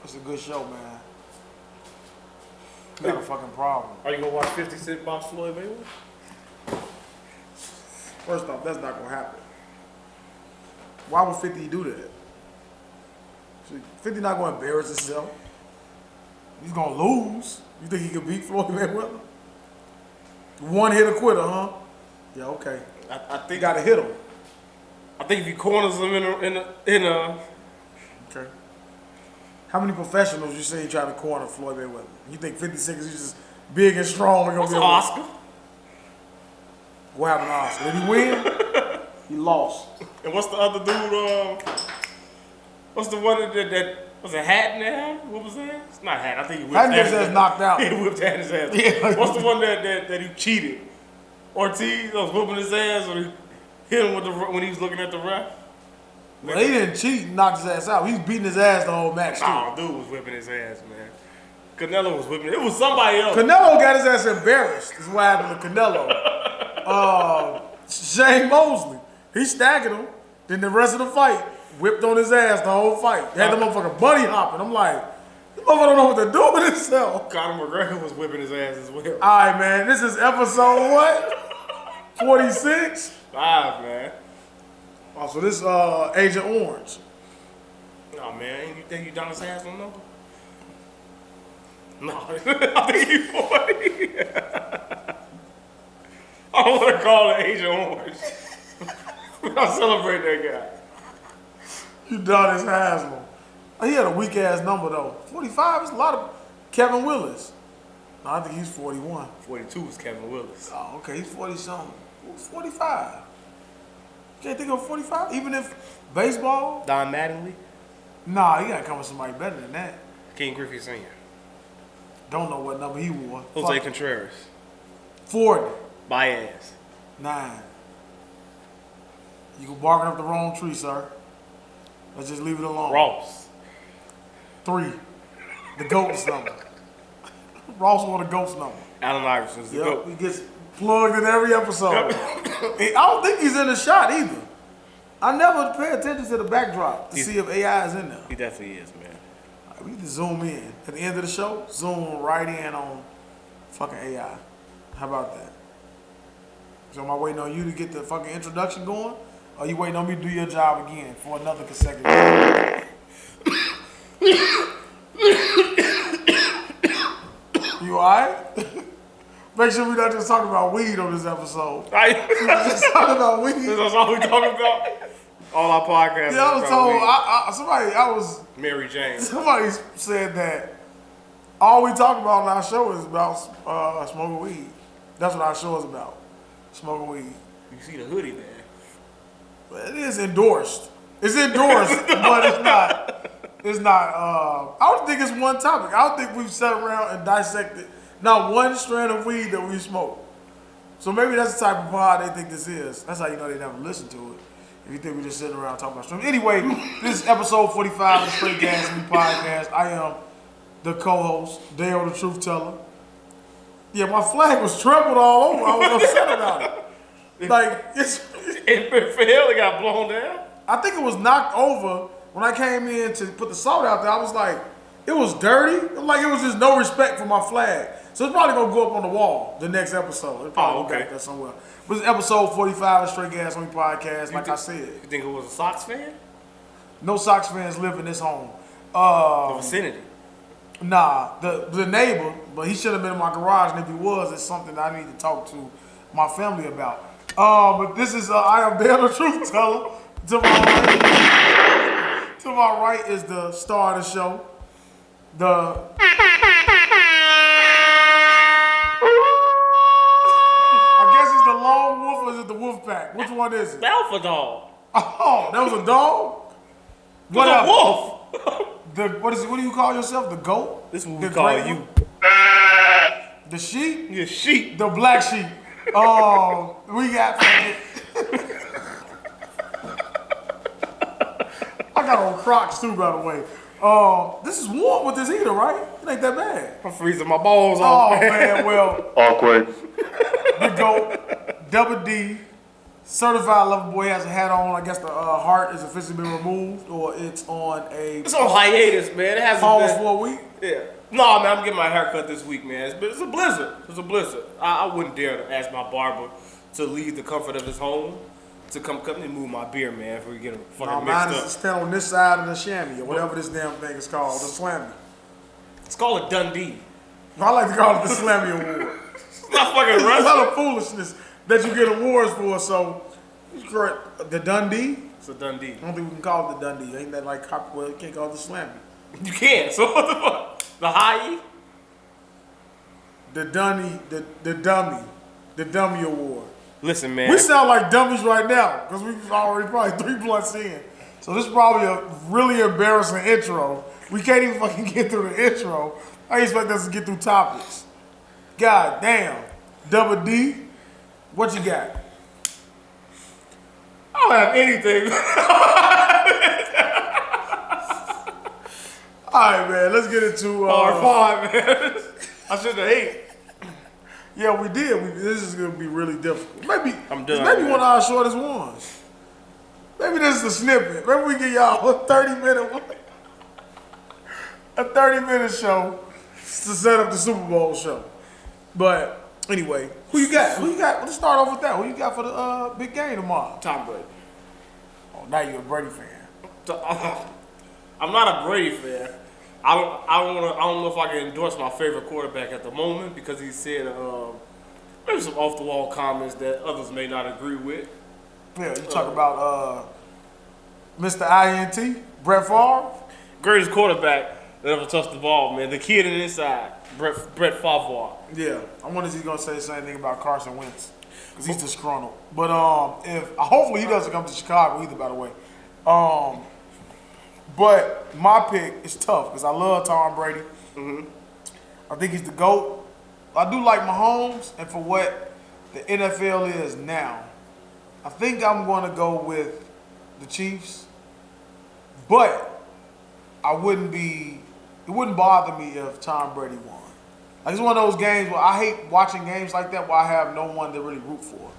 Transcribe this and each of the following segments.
It's a good show, man. You got a fucking problem. Are you gonna watch 50 Cent box Floyd Mayweather? First off, that's not gonna happen. Why would 50 do that? 50 not gonna embarrass himself. He's gonna lose. You think he can beat Floyd Mayweather? One hit a quitter, huh? Yeah, okay. I think you gotta hit him. I think if he corners him in a okay. How many professionals you say you try to corner Floyd Mayweather? You think 56 is just big and strong? What's Oscar? What happened to Oscar? Did he win? He lost. And what's the other dude? What's the one that was a Hatton there? What was that? It's not Hatton. I think he whipped his ass knocked out. He whipped Hatton's ass. Yeah. What's the one that he cheated? Ortiz was whooping his ass when he hit him when he was looking at the ref. Well, he didn't cheat and knocked his ass out. He was beating his ass the whole match, too. Oh, dude was whipping his ass, man. Canelo was whipping. It was somebody else. Canelo got his ass embarrassed. This is what happened to Canelo. Shane Mosley, he staggered him. Then the rest of the fight, whipped on his ass the whole fight. Had the motherfucker bunny hopping. I'm like, this motherfucker don't know what to do with himself. Conor McGregor was whipping his ass as well. All right, man. This is episode what? 46? 5, man. Oh, so this Agent Orange. Oh, man. You think you Adonis Haslam number? No. I think you 40. I don't want to call it Agent Orange. I'll celebrate that guy. You Adonis Haslam. He had a weak ass number though. 45 is a lot of Kevin Willis. No, I think he's 41. 42 is Kevin Willis. Oh, okay, he's 40 something. Who's 45? You can't think of 45? Even if baseball? Don Mattingly? Nah, you gotta come with somebody better than that. King Griffey Sr. Don't know what number he wore. Jose Contreras. 40. Baez. 9. You go barking up the wrong tree, sir. Let's just leave it alone. Ross. 3. The GOAT's number. Ross wore the GOAT's number. Allen Iverson's the GOAT. He gets plugged in every episode. I don't think he's in the shot either. I never pay attention to the backdrop to see if AI is in there. He definitely is, man. Right, we need to zoom in. At the end of the show, zoom right in on fucking AI. How about that? So am I waiting on you to get the fucking introduction going? Or are you waiting on me to do your job again for another consecutive time? You alright? Make sure we're not just talking about weed on this episode. We're just talking about weed. That's all we talking about? All our podcasts. Yeah, I was told, Mary Jane. Somebody said that all we talk about on our show is about smoking weed. That's what our show is about. Smoking weed. You see the hoodie there. Well, it is endorsed. It's endorsed, but it's not. It's not. I don't think it's one topic. I don't think we've sat around and dissected not one strand of weed that we smoke. So maybe that's the type of pod they think this is. That's how you know they never listen to it. If you think we're just sitting around talking about streams. Anyway, this is episode 45 of the Straight Gas Me Podcast. I am the co-host, Daeo the Truth Teller. Yeah, my flag was trampled all over. I was upset about it. Like, it failed, it got blown down. I think it was knocked over when I came in to put the salt out there. I was like, it was dirty. Like, it was just no respect for my flag. So it's probably gonna go up on the wall the next episode. It'll probably go back there somewhere. But it's episode 45 of Straight Gas Me Podcast, I said. You think it was a Sox fan? No Sox fans live in this home. The vicinity. Nah, the neighbor, but he should have been in my garage, and if he was, it's something that I need to talk to my family about. But this is, I am Daeo the Truth Teller. To my right is the star of the show. I guess it's the lone wolf or is it the wolf pack? Which one is it? The alpha dog. Oh, that was a dog? What a wolf. What do you call yourself? The goat? This is what we call you. The sheep? You're sheep. The black sheep. We got I got on Crocs too, by the way. This is warm with this heater, right? It ain't that bad. I'm freezing my balls off. Oh man, well. Awkward. The GOAT, Double D, Certified Lover Boy has a hat on. I guess the heart is officially been removed, or it's on a. It's on hiatus, man. It hasn't pause been. for a week. Yeah. No, man, I'm getting my hair cut this week, man. It's a blizzard. It's a blizzard. I wouldn't dare to ask my barber to leave the comfort of his home to come cut me and move my beard, man, if we get fucking mixed mine up. is stand on this side of the chamois, or whatever this damn thing is called, the slammy. It's called a Dundee. I like to call it the Slammy Award. It's not fucking It's a right. lot of foolishness that you get awards for, so it's correct. The Dundee? It's a Dundee. I don't think we can call it the Dundee. Ain't that like Copperwell? You can't call it the Slammy. You can't. So what the fuck? The high? The Dummy, the Dummy Award. Listen, man. We sound like dummies right now because we've already probably 3 blunts in. So this is probably a really embarrassing intro. We can't even fucking get through the intro. I expect us to get through topics. God damn. Double D, what you got? I don't have anything. All right, man. Let's get into R5, man. I should have ate. Yeah, we did. This is gonna be really difficult. Maybe I'm this done, may be man. one of our shortest ones. Maybe this is a snippet. Maybe we get y'all a 30-minute one. A 30-minute show to set up the Super Bowl show. But anyway, who you got? Who you got? Let's start off with that. Who you got for the big game tomorrow? Tom Brady. Oh, now you're a Brady fan. I'm not a Brady fan. I don't know if I can endorse my favorite quarterback at the moment because he said maybe some off the wall comments that others may not agree with. Yeah, you talk about Mr. INT, Brett Favre. Greatest quarterback that ever touched the ball, man. The kid on the inside, Brett Favre. Yeah, I wonder if he's gonna say the same thing about Carson Wentz because he's disgruntled. But if hopefully he doesn't come to Chicago either. By the way, but my pick is tough because I love Tom Brady. I think he's the GOAT. I do like Mahomes, and for what the NFL is now, I think I'm going to go with the Chiefs. But it wouldn't bother me if Tom Brady won. Like it's one of those games where I hate watching games like that where I have no one to really root for.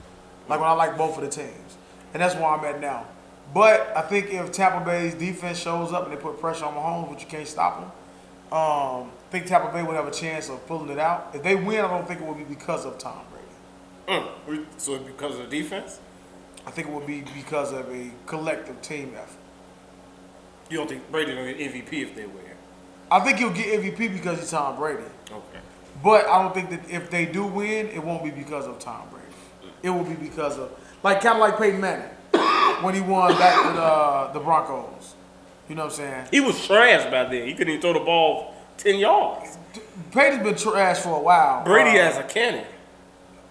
Like when I like both of the teams. And that's where I'm at now. But I think if Tampa Bay's defense shows up and they put pressure on Mahomes, but you can't stop them, I think Tampa Bay would have a chance of pulling it out. If they win, I don't think it would be because of Tom Brady. So it's because of the defense? I think it would be because of a collective team effort. You don't think Brady will get MVP if they win? I think he'll get MVP because he's Tom Brady. Okay. But I don't think that if they do win, it won't be because of Tom Brady. It will be because of, kind of like Peyton Manning when he won back with the Broncos. You know what I'm saying? He was trash back then. He couldn't even throw the ball 10 yards. Peyton's been trash for a while. Brady has a cannon.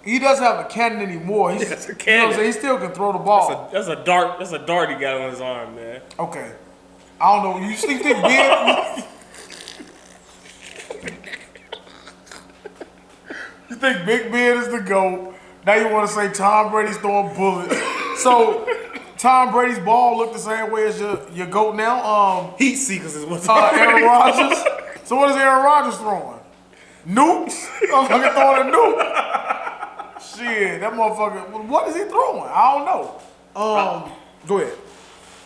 He doesn't have a cannon anymore. He's, Yes, a You know what cannon. I'm saying? He still can throw the ball. That's a dart he got on his arm, man. Okay. I don't know. You think Ben? You think Big Ben is the GOAT? Now you want to say Tom Brady's throwing bullets. So Tom Brady's ball look the same way as your GOAT now? Heat seekers is what's Aaron Rodgers. So what is Aaron Rodgers throwing? Nukes? I'm fucking throwing a nuke. Shit, that motherfucker. What is he throwing? I don't know. Go ahead.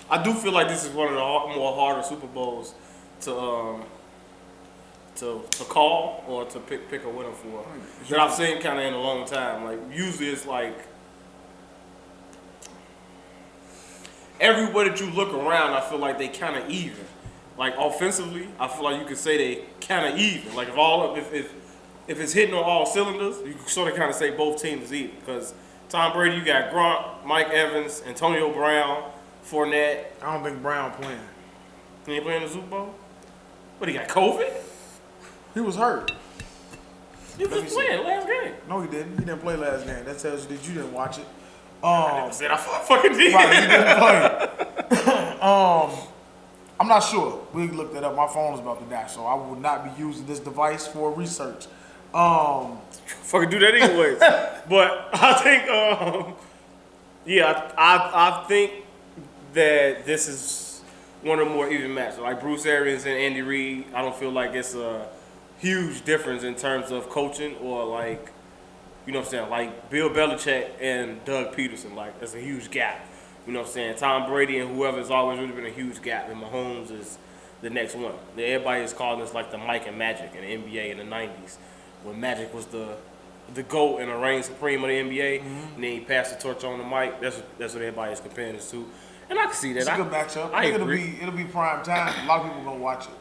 I do feel like this is one of the more harder Super Bowls to call or to pick a winner for that I've seen kind of in a long time. Like usually it's like everywhere that you look around, I feel like they kind of even. Like offensively, I feel like you could say they kind of even. Like if it's hitting on all cylinders, you can sort of kind of say both teams is even. Because Tom Brady, you got Gronk, Mike Evans, Antonio Brown, Fournette. I don't think Brown playing. He ain't playing the Super Bowl? What, he got COVID? He was hurt. He was just playing last game. No, he didn't. He didn't play last game. That tells you that you didn't watch it. I never said I fucking did. Right, he didn't play. I'm not sure. We looked that up. My phone is about to die, so I will not be using this device for research. Fucking do that anyways. But I think, I think that this is one of the more even matches. Like Bruce Arians and Andy Reid, I don't feel like it's a huge difference in terms of coaching or like You know what I'm saying? Like Bill Belichick and Doug Peterson, like that's a huge gap. You know what I'm saying? Tom Brady and whoever has always really been a huge gap, and Mahomes is the next one. Everybody is calling this like the Mike and Magic in the NBA in the 90s, when Magic was the GOAT and the reign supreme of the NBA, and then he passed the torch on to Mike. That's what everybody is comparing this to. And I can see that. It's a good matchup. I think it'll be prime time. A lot of people gonna watch it.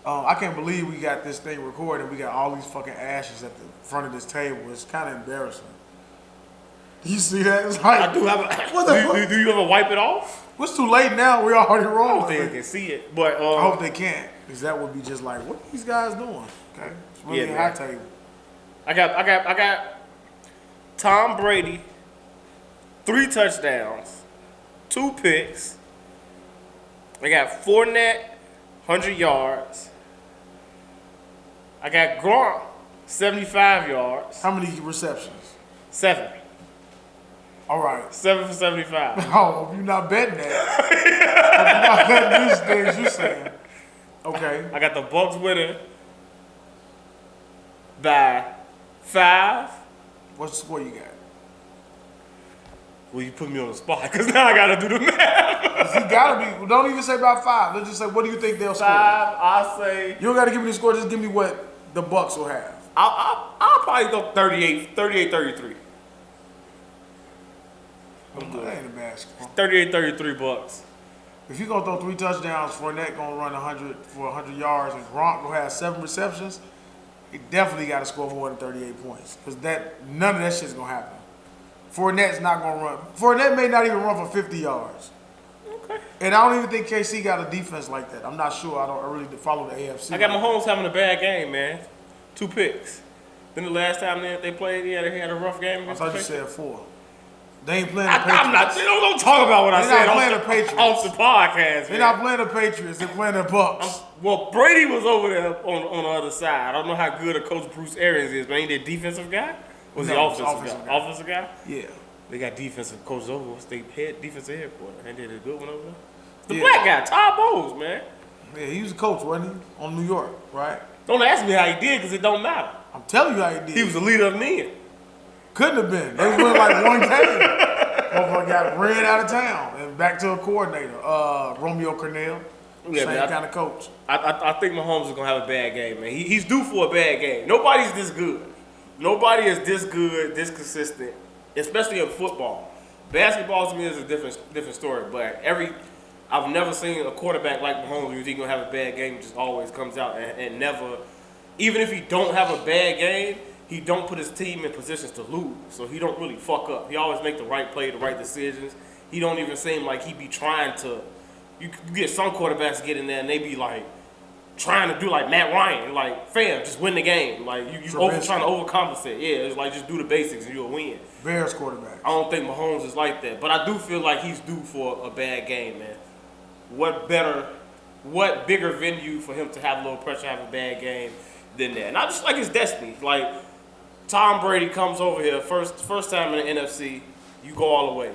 I can't believe we got this thing recorded. We got all these fucking ashes at the front of this table. It's kind of embarrassing. Do you see that? It's like, I do have a. Do you ever wipe it off? It's too late now. We're already I wrong. don't think they can see it, but I hope they can't, because that would be just like, what are these guys doing? Okay, it's really a high table. I got Tom Brady, 3 touchdowns, 2 picks. I got Fournette, 100 yards. I got Gronk, 75 yards. How many receptions? 7. All right. 7 for 75. Oh, you're not betting that. You're not betting these things you're saying. Okay. I got the Bucks winning by 5. What's the score you got? Well, you put me on the spot because now I got to do the math. You gotta be. Don't even say about 5. Let's just say, what do you think they'll score? 5, I'll say. You don't gotta give me the score. Just give me what the Bucks will have. I'll probably go 38-33. I'm good. That ain't a bad score. 38-33 Bucks. If you're gonna throw 3 touchdowns, Fournette gonna run 100 for 100 yards, and Gronk gonna have 7 receptions, he definitely got to score more than 38 points. Because none of that shit's gonna happen. Fournette's not gonna run. Fournette may not even run for 50 yards. Okay. And I don't even think KC got a defense like that. I'm not sure. I really follow the AFC. I got Mahomes having a bad game, man. 2 picks. Then the last time they played, they had a rough game. I thought you said 4. They ain't playing the Patriots. I'm not. Don't talk about what I said. They're not playing the Patriots. Off the podcast, They're not playing the Patriots. They're playing the Bucks. Well, Brady was over there on the other side. I don't know how good a coach Bruce Arians is, but ain't they defensive guy? Was he offensive guy? Offensive guy? Yeah. They got defensive coaches over. What's their defensive headquarters? Ain't they a good one over there? The black guy, Todd Bowles, man. Yeah, he was a coach, wasn't he? On New York, right? Don't ask me how he did, because it don't matter. I'm telling you how he did. He was the leader of men. Couldn't have been. They was winning like 1 game. Motherfucker got ran out of town and back to a coordinator, Romeo Cornell. Yeah, same kind of coach. I think Mahomes is gonna have a bad game, man. He's due for a bad game. Nobody's this good. Nobody is this good, this consistent, especially in football. Basketball to me is a different story. But I've never seen a quarterback like Mahomes who's gonna have a bad game. It just always comes out and never. Even if he don't have a bad game, he don't put his team in positions to lose. So he don't really fuck up. He always make the right play, the right decisions. He don't even seem like he be trying to. You get some quarterbacks get in there and they be like trying to do like Matt Ryan, like fam, just win the game. Like you trying to overcompensate. Yeah, it's like just do the basics and you'll win. Bears quarterback. I don't think Mahomes is like that, but I do feel like he's due for a bad game, man. What bigger venue for him to have a little pressure, have a bad game than that? And I just like his destiny. Like Tom Brady comes over here first time in the NFC, you go all the way.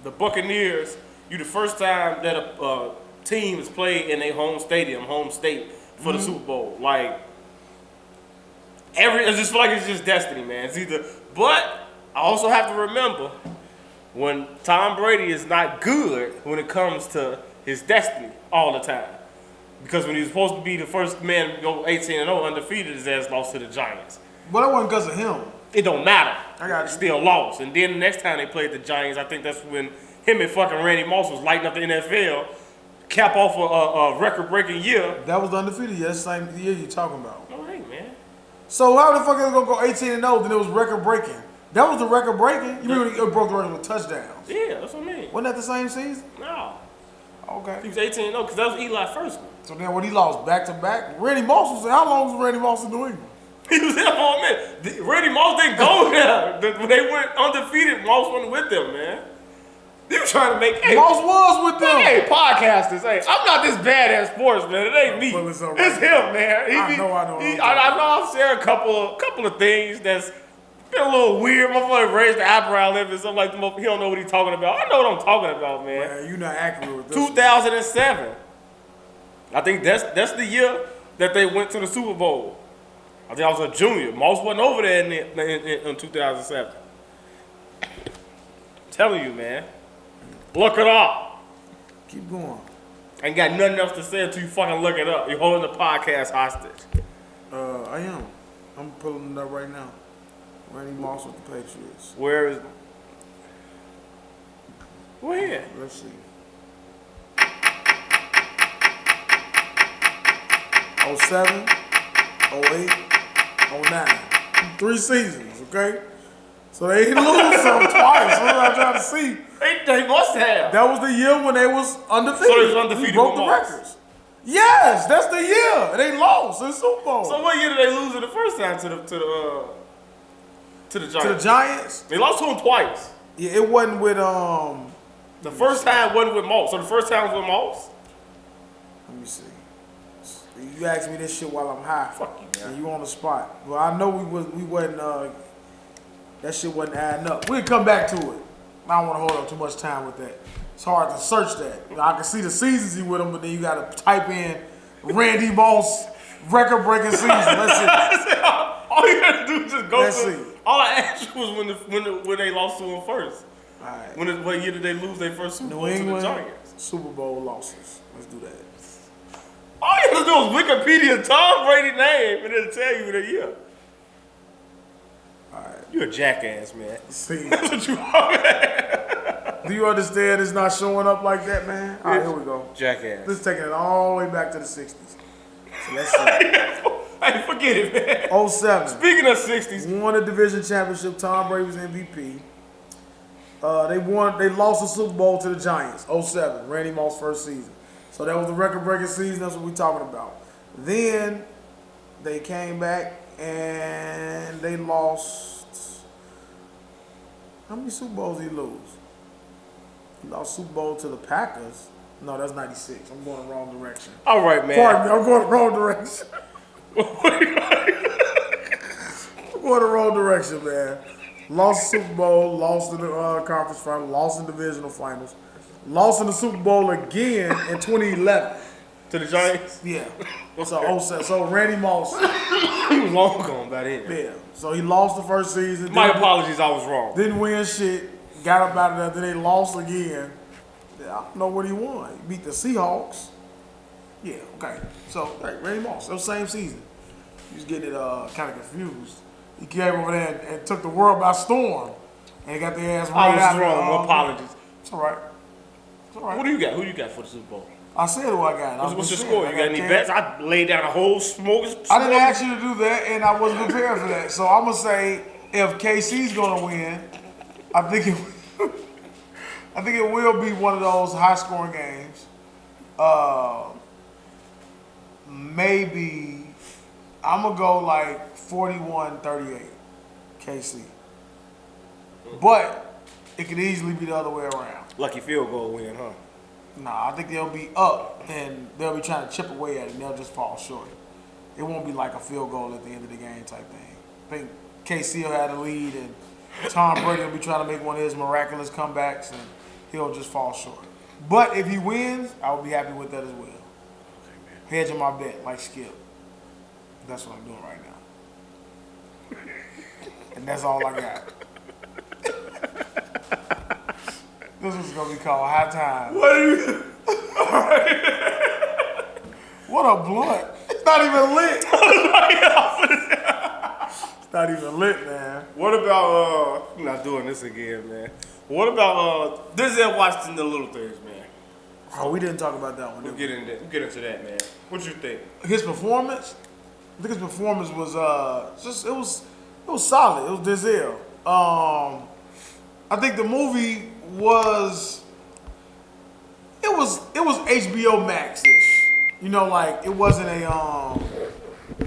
The Buccaneers, you the first time that a team has played in their home state for the Super Bowl. Like I just feel like it's just destiny, man. It's either, but I also have to remember when Tom Brady is not good when it comes to his destiny all the time. Because when he was supposed to be the first man to go 18-0 undefeated, his ass lost to the Giants. But that wasn't because of him. It don't matter. I got you. Still lost. And then the next time they played the Giants, I think that's when him and fucking Randy Moss was lighting up the NFL, cap off a record-breaking year. That was the undefeated year. That's the same year you're talking about. Oh, hey, man. So how the fuck is it going to go 18-0, then it was record-breaking? That was the record-breaking? You mean it broke the record with touchdowns? Yeah, that's what I mean. Wasn't that the same season? No. Okay. He was 18-0 because that was Eli's first one. So then when he lost back-to-back, Randy Moss was there. How long was Randy Moss in New England? He was there for a minute. Randy Moss didn't go there. When they went undefeated, Moss wasn't with them, man. They were trying to make. Hey, Moss was with them. Hey, podcasters. Hey, I'm not this bad at sports, man. It ain't me. Well, it's all right. It's him, man. I know. I know I've said a couple of things that's been a little weird. My father raised the eyebrow lip and something like that. He don't know what he's talking about. I know what I'm talking about, man. Man, you're not accurate with this. 2007. I think that's the year that they went to the Super Bowl. I think I was a junior. Moss wasn't over there in 2007. Telling you, man. Look it up. Keep going. Ain't got nothing else to say until you fucking look it up. You're holding the podcast hostage. I am. I'm pulling it up right now. Randy Moss with the Patriots. Where is... Where? Let's see. 07, 08, 09. 3 seasons, okay? So they lose some twice. That's what I'm trying to see. They must have. That was the year when they was undefeated. So they was undefeated We broke with the Moss. records. Yes, that's the year. They lost in the Super Bowl. So what year did they lose it the first time to the Giants? To the Giants? They lost to them twice. Yeah, it wasn't with The first time wasn't with Moss. So the first time was with Moss? let me see. You asked me this shit while I'm high. Fuck you, man. And you on the spot. Well, I know we wasn't that shit wasn't adding up. We'll come back to it. I don't want to hold up too much time with that. It's hard to search that. I can see the seasons he with him, but then you got to type in Randy Moss record-breaking season. Let's see. All you gotta do is just go Let's to. see. All I asked you was when they lost to him first. All right. What year did they lose their first Super New Bowl to the England Giants? Super Bowl losses. Let's do that. All you have to do is Wikipedia Tom Brady name and it'll tell you the year. All right. You a jackass, man. See. That's what you are. Do you understand it's not showing up like that, man? All right, here we go. Jackass. Let's take it all the way back to the 60s. So let's see. Hey, forget it, man. 07. Speaking of 60s, Won a division championship. Tom Brady was MVP. They lost the Super Bowl to the Giants. 07. Randy Moss' first season. So that was the record-breaking season. That's what we're talking about. Then they came back and they lost. How many Super Bowls did he lose? He lost Super Bowl to the Packers. No, that's 96. I'm going the wrong direction. all right, man. Pardon me, I'm going the wrong direction. I'm going the wrong direction, man. Lost the Super Bowl, lost in the conference final, lost in divisional finals, lost in the Super Bowl again in 2011. To the Giants? Yeah. So Randy Moss, He was long gone by then. yeah. So he lost the first season. My apologies, I was wrong. Didn't win shit. Got up out of there. Then they lost again. Yeah, I don't know what he won. He beat the Seahawks. Yeah, okay. So, Randy Moss, that was the same season. He was getting it kind of confused. He came over there and took the world by storm. And he got their ass right out. I was wrong. Apologies. It's all right. It's all right. What do you got? Who you got for the Super Bowl? I said who I got. What's your score? You got any bets? I laid down a whole smoke. I didn't ask you to do that, and I wasn't prepared for that. So I'm gonna say if KC's gonna win, I think it will be one of those high-scoring games. Maybe I'm gonna go like 41-38, KC. But it could easily be the other way around. Lucky field goal win, huh? Nah, I think they'll be up and they'll be trying to chip away at it and they'll just fall short. It won't be like a field goal at the end of the game type thing. I think KC will have the lead and Tom Brady will be trying to make one of his miraculous comebacks and he'll just fall short. But if he wins, I will be happy with that as well. Hedging my bet like Skip. That's what I'm doing right now. And that's all I got. This is gonna be called High Time. What are you? What a blunt. It's not even lit. It's not even lit, man. What about I'm not doing this again, man. What about Denzel Washington, the little things, man? Oh, we didn't talk about that one. We'll get into that, man. What you think? His performance? I think his performance was it was solid. It was Denzel. I think the movie was HBO Max-ish. You know, like it wasn't it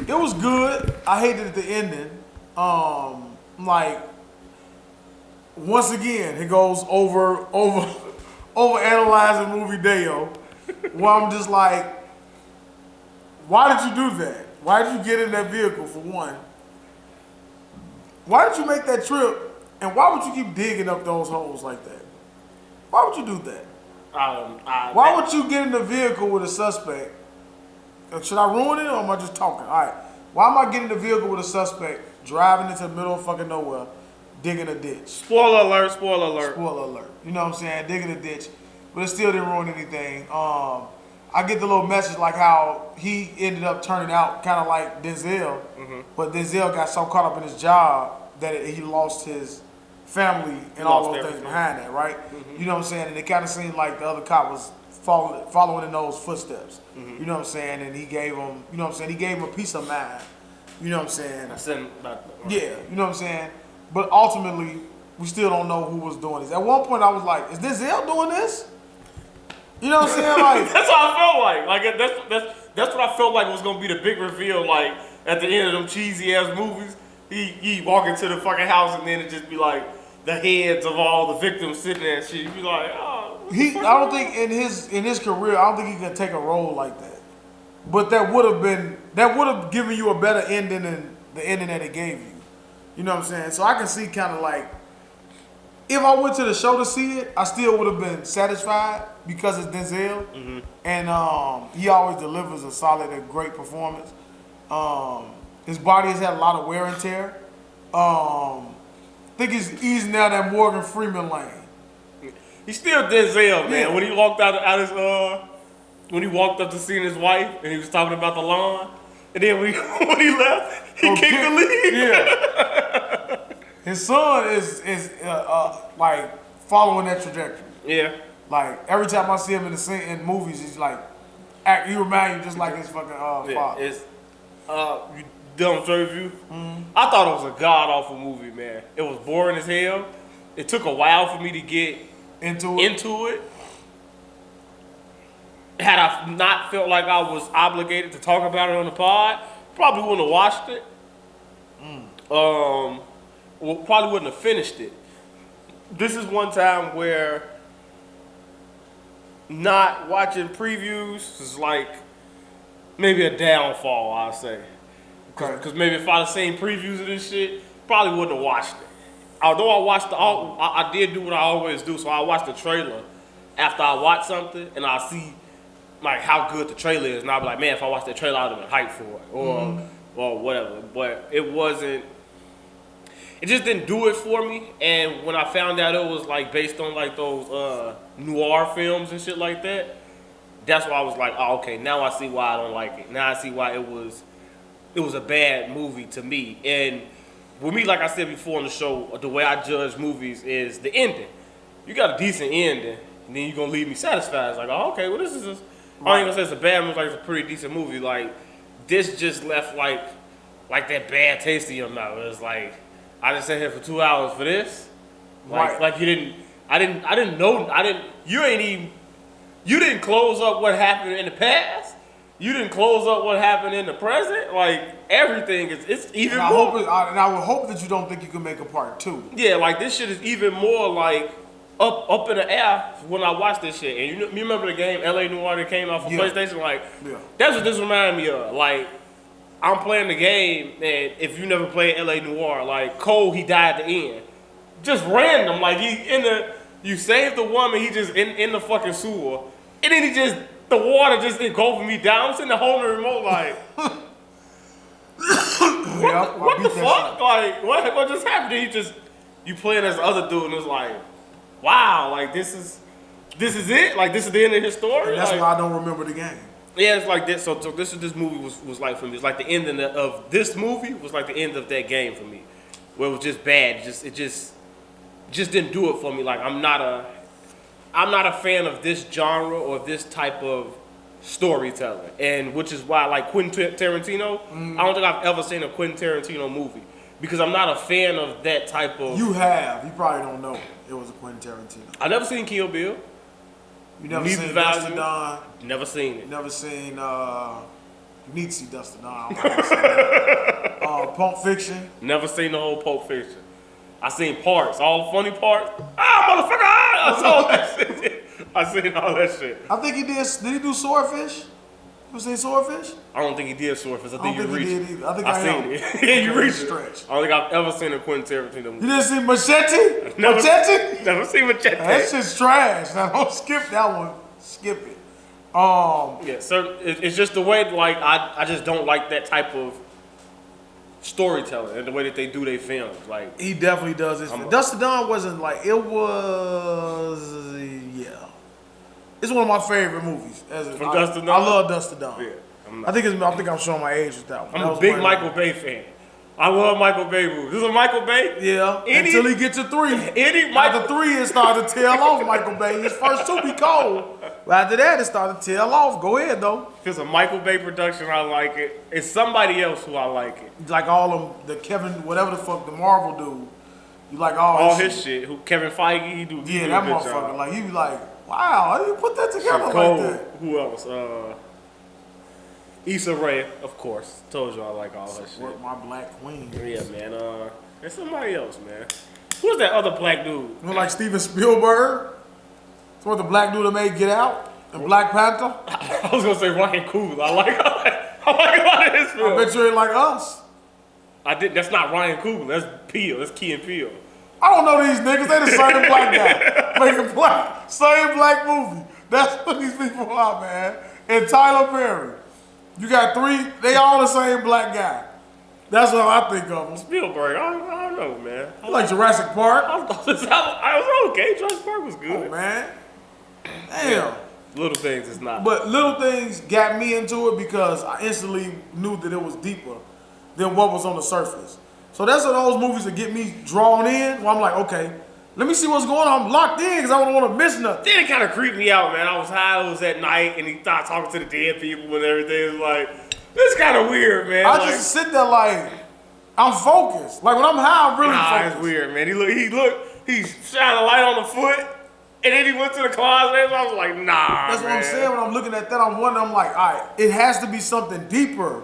was good. I hated the ending. Like once again, it goes over analyzing movie Daeo, where I'm just like, why did you do that? Why did you get in that vehicle for one? Why did you make that trip? And why would you keep digging up those holes like that? Why would you do that? Why would you get in the vehicle with a suspect? Should I ruin it or am I just talking? All right. Why am I getting in the vehicle with a suspect, driving into the middle of fucking nowhere, digging a ditch? Spoiler alert, spoiler alert. Spoiler alert. You know what I'm saying? Digging a ditch. But it still didn't ruin anything. I get the little message like how he ended up turning out kind of like Denzel. But Denzel got so caught up in his job that he lost his family and all those things behind that, right? You know what I'm saying? And it kind of seemed like the other cop was following in those footsteps. You know what I'm saying? And he gave him, you know what I'm saying? He gave him a peace of mind. You know what I'm saying? Yeah, you know what I'm saying? But ultimately, we still don't know who was doing this. At one point, I was like, is Denzel doing this? You know what I'm saying? Like that's how I felt like. Like that's what I felt like was gonna be the big reveal. Like at the end of them cheesy ass movies, he walk into the fucking house and then it just be like the heads of all the victims sitting there and shit. You be like, oh. I don't think in his career, I don't think he can take a role like that. But that would have given you a better ending than the ending that it gave you. You know what I'm saying? So I can see kind of like, if I went to the show to see it, I still would have been satisfied because it's Denzel, and he always delivers a solid and great performance. His body has had a lot of wear and tear. I think he's easing out that Morgan Freeman lane. He's still Denzel, man. Yeah. When he walked out his when he walked up to seeing his wife and he was talking about the lawn, and then when he left, he kicked the lead. Yeah. His son is like following that trajectory. Yeah. Like every time I see him in movies, he's like, he remind you just like his fucking father. It's you done with review? I thought it was a god awful movie, man. It was boring as hell. It took a while for me to get into it. Had I not felt like I was obligated to talk about it on the pod, probably wouldn't have watched it. Well, probably wouldn't have finished it. This is one time where not watching previews is like maybe a downfall, I'll say. Because maybe if I'd have seen previews of this shit, probably wouldn't have watched it. Although I did do what I always do, so I watched the trailer after I watch something, and I see like how good the trailer is, and I'll be like, man, if I watched that trailer, I'd have been hyped for it, or whatever. But it wasn't. It just didn't do it for me. And when I found out it was like based on like those noir films and shit like that, that's why I was like, oh, okay, now I see why I don't like it. Now I see why it was a bad movie to me. And with me, like I said before on the show, the way I judge movies is the ending. You got a decent ending, and then you're gonna leave me satisfied. It's like, oh, okay, well this is I ain't gonna say it's a bad movie, like it's a pretty decent movie. Like this just left like that bad taste in your mouth. It's like, I just sat here for 2 hours for this. Like you didn't. I didn't know. You didn't close up what happened in the past. You didn't close up what happened in the present. Like everything it's even more. And I would hope that you don't think you can make a part 2. Yeah, like this shit is even more like up in the air when I watch this shit. And you remember the game LA Noire that came out for PlayStation? Like that's what this reminded me of. Like I'm playing the game, and if you never played LA Noire, like Cole, he died at the end, just random. Like you saved the woman, he just in the fucking sewer, and then the water just engulfing me down. I'm sitting there holding the remote like, what the fuck? Like what just happened? You playing as the other dude, and it's like, wow, like this is it. Like this is the end of his story. And that's like, why I don't remember the game. Yeah, it's like this. So this movie was like for me. It's like the ending of this movie was like the end of that game for me, where it was just bad. It just didn't do it for me. Like I'm not a fan of this genre or this type of storytelling, and which is why like Quentin Tarantino. I don't think I've ever seen a Quentin Tarantino movie because I'm not a fan of that type of. You probably don't know it was a Quentin Tarantino. I never seen Kill Bill. You never seen Dustin Dawn? Never seen it. Never seen, you need to see Dustin Dawn. Pulp Fiction? Never seen the whole Pulp Fiction. I seen parts, all the funny parts. Motherfucker! I saw that shit. I seen all that shit. I think he did he do Swordfish? You seen Swordfish? I don't think he did Swordfish. I think you reached. He did either. I think I seen it. Yeah, you reached stretch. I don't think I've ever seen a Quentin Tarantino movie. You didn't see Machete? Machete? Never seen Machete. That shit's trash. Now don't skip that one. Skip it. Yeah, so it's just the way like I just don't like that type of storytelling and the way that they do their films. Like he definitely does this. Dust to Dawn wasn't like it was. Yeah, it's one of my favorite movies. From Dust to Dawn. I love Dust to Dawn. Yeah, I think I'm showing my age with that one. I'm a big Michael Bay fan. I love Michael Bay movies. This is a Michael Bay? Yeah. Until he gets to 3. After 3, it started to tail off Michael Bay. His first 2 be cold. But after that, it started to tail off. Go ahead, though. If it's a Michael Bay production, I like it. It's somebody else who I like it. Like all of the Kevin, whatever the fuck, the Marvel dude. You like all his shit. Who Kevin Feige, he do. Yeah, that motherfucker. Like, he be like, wow, how do you put that together like that? Who else? Issa Rae, of course. Told you I like all her shit. Work my black queen. Yeah, man. There's somebody else, man. Who's that other black dude? You know, like Steven Spielberg? It's what the black dude that made Get Out and Black Panther? I was gonna say Ryan Coogler. I like a lot of his films. I bet you ain't like Us. That's not Ryan Coogler. That's Peele. That's Key and Peele. I don't know these niggas. They the same black guy making same black movie. That's what these people are, man. And Tyler Perry. You got 3. They all the same black guy. That's what I think of them. Spielberg. I don't know, man. You like Jurassic Park? I was okay. Jurassic Park was good. Oh, man. Damn. Yeah. Little Things is not. But Little Things got me into it because I instantly knew that it was deeper than what was on the surface. So that's what those movies that get me drawn in, where I'm like, okay, let me see what's going on. I'm locked in because I don't want to miss nothing. Then it kind of creeped me out, man. I was high, it was at night, and he started talking to the dead people and everything. It was like, this kind of weird, man. I just sit there like, I'm focused. Like when I'm high, I'm really focused. It's weird, man. He shined a light on the foot, and then he went to the closet, and I was like, nah, That's man. what I'm saying. When I'm looking at that, I'm wondering, I'm like, all right, it has to be something deeper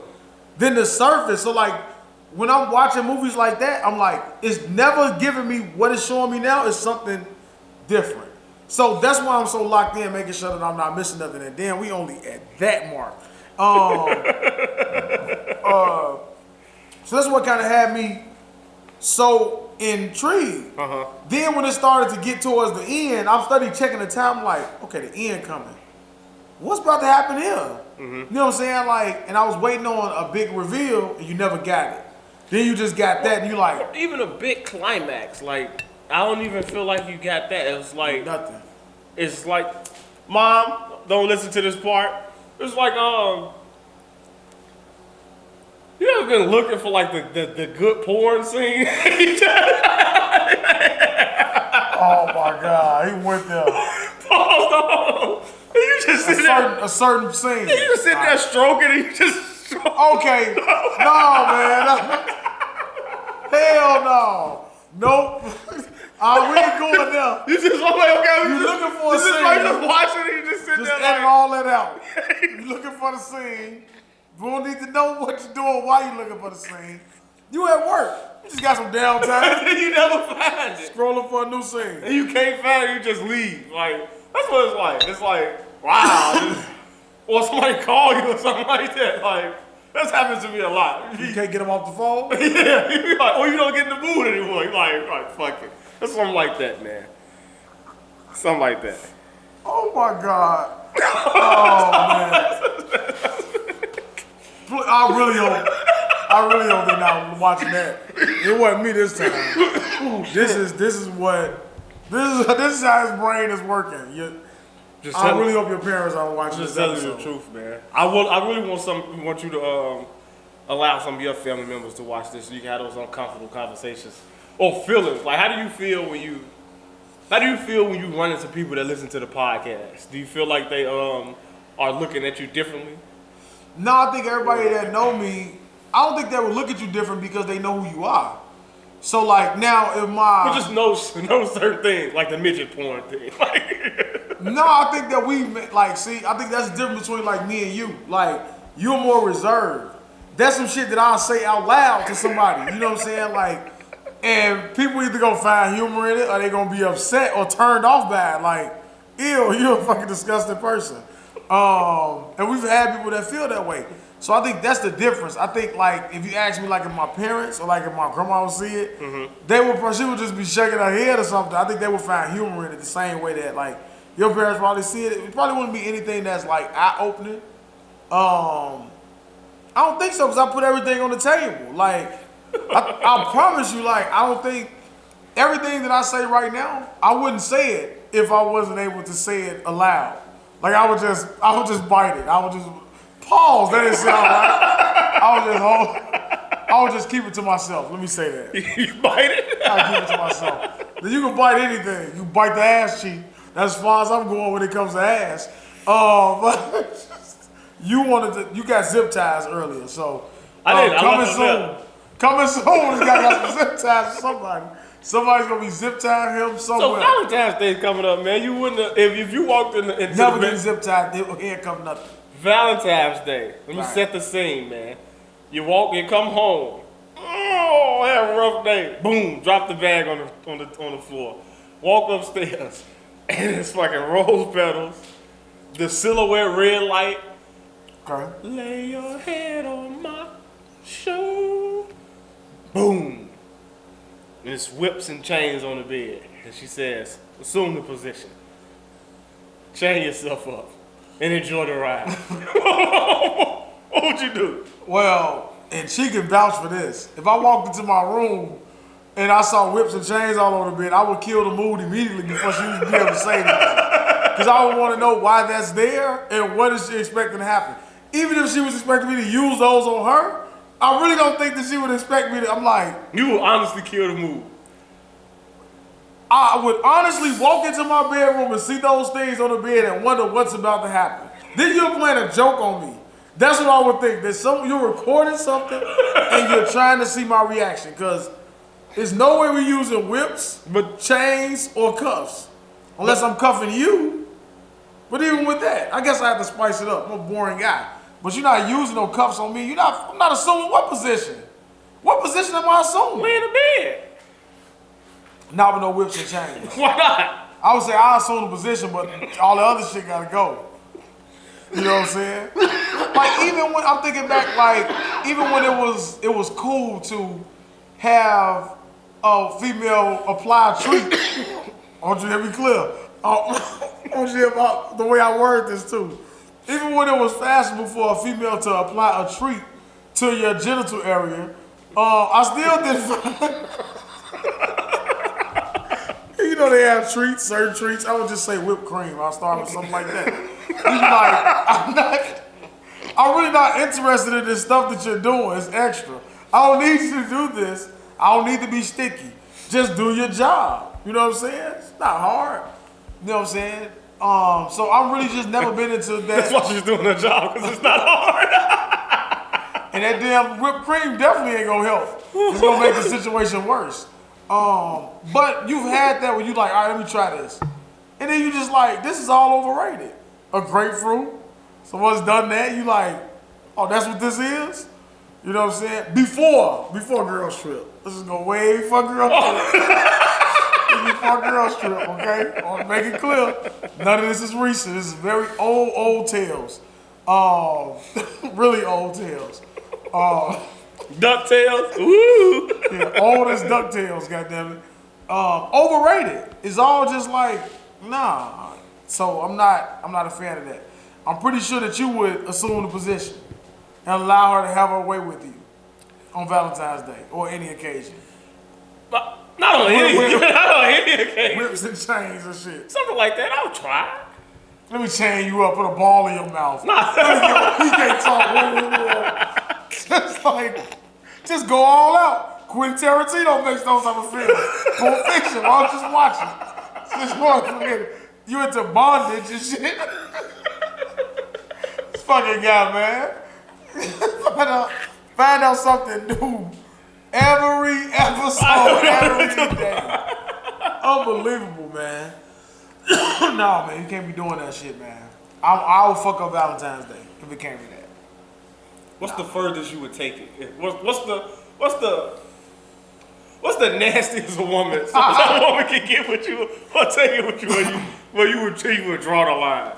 than the surface. So like, when I'm watching movies like that, I'm like, it's never giving me what it's showing me now. It's something different. So that's why I'm so locked in, making sure that I'm not missing nothing. And then we only at that mark. So that's what kind of had me so intrigued. Then when it started to get towards the end, I'm starting checking the time. I'm like, okay, the end coming. What's about to happen here? You know what I'm saying? Like, and I was waiting on a big reveal, and you never got it. Then you just got that, and you like... Even a big climax, like, I don't even feel like you got that. It was like... Nothing. It's like, Mom, don't listen to this part. It's like, you ever been looking for, like, the good porn scene? Oh, my God. He went there. Oh, no. You just sit there. A certain scene. You just sit there stroking, and you just stroke. Okay. No, man. Hell no. Nope. We ain't going there. You just like, okay, you looking for a scene. Just like just watching it, you just sit just there edit like, all that out. You looking for the scene. We don't need to know what you're doing while you looking for the scene. You at work. You just got some downtime. You never find it. Scrolling for a new scene. And you can't find it, you just leave. Like, that's what it's like. It's like, wow. Or somebody call you or something like that. Like, that's happened to me a lot. You can't get them off the phone? Yeah. You be like, or you don't get in the mood anymore. You're like, fuck it. That's something like that, man. Something like that. Oh my God. Oh man. I really hope they're not watching that. It wasn't me this time. This is how his brain is working. I really hope your parents aren't watching this episode. Just telling you the truth, man. I really want you to allow some of your family members to watch this so you can have those uncomfortable conversations or feelings. Like, how do you feel when you run into people that listen to the podcast? Do you feel like they are looking at you differently? No, I think everybody that know me, I don't think they would look at you different because they know who you are. So like now, if you just know certain things, like the midget porn thing. No, I think that I think that's the difference between like me and you. Like, you're more reserved. That's some shit that I'll say out loud to somebody. You know what I'm saying? Like, and people either gonna find humor in it or they gonna be upset or turned off by it. Like, ew, you're a fucking disgusting person. And we've had people that feel that way. So I think that's the difference. I think like if you ask me like if my parents or like if my grandma would see it, she would just be shaking her head or something. I think they would find humor in it the same way that like your parents probably see it. It probably wouldn't be anything that's like eye-opening. I don't think so because I put everything on the table. Like I promise you, like, I don't think everything that I say right now, I wouldn't say it if I wasn't able to say it aloud. Like I would just bite it. I would just pause. That didn't sound right. I would just keep it to myself. Let me say that. You bite it? I keep it to myself. Then you can bite anything. You bite the ass cheek. That's as far as I'm going when it comes to ass. But you got zip ties earlier, so I did. coming soon. Coming soon. You got some zip ties for somebody. Somebody's gonna be zip tying him somewhere. So Valentine's Day's coming up, man. You wouldn't have, if you walked into never getting zip tied. Here come nothing. Valentine's Day. Let me set the scene, man. You come home. Oh, have a rough day. Boom, drop the bag on the floor. Walk upstairs, and it's fucking rose petals, the silhouette red light. Okay. Lay your head on my shoulder. Boom. And it's whips and chains on the bed, and she says, "Assume the position. Chain yourself up, and enjoy the ride." What would you do? Well, and she can vouch for this. If I walked into my room and I saw whips and chains all over the bed, I would kill the mood immediately before she would be able to say anything. Because I would want to know why that's there and what is she expecting to happen. Even if she was expecting me to use those on her, I really don't think that she would expect me to. I'm like, you would honestly kill the mood. I would honestly walk into my bedroom and see those things on the bed and wonder what's about to happen. Then you're playing a joke on me. That's what I would think. That you're recording something and you're trying to see my reaction. Because there's no way we're using whips, but chains or cuffs. Unless I'm cuffing you. But even with that, I guess I have to spice it up. I'm a boring guy. But you're not using no cuffs on me. I'm not assuming what position. What position am I assuming? Lay in the bed. Not with no whips and chains. Why not? I would say I assume the position, but all the other shit gotta go. You know what I'm saying? Like even when I'm thinking back, like even when it was cool to have a female apply a treat. I want you to hear me clear. I want you to hear about the way I word this too. Even when it was fashionable for a female to apply a treat to your genital area, I still didn't. You know they have treats, certain treats. I would just say whipped cream. I'll start with something like that. I'm really not interested in this stuff that you're doing. It's extra. I don't need you to do this. I don't need to be sticky. Just do your job. You know what I'm saying? It's not hard. You know what I'm saying? So I've really just never been into that. That's why she's doing her job, because it's not hard. And that damn whipped cream definitely ain't gonna help. It's gonna make the situation worse. But you've had that when you like, all right, let me try this. And then you just like, this is all overrated. A grapefruit. Someone's done that, you like, oh, that's what this is? You know what I'm saying? Before girls trip. This is go way before girls trip. Before girls trip, okay? I want to make it clear. None of this is recent. This is very old tales. Really old tales. DuckTales? Woo! Yeah, old as DuckTales, goddammit. Overrated. It's all just like, nah. So I'm not a fan of that. I'm pretty sure that you would assume the position and allow her to have her way with you on Valentine's Day or any occasion. But not on any occasion. Whips and chains and shit. Something like that, I'll try. Let me chain you up, put a ball in your mouth. Nah. He can't talk. Just go all out. Quentin Tarantino makes those type of films. Pulp Fiction, why don't you just watch it? Just forget it. You into bondage and shit. This fucking guy, man. Find out something new every episode, every day. Unbelievable, man. No, man, you can't be doing that shit, man. I will fuck up Valentine's Day if it came to that. What's the furthest you would take it? What's the nastiest a woman some woman can get with you or take it with you where you would draw the line?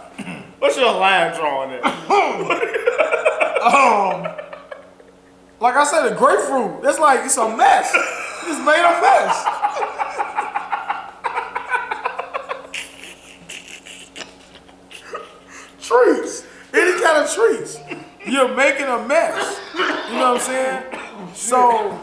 What's your line drawing at? Like I said, a grapefruit. It's like it's a mess. It's made a mess. Treats. Any kind of treats. You're making a mess. You know what I'm saying? So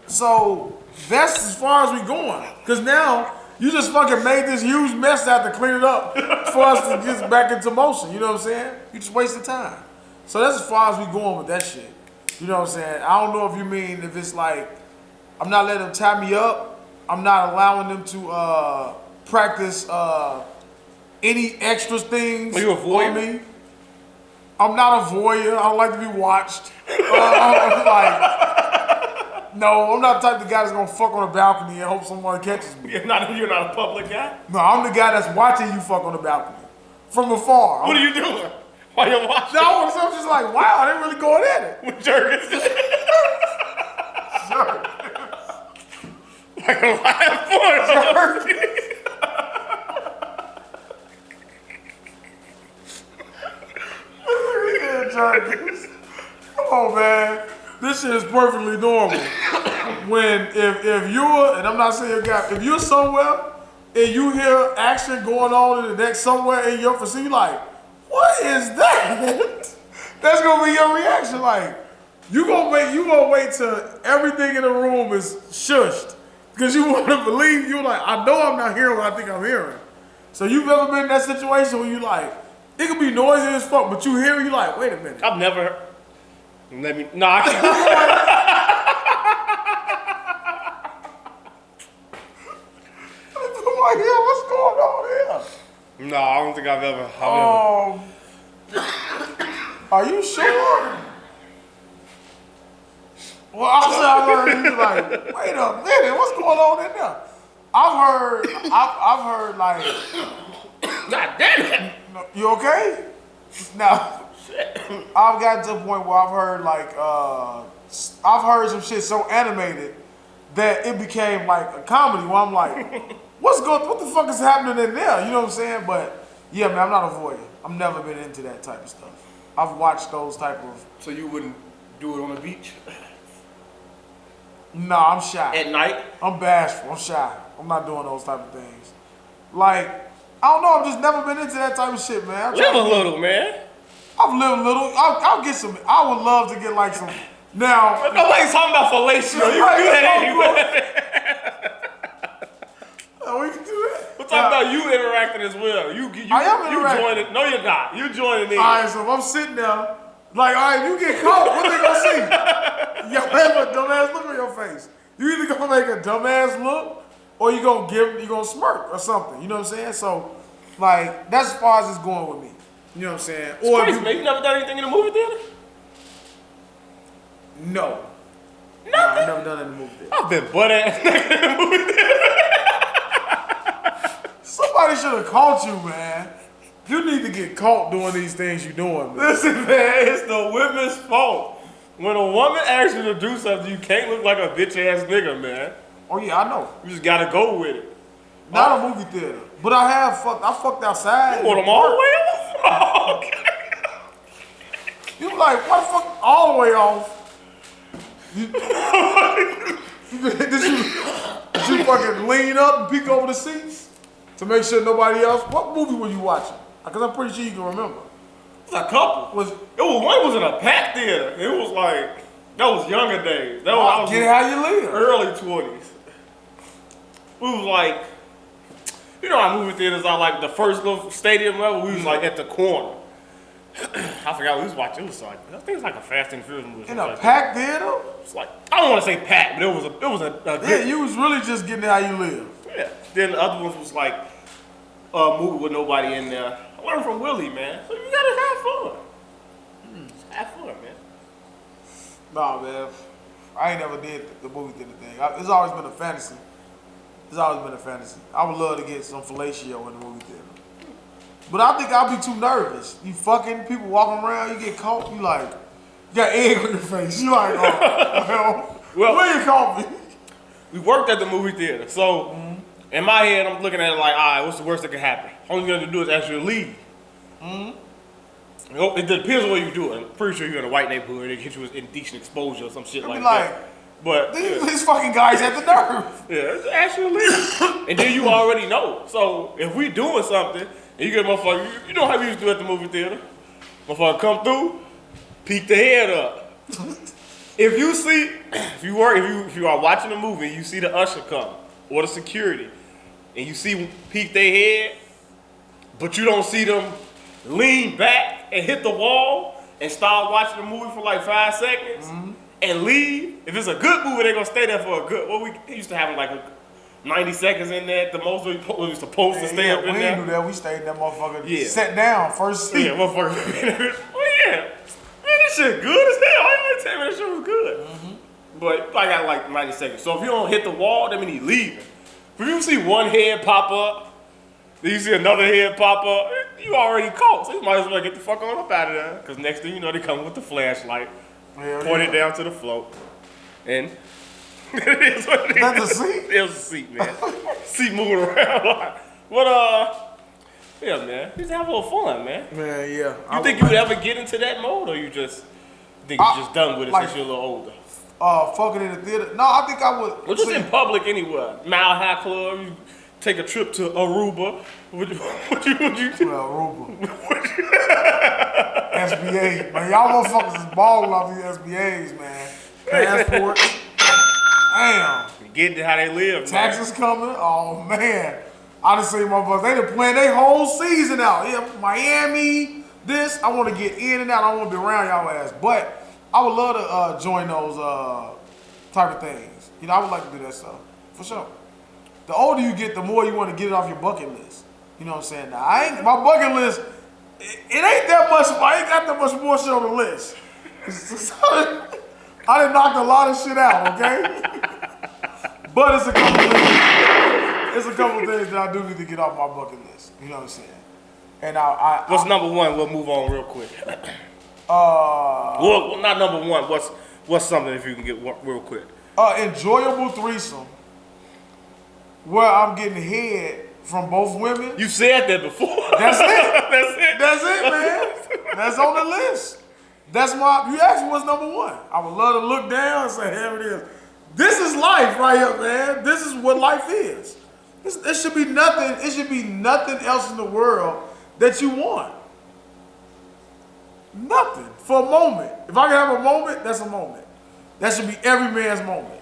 So that's as far as we going. Cause now you just fucking made this huge mess out to clean it up for us to get back into motion. You know what I'm saying? You just wasted time. So that's as far as we going with that shit. You know what I'm saying? I don't know if you mean if it's like I'm not letting them tie me up. I'm not allowing them to practice any extra things Are you a voyeur? on me. I'm not a voyeur. I don't like to be watched. I'm like, no, I'm not the type of guy that's gonna fuck on a balcony and hope someone catches me. You're not a public guy? No, I'm the guy that's watching you fuck on the balcony from afar. What are you doing? While you're watching? No, I'm just like, wow, they really going at it. With jerkins? Sure. Like a live boy. Come on, man. This shit is perfectly normal. When if you're, and I'm not saying you're a guy, if you're somewhere and you hear action going on in the next somewhere in your vicinity, like, what is that? That's gonna be your reaction. Like, you gonna wait till everything in the room is shushed. Because you want to believe, you're like, I know I'm not hearing what I think I'm hearing. So you've ever been in that situation where you like, it could be noisy as fuck, but you hear it, you like, wait a minute. I've never. I can't. I'm like, yeah, what's going on here? No, I don't think I've ever. Are you sure? Well, I've heard you like, wait a minute, what's going on in there? I've heard like, God damn it! you okay? Now, I've gotten to a point where I've heard like, I've heard some shit so animated that it became like a comedy where I'm like, what the fuck is happening in there? You know what I'm saying? But yeah, man, I'm not a voyeur. I've never been into that type of stuff. I've watched those type of. So you wouldn't do it on the beach? No, I'm shy. At night? I'm bashful. I'm shy. I'm not doing those type of things. Like, I don't know. I've just never been into that type of shit, man. Live a little, man. I've lived a little. I'll get some. I would love to get like some. Now. Nobody's talking about fellatio. You can do that anyway. We can do that. We're talking about you interacting as well. You I am interacting. You joining. No, you're not. You joining in. All right, so if I'm sitting there, like, all right, you get caught, what they gonna see? You have a dumbass look on your face. You either gonna make a dumbass look, or you gonna smirk or something. You know what I'm saying? So, like, that's as far as it's going with me. You know what I'm saying? It's Or crazy, man. You never done anything in the movie theater? No. Nothing? Nah, I've never done it in the movie theater. I've been butt ass nigga in the movie theater. Somebody should have caught you, man. You need to get caught doing these things you're doing, man. Listen, man, it's the women's fault. When a woman asks you to do something, you can't look like a bitch ass nigga, man. Oh yeah, I know. You just gotta go with it. Not a movie theater, but I fucked outside. You want them all the way off? Oh, okay. You like, what the fuck, all the way off? Did you fucking lean up and peek over the seats to make sure nobody else? What movie were you watching? Because I'm pretty sure you can remember. It was a couple. One was in a packed theater. It was like, that was younger days. That was, I was get how you live. early 20s. We was like, you know how movie theaters are, like the first little stadium level, we was like at the corner. I forgot what we was watching. It was like, I think it was like a Fast and Furious movie. In a packed theater? It's like, I don't want to say packed, but it was a Yeah, good, you was really just getting how you live. yeah. Then the other ones was like a movie with nobody in there. I learned from Willie, man. So you gotta have fun. Just have fun, man. Nah, man. I ain't never did the movie theater thing. It's always been a fantasy. I would love to get some fellatio in the movie theater. But I think I'll be too nervous. You fucking people walking around, you get caught, you like, you got egg on your face. You like, oh, well, where you caught me? We worked at the movie theater, so in my head, I'm looking at it like, all right, what's the worst that could happen? All you got to do is ask you to leave. It depends on what you do. I'm pretty sure you're in a white neighborhood. They hit you with indecent exposure or some shit like that. But these fucking guys had the nerve. Yeah, just ask you to leave. And then you already know. So if we doing something, and you get motherfucker, you know how we used to do at the movie theater. Motherfucker come through, peek the head up. If you are watching a movie, you see the usher come or the security, and you see peek their head, but you don't see them lean back and hit the wall and start watching the movie for like 5 seconds and leave. If it's a good movie, they're gonna stay there for a good. Well, we used to have like 90 seconds in there. At the most we were supposed to stay up in there. We didn't do that. We stayed in that motherfucker. Yeah. Sat down first seat. Yeah, motherfucker. Oh yeah, man, this shit good as hell. I ain't tell me that shit was good. But I got like 90 seconds. So if you don't hit the wall, that means he's leaving. If you see one head pop up, then you see another head pop up, you already caught. So you might as well get the fuck on up out of there. Because next thing you know, they come with the flashlight, point it down to the float, and it is what it is. That's a seat? It's a seat, man. Seat moving around. But, yeah, man. Just have a little fun, man. Man, yeah. You think you would ever get into that mode, or you just think you're just done with it since you're a little older? Fucking in the theater? No, I think I would. Well, just in public anywhere. Mile High Club, you take a trip to Aruba. Would you do? Aruba. SBA. Man, y'all motherfuckers is balling off these SBAs, man. Passports. Damn. Getting how they live, Taxes coming. Oh, man. I done seen motherfuckers. They done planned their whole season out. Yeah, Miami, this. I want to get in and out. I want to be around y'all ass. But I would love to join those type of things. You know, I would like to do that stuff. For sure. The older you get, the more you want to get it off your bucket list. You know what I'm saying? Now, my bucket list, it ain't that much. I ain't got that much more shit on the list. I done knocked a lot of shit out, okay? But it's a couple things that I do need to get off my bucket list. You know what I'm saying? And what's number one? We'll move on real quick. Well, not number one. What's something if you can get real quick? Enjoyable threesome where I'm getting head from both women. You said that before. That's it. That's it, man. That's on the list. You asked me what's number one. I would love to look down and say, here it is. This is life right here, man. This is what life is. It should be nothing. It should be nothing else in the world that you want. Nothing. For a moment. If I can have a moment, that's a moment. That should be every man's moment.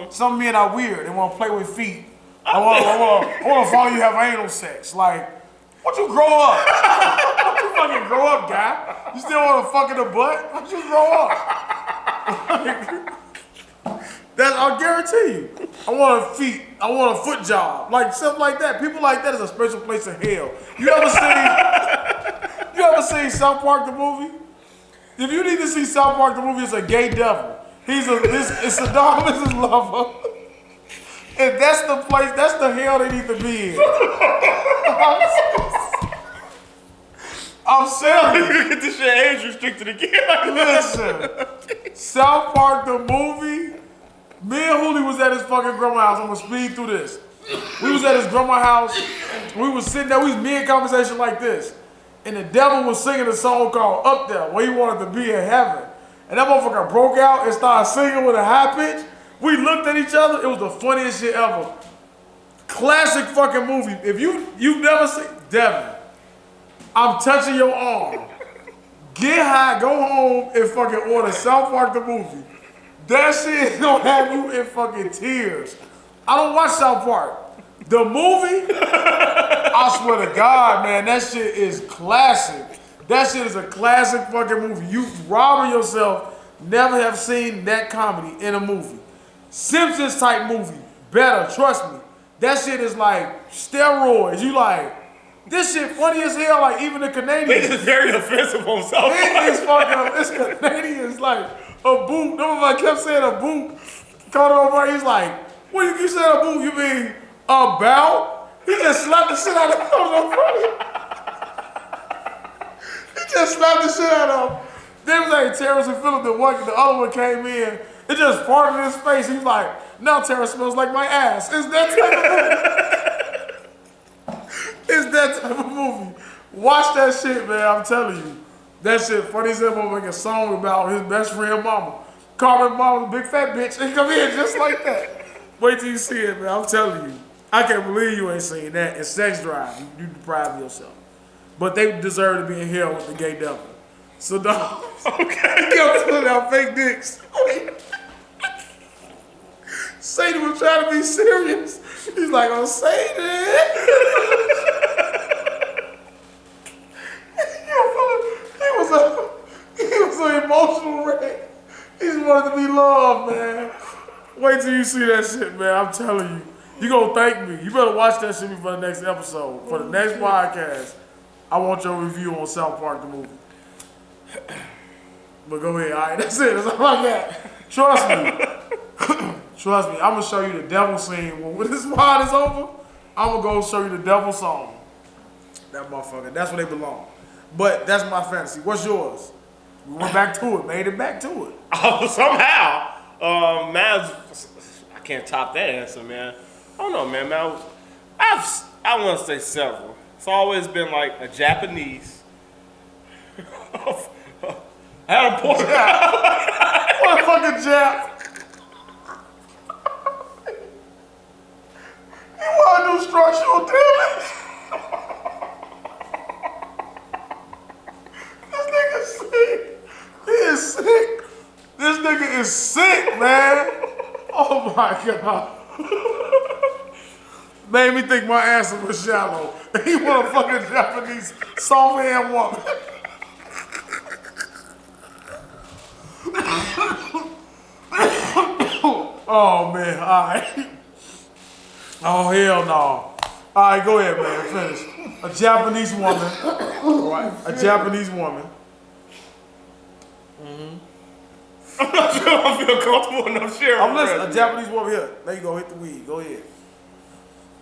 Some men are weird. They want to play with feet. I want to follow you have anal sex. Like, why don't you grow up? Why don't you fucking grow up, guy? You still want to fuck in the butt? Why don't you grow up? I'll guarantee you. I want a foot job. Like, something like that. People like that is a special place in hell. You ever seen South Park the movie? If you need to see South Park the movie, it's a gay devil. It's a dog with his lover. And that's the place, that's the hell they need to be in. I'm telling you. Get this shit age restricted again. Listen, South Park the movie, me and Hooli was at his fucking grandma's house. I'm gonna speed through this. We was at his grandma's house. We was sitting there, we was mid-conversation like this. And the devil was singing a song called Up There, where he wanted to be in heaven. And that motherfucker broke out and started singing with a high pitch. We looked at each other. It was the funniest shit ever. Classic fucking movie. If you've never seen Devin, I'm touching your arm. Get high, go home, and fucking order South Park the movie. That shit is gonna have you in fucking tears. I don't watch South Park. The movie, I swear to God, man, that shit is classic. That shit is a classic fucking movie. You robbing yourself, never have seen that comedy in a movie. Simpsons type movie, better, trust me. That shit is like steroids. You like, this shit funny as hell, like even the Canadians. This is very offensive on South Park. It's Canadians, like a boot. Nobody kept saying a boot. Caught it over, he's like, what do you keep saying a boot? You mean about? He just slapped the shit out of him. He just slapped the shit out of him. Then it was like Terrence and Phillip, the other one came in. It just farted in his face. He's like, now Terrence smells like my ass. It's that type of movie. It's that type of movie. Watch that shit, man. I'm telling you. That shit funny as hell. Gonna make a song about his best friend mama. Call her mama a big fat bitch and come in just like that. Wait till you see it, man. I'm telling you. I can't believe you ain't seen that. It's Sex Drive. You deprive yourself. But they deserve to be in hell with the gay devil. So, dog. Okay. That have fake dicks. Sadie was trying to be serious. He's like, oh, Sadie. He was an emotional wreck. He just wanted to be loved, man. Wait till you see that shit, man. I'm telling you. You gonna thank me. You better watch that shit before the next episode. For the next podcast, I want your review on South Park the movie. But go ahead, all right? That's it. That's all I got. Trust me. Trust me. I'm gonna show you the devil scene. When this pod is over, I'm gonna go show you the devil song. That motherfucker. That's where they belong. But that's my fantasy. What's yours? We went back to it. Made it back to it. Oh, somehow. Man, I can't top that answer, man. I don't know, man. I want to say several. It's always been like a Japanese. I had a point. What a fucking Jap. You want to do structural damage? This nigga's sick. He is sick. This nigga is sick, man. Oh my God. Made me think my answer was shallow. He want a fucking Japanese soft hand woman. Oh man, alright. Oh hell no. Alright, go ahead, man. Finish. A Japanese woman. Right. A Japanese woman. I'm not sure I feel comfortable enough sharing. I'm listening. A Japanese woman here. There you go. Hit the weed. Go ahead.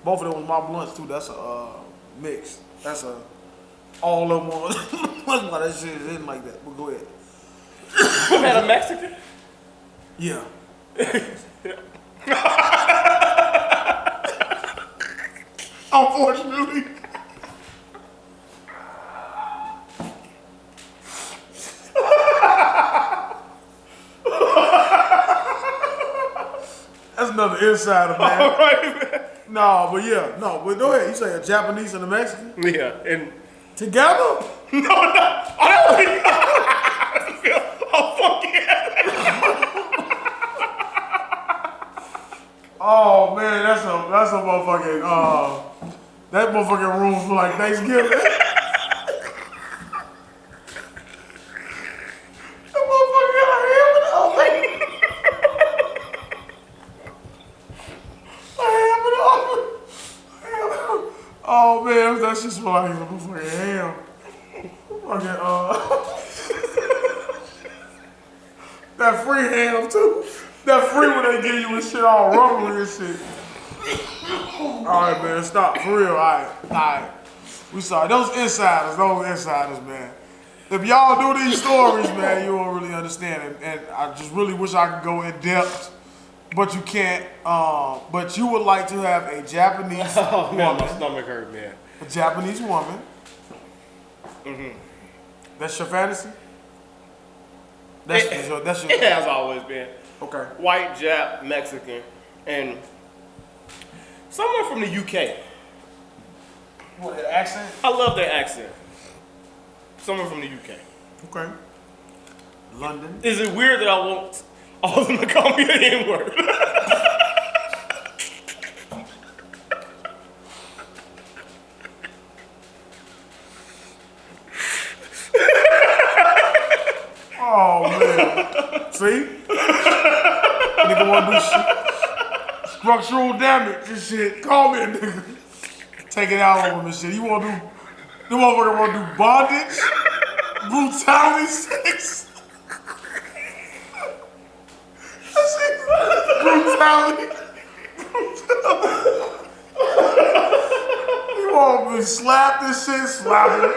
Both of them was my blunts too. That's a mix. That's a all of them. That's why that shit is in like that. But go ahead. You had a Mexican? Yeah. Unfortunately. That's another insider, man. All right, man. No, but yeah, no, but go ahead. You say a Japanese and a Mexican Yeah, and together? no, I don't think. Oh fuck yeah! Oh man, that's a motherfucking that motherfucking room for like Thanksgiving. That motherfucker got a ham in the oven. Oh man, that's just like a motherfucking ham. Fucking that free ham too. That free when they give you and shit all rubbery and shit. Alright man, stop. For real, alright. We sorry. Those insiders, man. If y'all do these stories, man, you won't really understand it. And I just really wish I could go in depth. But you can't. But you would like to have a Japanese Oh man, woman. my stomach hurt, man. A Japanese woman. Mm-hmm. That's your fantasy? That's your It has always been. Okay. White, Jap, Mexican, and someone from the UK. What, that accent? I love their accent. Someone from the UK. Okay. London. Is it weird that I want all of them to call me the N-word? Oh man. See? Nigga wanna do shit. Structural damage and shit. Call me a nigga. Take it out on him and shit. You wanna do, the motherfucker wanna do bondage? Brutality sex? Brutality? You want me to slap this shit? Slap it.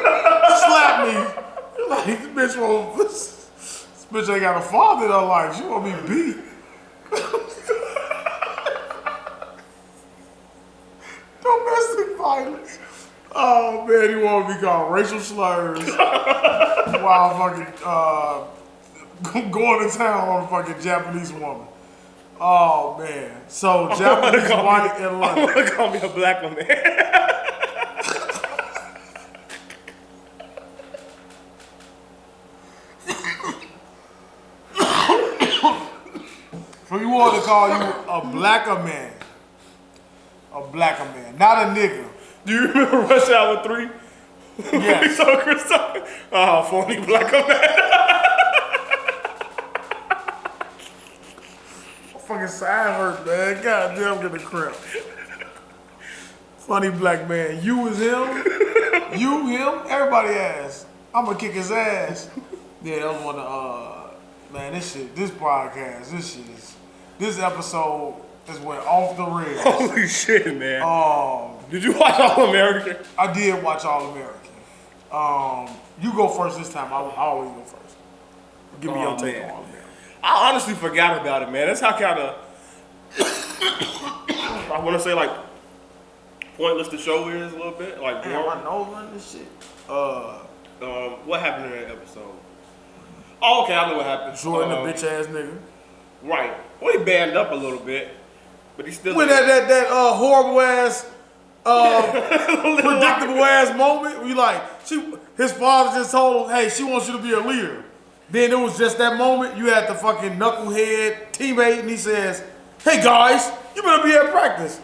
Slap me. Like, this bitch won't, this bitch ain't got a father in her life. She want me beat. Domestic violence. Oh man, he want to be called racial slurs while fucking going to town on a fucking Japanese woman. Oh man. So Japanese white in London. I want to call me a black woman. So you want to call you a blacker man. A blacker man, not a nigga. Do you remember Rush Hour 3? Yes. We saw Chris talking. Oh, phony blacker man. Fucking side hurt, man. God damn, I'm getting a cramp. Funny black man. You is him. You, him, everybody ass. I'm gonna kick his ass. Yeah, that was one of man, this podcast, this episode is went off the rails. Holy shit, man. Did you watch All American? I did watch All American. You go first this time. I always go first. Give me your take on All American. I honestly forgot about it, man. That's how kind of I want to say like pointless the show is a little bit. Like, damn, my nose running this shit. What happened in that episode? Oh, okay, I know what happened. Jordan, a bitch ass nigga. Right. Well, he banned up a little bit, but he still. When that horrible ass, predictable ass moment, where you like, his father just told him, hey, she wants you to be a leader. Then it was just that moment, you had the fucking knucklehead teammate, and he says, hey guys, you better be at practice.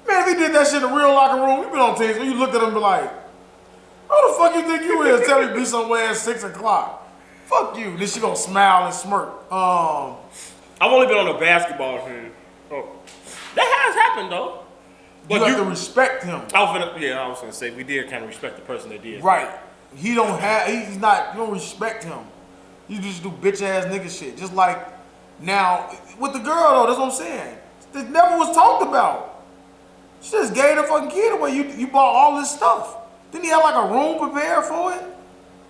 Man, if he did that shit in a real locker room, we been on teams, when you looked at him and be like, who the fuck you think you is? Tell me to be somewhere at 6 o'clock. Fuck you. Then she gonna smile and smirk. I've only been on a basketball team. Oh. That has happened though. But you have to respect him. I was gonna say we did kind of respect the person that did. Right. You don't respect him. You just do bitch ass nigga shit. Just like now with the girl though, that's what I'm saying. This never was talked about. She just gave the fucking kid away. You bought all this stuff. Then he had like a room prepared for it,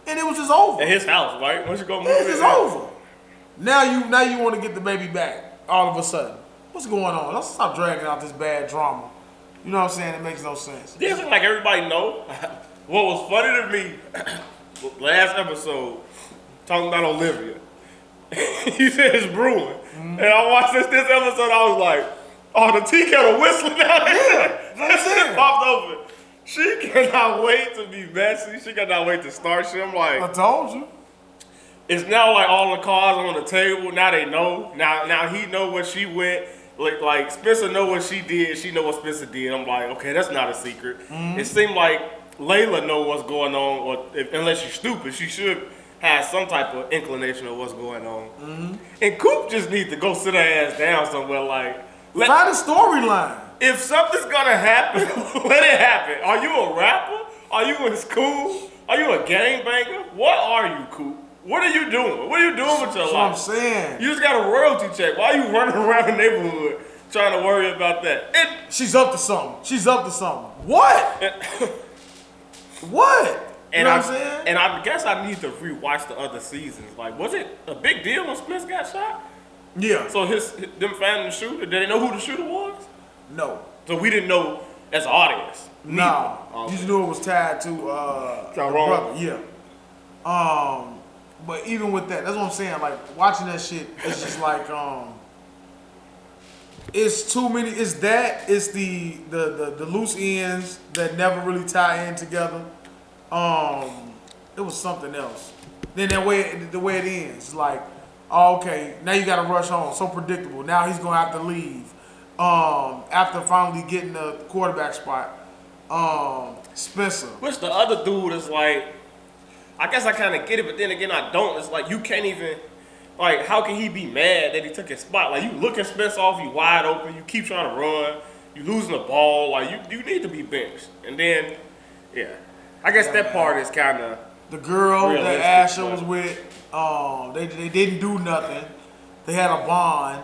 and it was just over. At his house, right? Once you go move it's just over. Now you want to get the baby back all of a sudden. What's going on? Let's stop dragging out this bad drama. You know what I'm saying? It makes no sense. Yeah, it's like everybody know. What was funny to me, last episode, talking about Olivia. He said it's brewing. Mm-hmm. And I watched this episode, I was like, oh, the tea kettle whistling down there. Yeah, popped open. She cannot wait to be messy. She cannot wait to start shit. I'm like, I told you. It's now like all the cards on the table. Now they know. Now he know what she went. Like Spencer know what she did. She know what Spencer did. I'm like, okay, that's not a secret. Mm-hmm. It seemed like Layla know what's going on, or unless she's stupid, she should have some type of inclination of what's going on. Mm-hmm. And Coop just needs to go sit her ass down somewhere. Like, find a storyline. If something's gonna happen, let it happen. Are you a rapper? Are you in school? Are you a gangbanger? What are you, Coop? What are you doing? What are you doing with your life? That's what I'm saying. You just got a royalty check. Why are you running around the neighborhood trying to worry about that? She's up to something. What? What? You know what I'm saying? And I guess I need to rewatch the other seasons. Like, was it a big deal when Spence got shot? Yeah. So them finding the shooter, did they know who the shooter was? No. So we didn't know as an audience? No. You just knew it was tied to the brother. Yeah. But even with that, that's what I'm saying. Like watching that shit, it's just like it's too many. It's that. It's the loose ends that never really tie in together. It was something else. Then the way it ends, it's like, oh, okay, now you got to rush home. So predictable. Now he's gonna have to leave after finally getting the quarterback spot. Spencer. Which the other dude is like. I guess I kind of get it, but then again, I don't. It's like you can't even, like, how can he be mad that he took his spot? Like, you looking Spence off, you wide open, you keep trying to run, you losing the ball, like, you need to be benched. And then, yeah, I guess that part is kind of the girl that Asher was with. They didn't do nothing. They had a bond.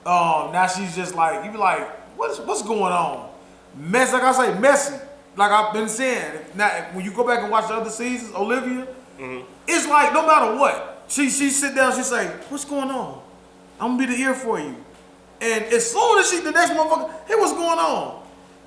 Now she's just like, you be like, what's going on? Mess, like I say, messy. Like I've been saying, now when you go back and watch the other seasons, Olivia, it's like no matter what, she sit down, she say, "What's going on? I'm gonna be the ear for you." And as soon as the next motherfucker, hey, what's going on?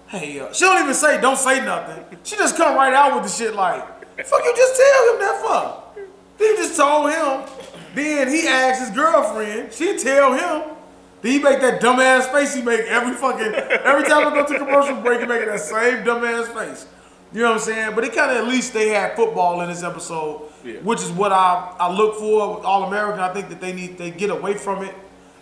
Hey, she don't even say, don't say nothing. She just come right out with the shit like, fuck you, just tell him that fuck. Then you just told him. Then he asked his girlfriend, she tell him. Then he make that dumbass face he make every time I go to commercial break, he make that same dumbass face. You know what I'm saying? But it kind of, at least they had football in this episode, which is what I look for with All American. I think that they get away from it.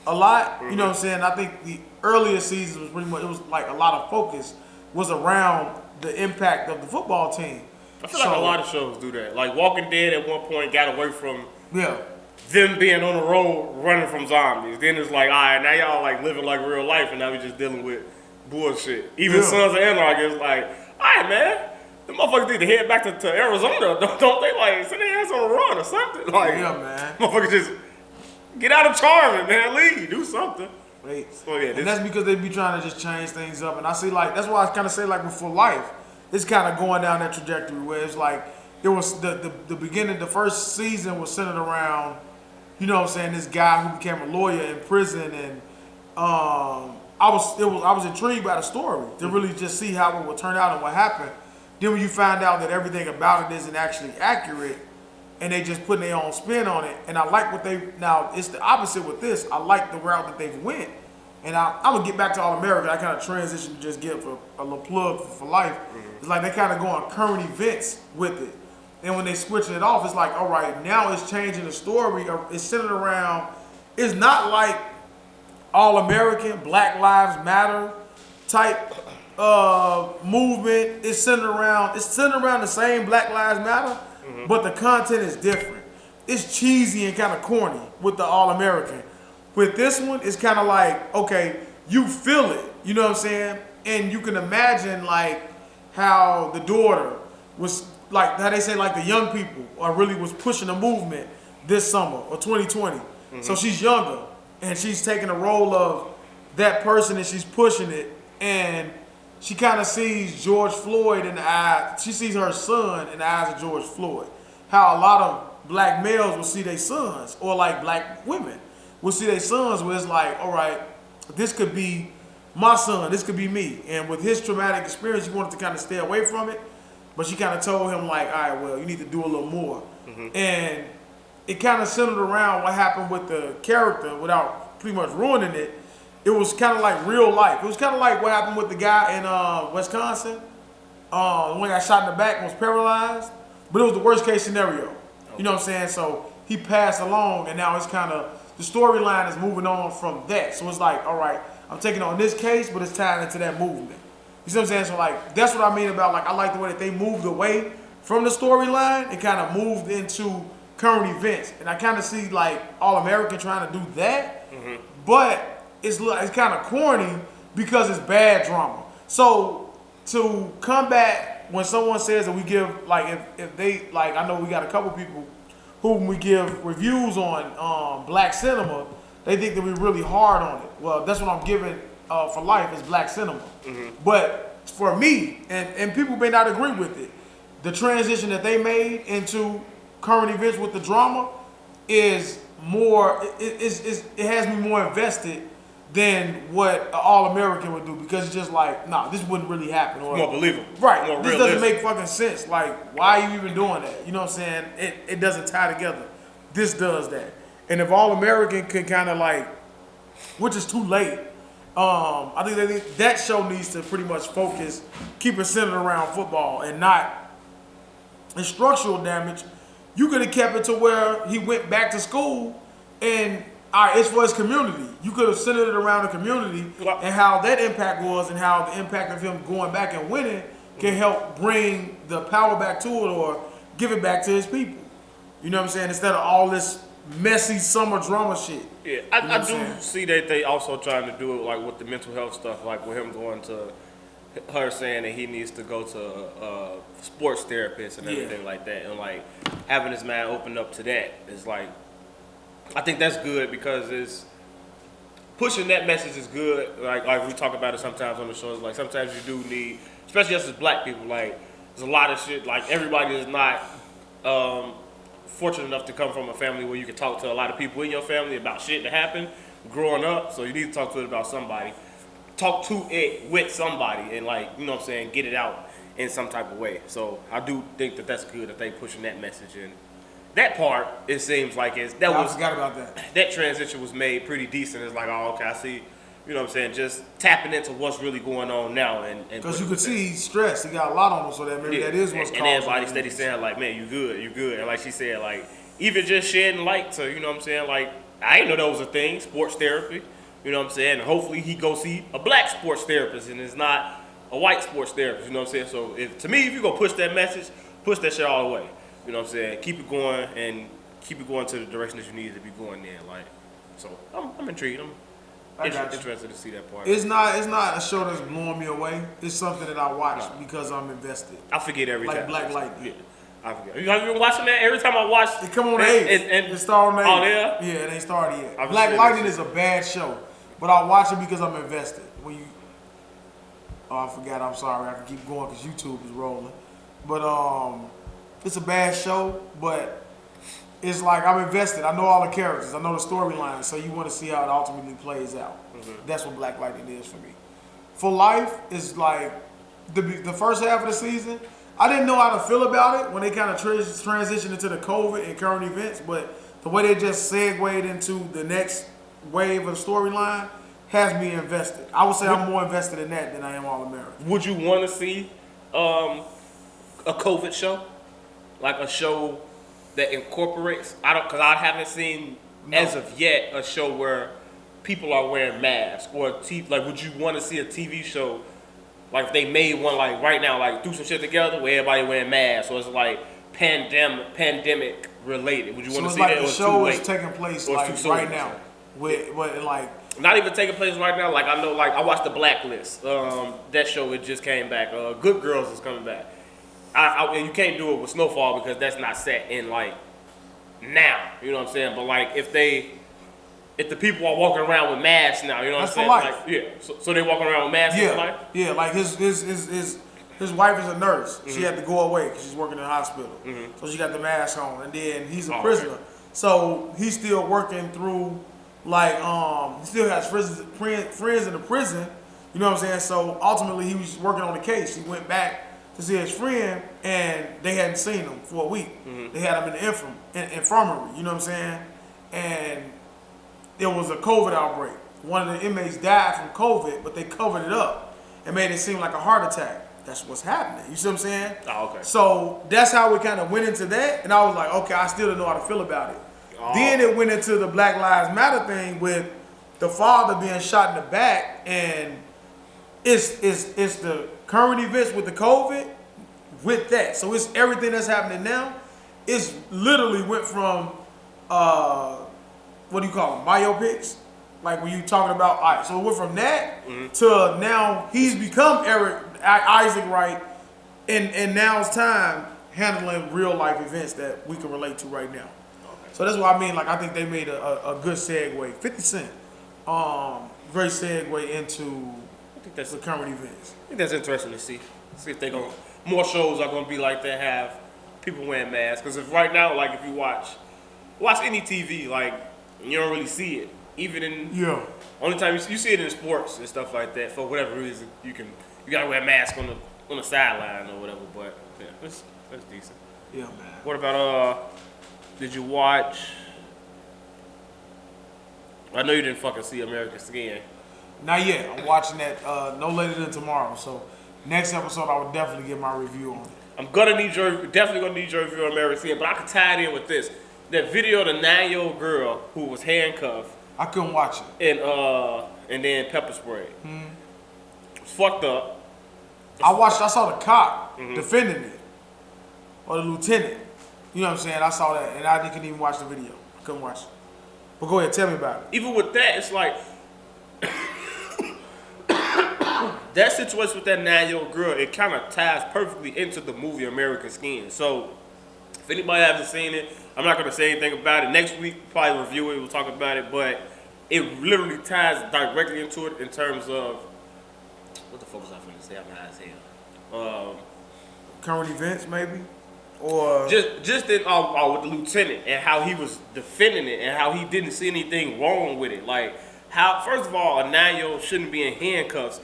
a lot. You know what I'm saying? I think the earlier seasons was pretty much, it was like a lot of focus was around the impact of the football team. I feel like a lot of shows do that. Like Walking Dead at one point got away from Yeah. them being on the road running from zombies. Then it's like, all right, now y'all like living like real life, and now we just dealing with bullshit. Even Sons of Anarchy is like, all right, man, the motherfuckers need to head back to Arizona, don't they? Like, send their ass on a run or something. Like, Yeah, man. Motherfuckers just get out of Charlotte, man. Leave, do something. Right. So, yeah, and that's because they be trying to just change things up. And I see, like, that's why I kind of say, like, with For Life, it's kind of going down that trajectory where it's like, it was the beginning, the first season was centered around, you know what I'm saying, this guy who became a lawyer in prison, and I was intrigued by the story to really just see how it would turn out and what happened. Then when you find out that everything about it isn't actually accurate, and they just putting their own spin on it, and I like what now it's the opposite with this. I like the route that they've went, and I'm gonna get back to All American. I kind of transition to just give a little plug for Life. It's like they kind of go on current events with it. And when they switching it off, it's like, all right, now it's changing the story. It's centered around, it's not like All American, Black Lives Matter type movement. It's centered around the same Black Lives Matter, but the content is different. It's cheesy and kind of corny with the All American. With this one, it's kind of like, okay, you feel it, you know what I'm saying? And you can imagine like how the daughter was, like how they say, like the young people are really was pushing the movement this summer or 2020. So she's younger and she's taking the role of that person and she's pushing it, and she kind of sees George Floyd in the eye. She sees her son in the eyes of George Floyd. How a lot of black males will see their sons, or like black women will see their sons, where it's like, all right, this could be my son, this could be me. And with his traumatic experience, he wanted to kind of stay away from it. But she kind of told him like, all right, well, you need to do a little more. And it kind of centered around what happened with the character without pretty much ruining it. It was kind of like real life. It was kind of like what happened with the guy in Wisconsin. The one got shot in the back and was paralyzed. But it was the worst case scenario. You know what I'm saying? So he passed along, and now it's kind of, the storyline is moving on from that. So it's like, all right, I'm taking on this case, but it's tied into that movement. You see what I'm saying? So like, that's what I mean about, like, I like the way that they moved away from the storyline and kind of moved into current events. And I kind of see like All American trying to do that, but it's kind of corny because it's bad drama. So to combat when someone says that we give, like, if they, like, I know we got a couple people whom we give reviews on black cinema, they think that we're really hard on it. Well, that's what I'm giving For Life is black cinema. But for me, and people may not agree with it, the transition that they made into current events with the drama is more, it has me more invested than what an All American would do, because it's just like, nah, this wouldn't really happen. Or, More believable. Right. More This realistic. doesn't make fucking sense. Like, why are you even doing that? You know what I'm saying? It doesn't tie together. This does that. And if All American can kind of like, which is too late, I think that show needs to pretty much focus, keep it centered around football and not in structural damage. You could have kept it to where he went back to school and, all right, it's for his community. You could have centered it around the community and how that impact was, and how the impact of him going back and winning can help bring the power back to it or give it back to his people. You know what I'm saying? Instead of all this messy summer drama shit. Yeah, I do see that they also trying to do it like with the mental health stuff, like with him going to her saying that he needs to go to a sports therapist and everything like that, and like having his mind open up to that is like, I think that's good, because it's pushing that message is good. Like we talk about it sometimes on the shows. Like sometimes you do need, especially us as black people, like there's a lot of shit. Like everybody is not fortunate enough to come from a family where you can talk to a lot of people in your family about shit that happened growing up. So you need to talk to it about somebody. Talk to it with somebody and, like, you know what I'm saying, get it out in some type of way. So I do think that that's good that they pushing that message in. That part, it seems like I forgot about that. That transition was made pretty decent. It's like, oh, okay, I see. You know what I'm saying? Just tapping into what's really going on now, and because you could see he's stressed. He got a lot on him, so that maybe that is what's causing. And everybody steady saying like, man, you good, and like she said, like even just shedding light to, you know what I'm saying, like I didn't know that was a thing, sports therapy. You know what I'm saying? And hopefully he go see a black sports therapist and it's not a white sports therapist. You know what I'm saying? So to me, if you go push that message, push that shit all the way. You know what I'm saying? Keep it going and keep it going to the direction that you need it to be going there. Like, so I'm intrigued. I'm interested to see that part. It's not a show that's blowing me away. It's something that I watch because I'm invested. I forget every time. Like Black Lightning. Yeah. I forget. Have you been watching that? Every time I watch it come on 8. And it started on 8. Oh, yeah? Yeah, it ain't started yet. Black Lightning is a bad show, but I watch it because I'm invested. I forgot. I'm sorry. I can keep going because YouTube is rolling. But it's a bad show, but it's like I'm invested. I know all the characters. I know the storyline, so you want to see how it ultimately plays out. Mm-hmm. That's what Black Lightning is for me. For Life is like the first half of the season. I didn't know how to feel about it when they kind of transitioned into the COVID and current events, but the way they just segued into the next wave of the storyline has me invested. I would say I'm more invested in that than I am All American. Would you want to see a COVID show? Like a show that incorporates, because I haven't seen as of yet a show where people are wearing masks or like would you want to see a TV show like if they made one like right now like do some shit together where everybody wearing masks or it's like pandemic related? Would you want to see like that? The show is taking place like right now with like not even taking place right now. Like I know like I watched The Blacklist. That show it just came back. Good Girls is coming back. And you can't do it with Snowfall because that's not set in like now. You know what I'm saying? But like if the people are walking around with masks now, you know what I'm saying? Life. Like, yeah. So they walking around with masks for life? Yeah, like his wife is a nurse. Mm-hmm. She had to go away because she's working in a hospital. Mm-hmm. So she got the mask on, and then he's a prisoner. Okay. So he's still working through like he still has friends in the prison. You know what I'm saying? So ultimately he was working on the case. He went back to see his friend, and they hadn't seen him for a week. Mm-hmm. They had him in the infirmary, you know what I'm saying? And there was a COVID outbreak. One of the inmates died from COVID, but they covered it up and made it seem like a heart attack. That's what's happening. You see what I'm saying? Oh, okay. So that's how we kind of went into that, and I was like, okay, I still don't know how to feel about it. Oh. Then it went into the Black Lives Matter thing with the father being shot in the back, and it's the current events with the COVID with that. So it's everything that's happening now. It's literally went from what do you call them? Biopics? Like when you talking about, all right, so it went from that to now he's become Isaac Wright and now it's time handling real life events that we can relate to right now. Okay. So that's what I mean. Like I think they made a good segue. 50 Cent, great segue into the current events. I think that's interesting to see. See if more shows are gonna be like that, have people wearing masks. Because if right now, like if you watch any TV, like you don't really see it. Even in only time you see it in sports and stuff like that. For whatever reason, you gotta wear a mask on the sideline or whatever. But yeah, that's decent. Yeah, man. What about did you watch? I know you didn't fucking see American Skin. Not yet. I'm watching that no later than tomorrow. So next episode, I will definitely get my review on it. I'm definitely gonna need your review on American Skin, but I can tie it in with this. That video of the 9-year-old girl who was handcuffed. I couldn't watch it. And then pepper spray. Mm-hmm. It was fucked up. I saw the cop defending it. Or the lieutenant. You know what I'm saying? I saw that and I couldn't even watch the video. I couldn't watch it. But go ahead, tell me about it. Even with that, it's like that situation with that 9-year-old girl, it kind of ties perfectly into the movie American Skin. So if anybody hasn't seen it, I'm not going to say anything about it. Next week, we'll probably review it. We'll talk about it. But it literally ties directly into it in terms of... What the fuck was I going to say? I'm high as hell. Current events, maybe? Or... Just in, with the lieutenant and how he was defending it and how he didn't see anything wrong with it. Like, how... First of all, a 9-year-old shouldn't be in handcuffs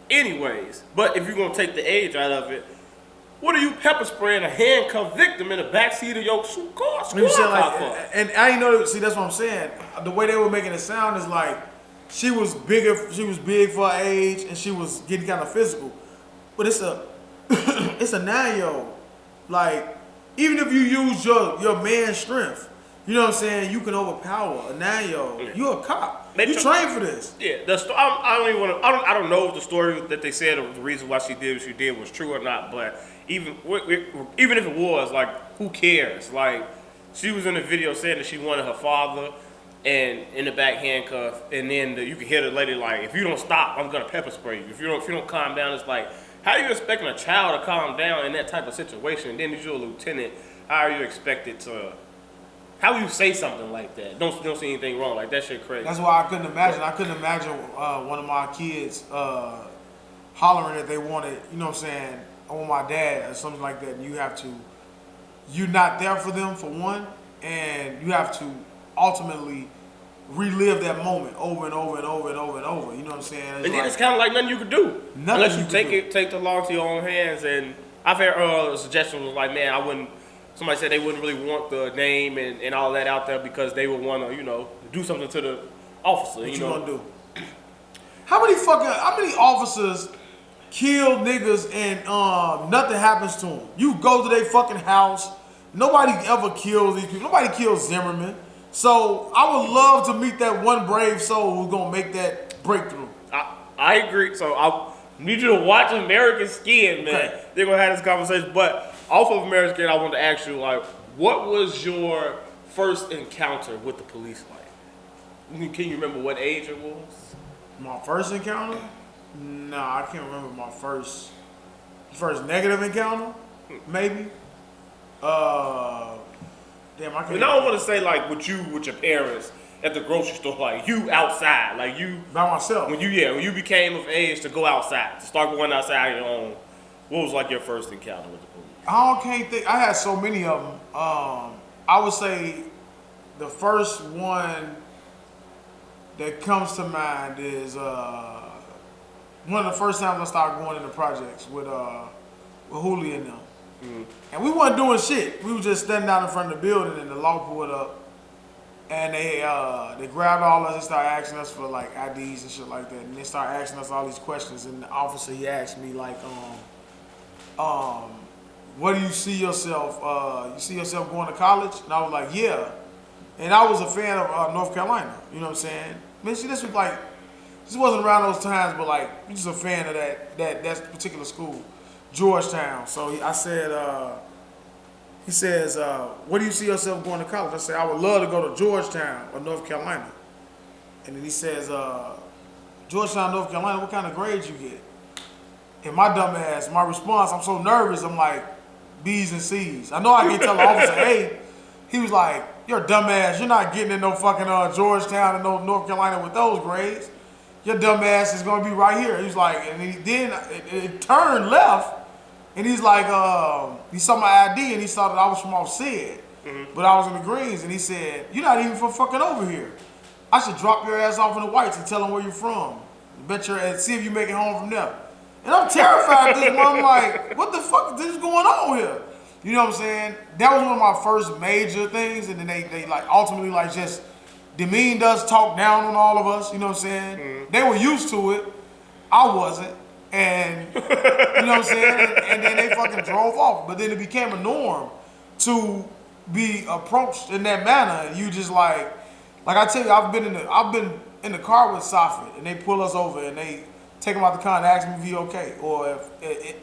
anyways. But if you're going to take the age out of it, what are you pepper spraying a handcuffed victim in the backseat of your car? And I didn't know. See, that's what I'm saying. The way they were making it sound is like she was bigger. She was big for her age, and she was getting kind of physical. But it's a 9-year-old. Like even if you use your man's strength, You know what I'm saying? You can overpower a 9-year-old. You a cop. You trained for this. Yeah, I don't even want to. I don't know if the story that they said or the reason why she did what she did was true or not. But even if it was, like, who cares? Like, she was in the video saying that she wanted her father and in the back handcuff, and then you can hear the lady like, if you don't stop, I'm gonna pepper spray you. If you don't calm down, it's like, how are you expecting a child to calm down in that type of situation? And then if you're a lieutenant, how are you expected to? How do you say something like that? Don't see anything wrong. Like, that shit crazy. That's why I couldn't imagine. I couldn't imagine one of my kids hollering that they wanted, you know what I'm saying, I want my dad or something like that. And you're not there for them, for one, and you have to ultimately relive that moment over and over and over and over and over. You know what I'm saying? And then it's kind of like nothing you could do. Unless you take the law into your own hands. And I've had a suggestion was like, man, I wouldn't. Somebody said they wouldn't really want the name and all that out there because they would want to, do something to the officer. What you gonna do? How many officers kill niggas and nothing happens to them? You go to their fucking house. Nobody ever kills these people. Nobody kills Zimmerman. So I would love to meet that one brave soul who's gonna make that breakthrough. I agree. So I need you to watch American Skin, man. Okay. They're gonna have this conversation, but. Off of American Skin, I want to ask you, like, what was your first encounter with the police like? Can you remember what age it was? My first encounter? No, I can't remember my first negative encounter. Maybe. Damn, I can't. And I don't want to say like with your parents at the grocery store, like you outside, like you by myself. When you became of age to go outside, to start going outside on your own. What was like your first encounter with the police? Can't think. I had so many of them. I would say the first one that comes to mind is one of the first times I started going into projects with Hooli and them. Mm-hmm. And we wasn't doing shit. We was just standing down in front of the building and the law pulled up. And they grabbed all of us and started asking us for like IDs and shit like that. And they started asking us all these questions. And the officer, he asked me like, what do you see yourself? You see yourself going to college? And I was like, yeah. And I was a fan of North Carolina. You know what I'm saying? Man, see, this wasn't around those times, but like, I'm just a fan of that particular school, Georgetown. So I said, he says, what do you see yourself going to college? I said, I would love to go to Georgetown or North Carolina. And then he says, Georgetown, North Carolina, what kind of grades you get? And my dumb ass, my response, I'm so nervous, I'm like, B's and C's. I know I can tell the officer, hey, he was like, you're a dumb ass, you're not getting in no fucking Georgetown and no North Carolina with those grades. Your dumb ass is gonna be right here. He was like, and it turned left, and he's like, he saw my ID and he saw that I was from offset, but I was in the greens, and he said, you're not even from fucking over here. I should drop your ass off in the whites and tell them where you're from. Bet your ass, see if you make it home from there. And I'm terrified of this one. I'm like, what the fuck is this going on here? You know what I'm saying? That was one of my first major things. And then they like ultimately like just demeaned us, talked down on all of us. You know what I'm saying? Mm-hmm. They were used to it. I wasn't. And you know what I'm saying? And then they fucking drove off. But then it became a norm to be approached in that manner. And you just like I tell you, I've been in the car with Safed, and they pull us over and they take him out the car and ask me if he okay, or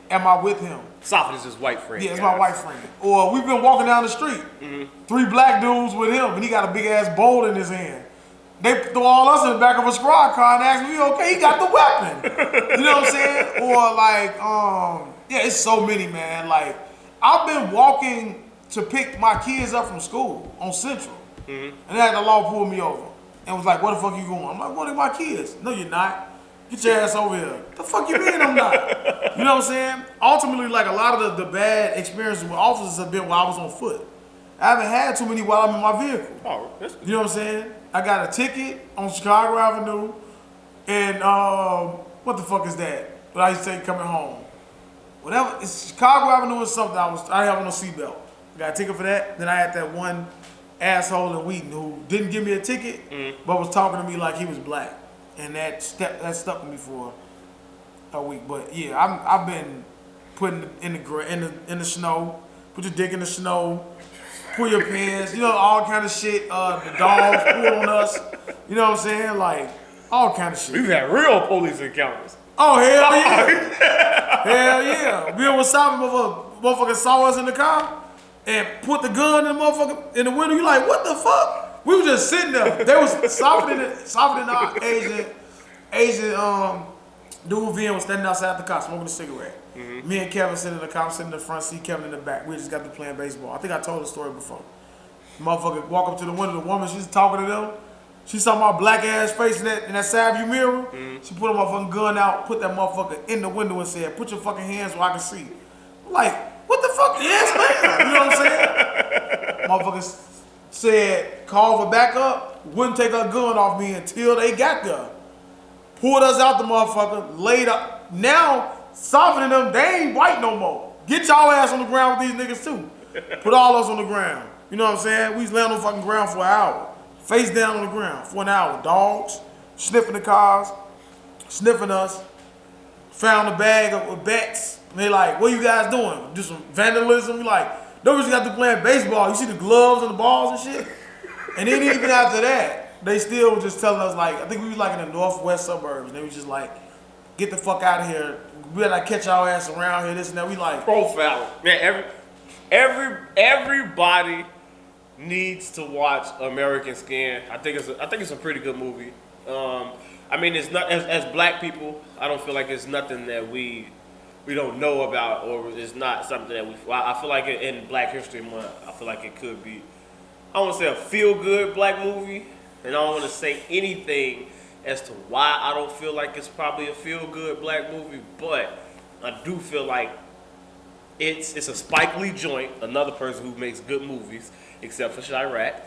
am I with him? Safed is his white friend. Yeah, it's my white friend. Or we've been walking down the street, 3 black dudes with him, and he got a big ass bowl in his hand. They throw all us in the back of a squad car and ask me if he okay. He got the weapon. You know what I'm saying? Or like, yeah, it's so many, man. Like, I've been walking to pick my kids up from school on Central, and they had the law pull me over and was like, "Where the fuck you going?" I'm like, "What are my kids?" "No, you're not. Get your ass over here." The fuck you mean I'm not? You know what I'm saying? Ultimately, like a lot of the bad experiences with officers have been while I was on foot. I haven't had too many while I'm in my vehicle. Oh, you know what I'm saying? I got a ticket on Chicago Avenue, and what the fuck is that? What I used to take coming home. Whatever, it's Chicago Avenue or something. I have on a seatbelt. Got a ticket for that. Then I had that one asshole in Wheaton who didn't give me a ticket, but was talking to me like he was black, and that stuck with me for a week. But yeah, I've been putting in the snow, put your dick in the snow, pull your pants, you know, all kind of shit. The dogs pulled on us, you know what I'm saying? Like, all kind of shit. We've had real police encounters. Oh, hell yeah. Hell yeah. We were stopping, motherfucker saw us in the car and put the gun in the motherfucker in the window. You like, what the fuck? We were just sitting there. They was softening our Asian dude Vin was standing outside the car smoking a cigarette. Mm-hmm. Me and Kevin sitting in the car, I'm sitting in the front seat, Kevin in the back. We just got to playing baseball. I think I told the story before. Motherfucker walk up to the window, the woman, she's talking to them. She saw my black ass face in that side view mirror. Mm-hmm. She put a motherfucking gun out, put that motherfucker in the window and said, put your fucking hands where I can see. I'm like, what the fuck? Yes, man. You know what I'm saying? Motherfucker said, call for backup, wouldn't take her gun off me until they got there. Pulled us out the motherfucker, laid up. Now, softening them, they ain't white no more. Get y'all ass on the ground with these niggas too. Put all us on the ground. You know what I'm saying? We was laying on the fucking ground for an hour. Face down on the ground for an hour. Dogs, sniffing the cars, sniffing us. Found a bag of bats. And they like, what you guys doing? Do some vandalism? We like, no, we just got to playing baseball. You see the gloves and the balls and shit? And then even after that, they still were just telling us like, I think we was like in the northwest suburbs. And they was just like, get the fuck out of here. We gotta like, catch our ass around here, this and that. We like. Profile. Man, everybody needs to watch American Skin. I think it's a pretty good movie. I mean, it's not as black people. I don't feel like it's nothing that we don't know about, or it's not something that we. I feel like in Black History Month, I feel like it could be. I don't want to say a feel good black movie, and I don't want to say anything as to why I don't feel like it's probably a feel good black movie, but I do feel like it's a Spike Lee joint, another person who makes good movies. Except for Chirac.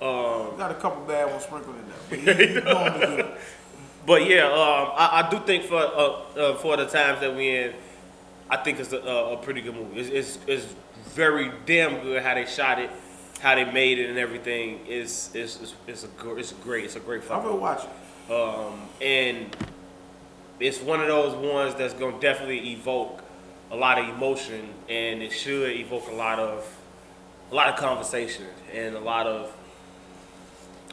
Got a couple bad ones sprinkled in there. But yeah, I do think for the times that we in, I think it's a pretty good movie. It's very damn good how they shot it, how they made it, and everything. It's great fucking. I will watch it. And it's one of those ones that's gonna definitely evoke a lot of emotion, and it should evoke a lot of conversation and a lot of,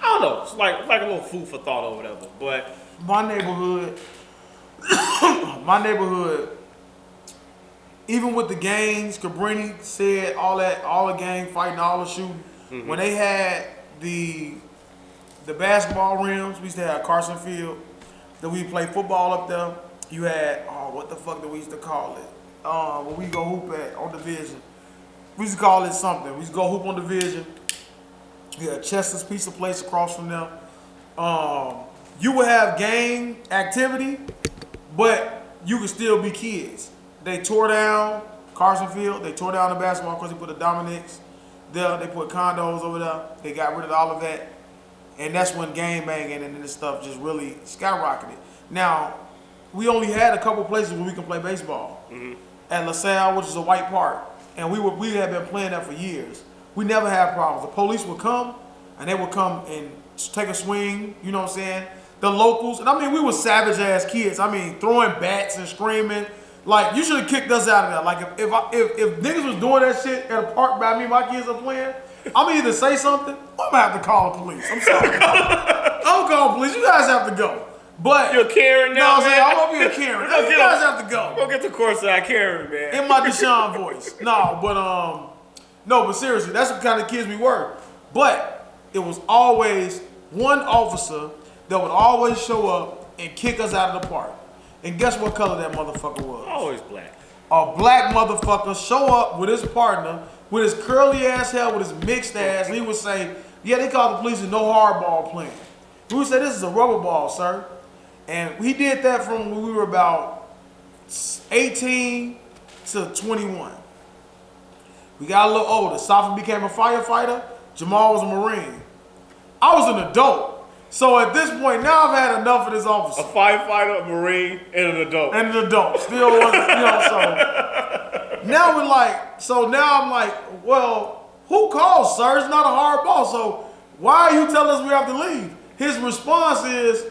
I don't know, it's like a little food for thought or whatever. But my neighborhood, even with the gangs, Cabrini said all the gang fighting, all the shooting. Mm-hmm. When they had the basketball rims, we used to have Carson Field, that we play football up there. You had what the fuck did we used to call it? When we go hoop at on Division. We used to call it something. We used to go hoop on Division. Yeah, Chester's Pizza Place across from them. You would have gang activity, but you could still be kids. They tore down Carson Field. They tore down the basketball because they put the Dominics there. They put condos over there. They got rid of all of that. And that's when gang banging and this stuff just really skyrocketed. Now, we only had a couple places where we can play baseball. Mm-hmm. At LaSalle, which is a white park. And we had been playing that for years. We never had problems. The police would come, and they would come and take a swing, you know what I'm saying? The locals, and I mean, we were savage-ass kids. I mean, throwing bats and screaming. Like, you should have kicked us out of there. Like, if niggas was doing that shit at a park by me, my kids are playing, I'm going to either say something, or I'm going to have to call the police. I'm sorry. I'm going to call the police. You guys have to go. But you're Karen now, man. I'm gonna be a Karen. You guys have to go. Go get the courtside Karen, man. In my Deshaun voice. But seriously, that's the kind of kids we were. But it was always one officer that would always show up and kick us out of the park. And guess what color that motherfucker was? Always black. A black motherfucker show up with his partner, with his curly ass hair, with his mixed ass, and he would say, yeah, they call the police and no hardball playing. We would say, this is a rubber ball, sir. And he did that from when we were about 18 to 21. We got a little older. Safi became a firefighter. Jamal was a Marine. I was an adult. So at this point, now I've had enough of this officer. A firefighter, a Marine, and an adult. And an adult. Still wasn't, so. Now I'm like, well, who calls, sir? It's not a hard ball. So why are you telling us we have to leave? His response is,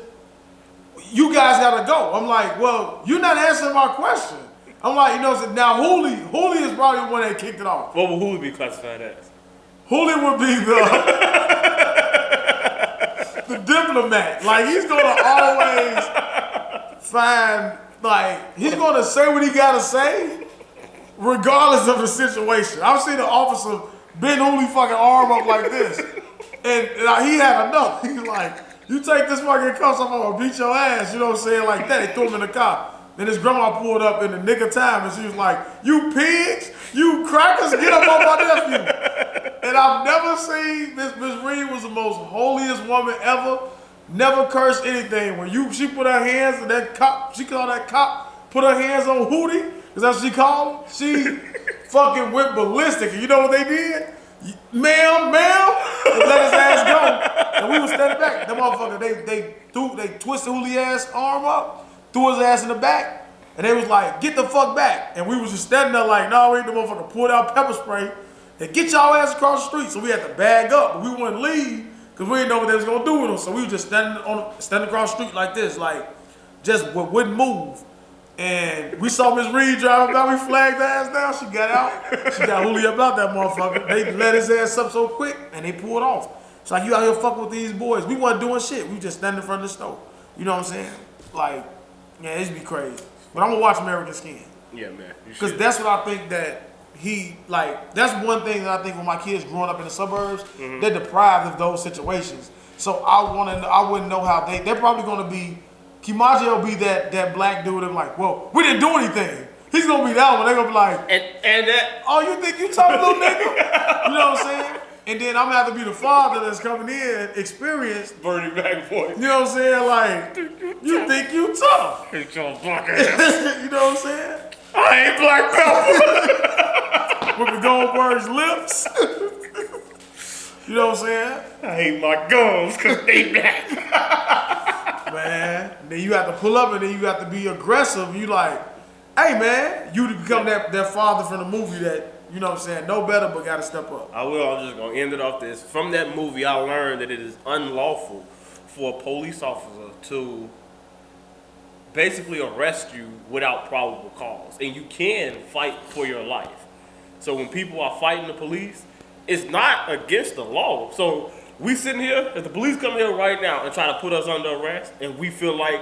you guys gotta go. I'm like, well, you're not answering my question. I'm like, now Hooley is probably the one that kicked it off. What would Hooley be classified as? Hoolie would be the diplomat. Like, he's gonna always find, like, he's gonna say what he gotta say, regardless of the situation. I've seen an officer bend Hoolie fucking arm up like this, and he had enough. He's like, you take this fucking cuffs off, I'm gonna beat your ass. You know what I'm saying? Like that. They threw him in the car. Then his grandma pulled up in the nick of time, and she was like, you pigs, you crackers, get up on my nephew. And I've never seen, Miss Reed was the most holiest woman ever. Never cursed anything. When she put her hands in that cop, she called that cop, put her hands on Hootie, because that's what she called him. She fucking went ballistic. And you know what they did? Ma'am, and let his ass go. And we was standing back. That motherfucker, they twisted Hoolie's ass arm up, threw his ass in the back, and they was like, get the fuck back. And we was just standing there like, no, we ain't the motherfucker pulled out pepper spray and get y'all ass across the street. So we had to bag up, but we wouldn't leave because we didn't know what they was gonna do with them. So we was just standing across the street like this, like just wouldn't move. And we saw Miss Reed driving by, we flagged her ass down, she got out. She got Hoolie up out that motherfucker. They let his ass up so quick and they pulled off. It's like, you out here fucking with these boys. We wasn't doing shit, we just standing in front of the store. You know what I'm saying? Like, yeah, it'd be crazy. But I'm gonna watch American Skin. Yeah, man. Because that's what I think that that's one thing that I think when my kids growing up in the suburbs, they're deprived of those situations. So I wouldn't know how they're probably gonna be, Kimaji will be that black dude and like, well, we didn't do anything. He's gonna be that one. They're gonna be like, and that. oh, you think you tough, little nigga? You know what I'm saying? And then I'm gonna have to be the father that's coming in, experienced. Bernie Mac voice. You know what I'm saying? Like, you think you tough? Hate your black ass. You know what I'm saying? I ain't Black Panther. With the Goldberg's lips. You know what I'm saying? I hate my gums because they black. Man, then you have to pull up and then you have to be aggressive. You like, hey man, you become that father from the movie that, you know what I'm saying, know better but gotta step up. I'm just gonna end it off this. From that movie, I learned that it is unlawful for a police officer to basically arrest you without probable cause. And you can fight for your life. So when people are fighting the police, it's not against the law. So we sitting here, if the police come here right now and try to put us under arrest and we feel like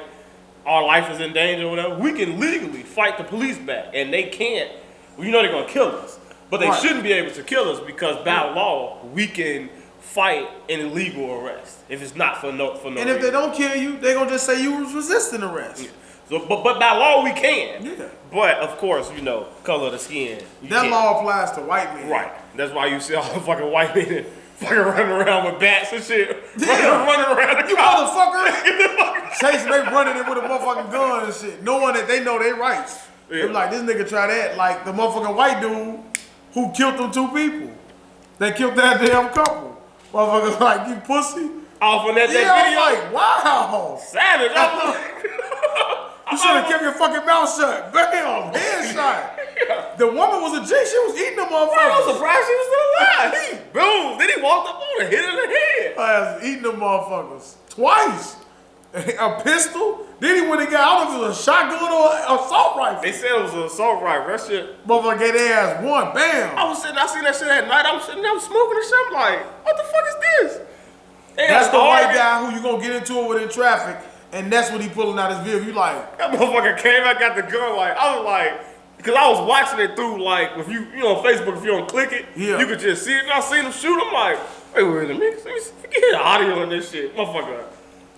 our life is in danger or whatever, we can legally fight the police back. And they can't, you know they're gonna kill us. But they shouldn't be able to kill us because by law, we can fight an illegal arrest if it's not for no reason. And if they don't kill you, they're gonna just say you was resisting arrest. Yeah. So, but by law we can. Yeah. But of course, you know, color of the skin. That law applies to white men. Right. That's why you see all the fucking white men fucking running around with bats and shit. Yeah. Running around the You cops. motherfucker. Chasing, they running it with a motherfucking gun and shit, knowing that they know their rights. Yeah. They're like, this nigga try that, like the motherfucking white dude who killed them 2 people. They killed that damn couple. Motherfuckers like, you pussy. Off on that Yeah, video. I'm like, wow. Savage. You should have kept your fucking mouth shut. Bam, headshot. The woman was a G. She was eating them I was motherfuckers. surprised she was still alive. Boom. Then he walked up on her, hit her in the head. I was eating them motherfuckers twice. A pistol. Then he went and got, I don't know if it was a shotgun or an assault rifle. They said it was an assault rifle. That shit. Motherfucker gave their ass one. Bam. I seen that shit at night. I was sitting there smoking and shit. I'm like, what the fuck is this? That's the white guy who you gonna get into it with in traffic, and that's when he pulling out his vehicle. You like, that motherfucker came back, got the gun. Like, I was like, because I was watching it through, like, if you know, on Facebook, if you don't click it, yeah, you could just see it. And I seen him shoot. I'm like, wait a minute, let me hear the audio on this shit. Motherfucker,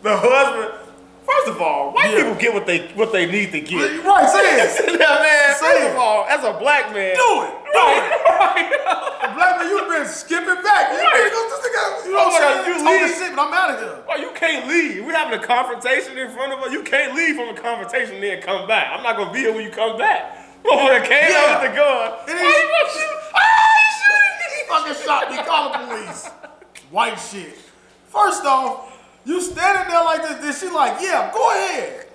the husband. First of all, white people get what they need to get. Right, say it. Yeah, man. First of all, as a black man, do it. Right. A black man, you've been skipping back. You know what I'm saying? You leave shit, but I'm out of here. Well, you can't leave. We're having a confrontation in front of us. You can't leave from a confrontation and then come back. I'm not gonna be here when you come back. Motherfucker came out with the gun. Why you gonna shoot? He's shooting. He fucking shot me. Call the police. White shit. First off, you standing there like this, then she like, yeah, go ahead.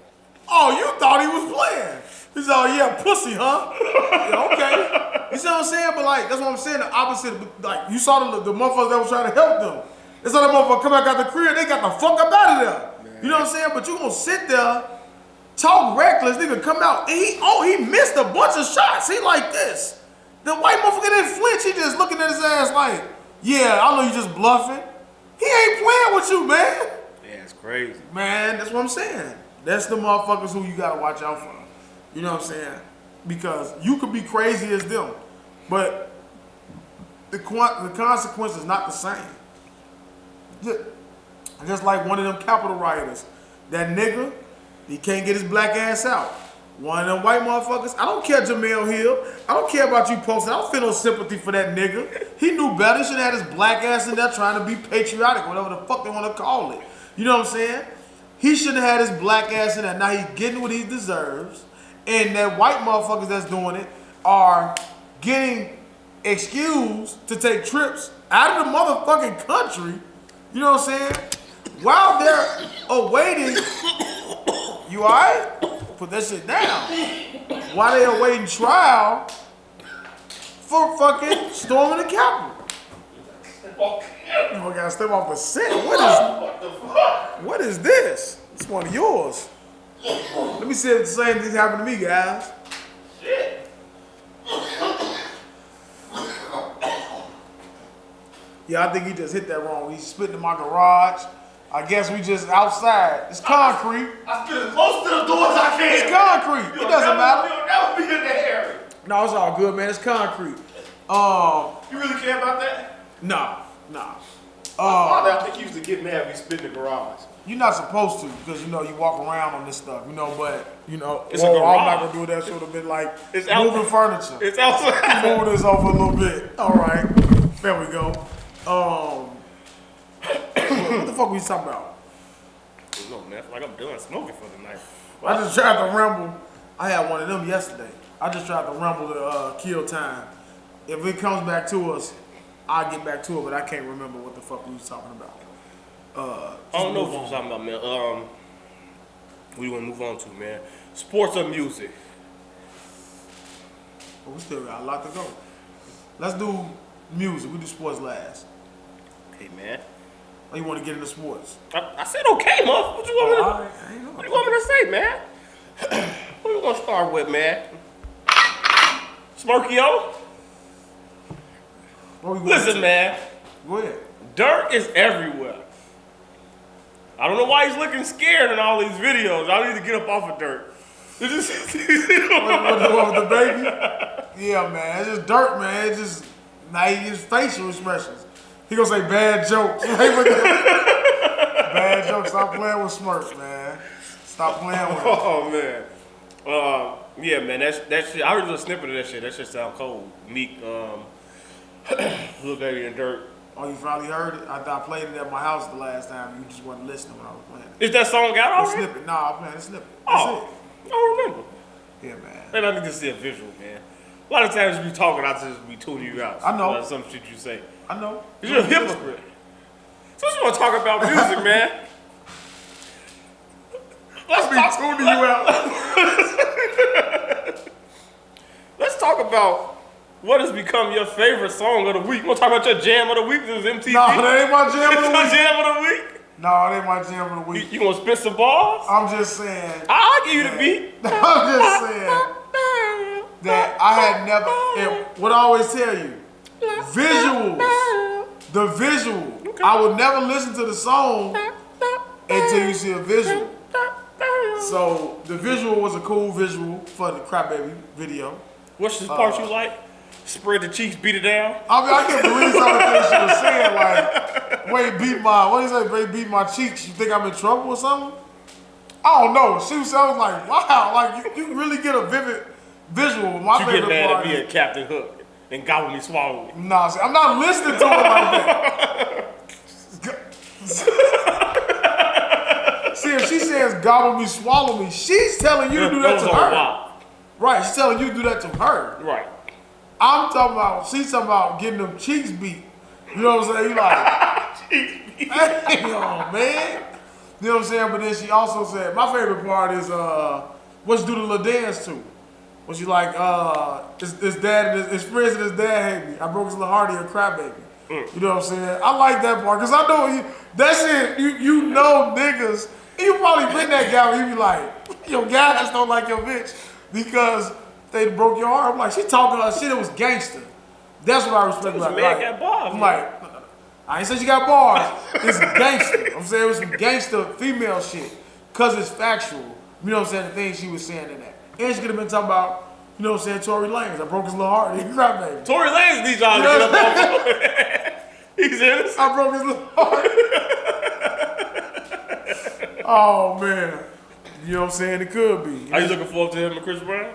Oh, you thought he was playing. He said, oh yeah, pussy, huh? Yeah, okay. You see what I'm saying? But like, that's what I'm saying, the opposite. Like, you saw the motherfuckers that was trying to help them. They saw that motherfucker come back out the crib, they got the fuck up out of there. Man. You know what I'm saying? But you gonna sit there, talk reckless, nigga come out, and he missed a bunch of shots. He like this. The white motherfucker didn't flinch, he just looking at his ass like, Yeah, I know you just bluffing. He ain't playing with you, man. Yeah, it's crazy. Man, that's what I'm saying. That's the motherfuckers who you gotta watch out for. You know what I'm saying? Because you could be crazy as them, but the consequence is not the same. Just like one of them Capitol rioters. That nigga, he can't get his black ass out. One of them white motherfuckers, I don't care Jamel Hill. I don't care about you posting. I don't feel no sympathy for that nigga. He knew better. He should have had his black ass in there trying to be patriotic, whatever the fuck they want to call it. You know what I'm saying? He should have had his black ass in there. Now he's getting what he deserves. And that white motherfuckers that's doing it are getting excused to take trips out of the motherfucking country. You know what I'm saying? While they're awaiting, you alright? Put that shit down. While they're awaiting trial for fucking storming the Capitol. You gotta step off the set. What is this? It's one of yours. Let me see if the same thing happened to me, guys. Shit. Yeah, I think he just hit that wrong. He spit in my garage. I guess we just outside. It's concrete. I spit as close to the door as I can. It's concrete. It doesn't matter. You'll never be in that area. No, it's all good, man. It's concrete. You really care about that? Nah. My father, I think he used to get mad when he spit in the garage. You're not supposed to, because you know you walk around on this stuff, you know. But you know, It's I'm a garage. not gonna do that. Should have been like It's moving furniture. It's outside. Move this over a little bit. All right, there we go. What the fuck we talking about? No, man, I feel like I'm done smoking for the night. I just tried to ramble. I had one of them yesterday. I just tried to ramble to kill time. If it comes back to us, I'll get back to it, but I can't remember what the fuck we was talking about. I don't know what you're talking about, man. What do you want to move on to, man? Sports or music? But we still got a lot to go. Let's do music. We do sports last. Hey, man. Or you want to get into sports? I said okay, muff. What you want me to? I ain't know. What do you want me to say, man? What do you want to start with, man? Smurkio? Where we going Listen, to? man. Go ahead. Dirt is everywhere. I don't know why he's looking scared in all these videos. I need to get up off of dirt. What with the baby? Yeah, man. It's just dirt, man. It's just now his facial expressions. He gonna say bad jokes. Bad jokes. Stop playing with Smurfs, man. Stop playing with him. Oh man. Yeah, man. That shit. I heard a little snippet of that shit. That shit sound cold. Meek, Lil Baby and Dirt. Oh, you finally heard it? I played it at my house the last time. You just wasn't listening when I was playing it. Is that song out The already? snippet. Nah, I'm playing the snippet. That's Oh, it. I don't remember. Yeah, man. Man, I need to see a visual, man. A lot of times you be talking, I just be tuning you out. I know. Like some shit you say. I know. You're a hypocrite. So what you want to talk about music, man? Let's be tuning you out. Let's talk about what has become your favorite song of the week. You want to talk about your jam of the week? This is MTV. Nah, that ain't my jam of the Your week. jam of the week? Nah, that ain't my jam of the week. You gonna spit some balls? I'm just saying. I'll give you the beat. I'm just saying that I had never. And what I always tell you, visuals. The visual. Okay. I would never listen to the song until you see a visual. So the visual was a cool visual for the Crybaby video. What's the part you like? Spread the cheeks, beat it down. I mean, I can't believe some of the things she was saying. Like, wait, what do you say? Wait, beat my cheeks. You think I'm in trouble or something? I don't know. She was like, wow, like you really get a vivid visual. My You get favorite mad part at me is- at Captain Hook and gobble me, swallow me. Nah, see, I'm not listening to it like that. See, if she says gobble me, swallow me, she's telling you to do that to her. Wow. Right, she's telling you to do that to her. Right. I'm talking about, she's talking about getting them cheeks beat. You know what I'm saying? You like, damn, man. You know what I'm saying? But then she also said, my favorite part is, what you do the little dance to. Was she like, his dad, his friends and his dad hate me. I broke his little heart, he a crybaby. You know what I'm saying? I like that part, because I know that shit, you know niggas, you probably been that guy where you be like, your guy just don't like your bitch because they broke your heart. I'm like, she talking about shit that was gangster. That's what I respect was about mad it. at Bob, I'm man. like, I ain't say she got bars. It's gangster. I'm saying it was some gangster female shit. Cause it's factual. You know what I'm saying? The things she was saying in that. And she could have been talking about, you know what I'm saying, Tory Lanez. I broke his little heart. He's not baby. Tory Lanez needs y'all to get up off. He's innocent. I broke his little heart. Oh man. You know what I'm saying? It could be. Are you looking forward to him and Chris Brown?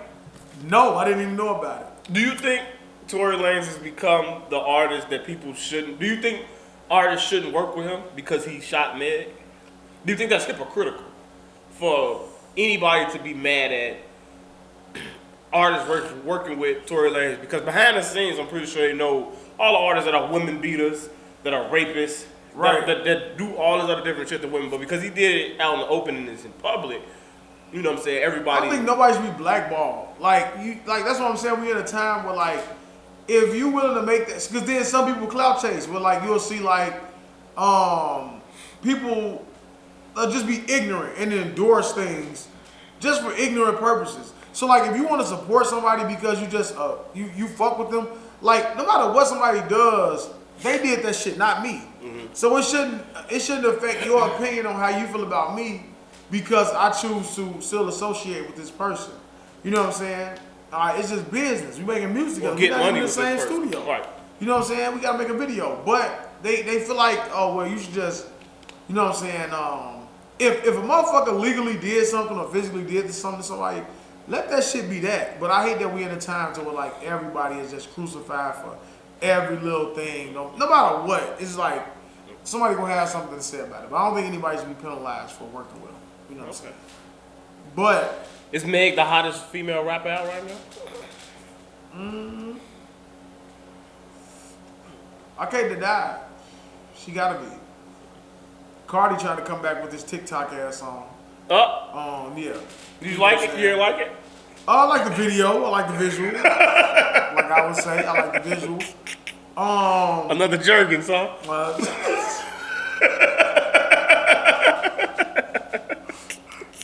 No, I didn't even know about it. Do you think Tory Lanez has become the artist that people shouldn't? Do you think artists shouldn't work with him because he shot Meg? Do you think that's hypocritical for anybody to be mad at artists working with Tory Lanez? Because behind the scenes, I'm pretty sure they know all the artists that are women beaters, that are rapists, right? That do all this other different shit to women. But because he did it out in the open and it's in public, you know what I'm saying? Everybody. I don't think nobody should be blackballed. Like that's what I'm saying. We in a time where like, if you willing to make that, because then some people clout chase. Where like you'll see like, people just be ignorant and endorse things just for ignorant purposes. So like, if you want to support somebody because you just you fuck with them, like no matter what somebody does, they did that shit, not me. Mm-hmm. So it shouldn't affect your opinion on how you feel about me because I choose to still associate with this person. You know what I'm saying? It's just business. We making music together. We not in the same studio. Right. You know what I'm saying? We gotta make a video, but they feel like, oh well, you should just, you know what I'm saying? If a motherfucker legally did something or physically did something to somebody, let that shit be that. But I hate that we in a time to where like everybody is just crucified for every little thing. No matter what, it's like somebody gonna have something to say about it. But I don't think anybody should be penalized for working with them. You know what I'm saying? But is Meg the hottest female rapper out right now? I can't deny. She gotta be. Cardi trying to come back with this TikTok ass song. Yeah. Did you like it? You didn't like it? I like the video. I like the visual. Like I would say, I like the visual. Another Jergens, huh?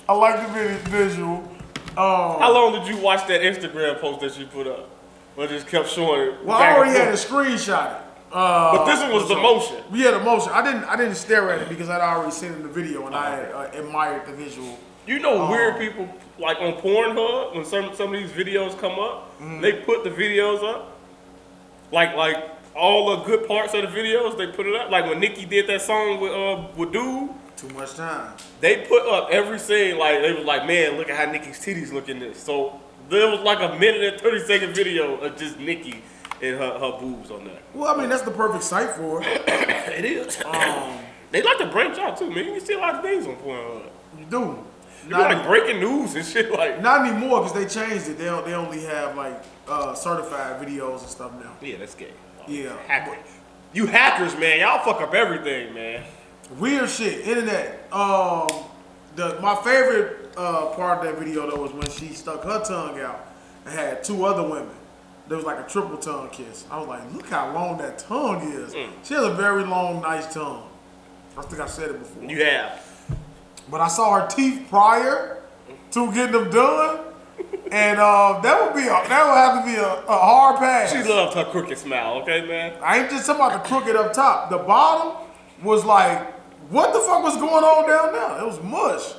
I like the visual. How long did you watch that Instagram post that you put up? Or just kept showing it? Well, I already had to screenshot it. But this one was the motion. Yeah, the motion. I didn't stare at it because I'd already seen it in the video and I admired the visual. You know, weird people like on Pornhub when some of these videos come up, they put the videos up. Like all the good parts of the videos, they put it up. Like when Nicki did that song with Dude. Too much time. They put up every scene, like they was like, man, look at how Nicki's titties look in this. So there was like a minute and 30-second video of just Nicki and her boobs on that. Well, I mean that's the perfect site for it. It is. They like to branch out too, man. You can see a lot of things on Pornhub. You do. You like breaking news and shit like. Not anymore because they changed it. They only have like certified videos and stuff now. Yeah, that's gay. Yeah. Hackers. You hackers, man. Y'all fuck up everything, man. Weird shit. Internet. My favorite part of that video though was when she stuck her tongue out and had two other women. There was like a triple tongue kiss. I was like, look how long that tongue is. She has a very long, nice tongue. I think I said it before. You have. But I saw her teeth prior to getting them done, and that would have to be a hard pass. She loved her crooked smile, okay, man? I ain't just talking about the crooked up top. The bottom was like, what the fuck was going on down there? It was mush.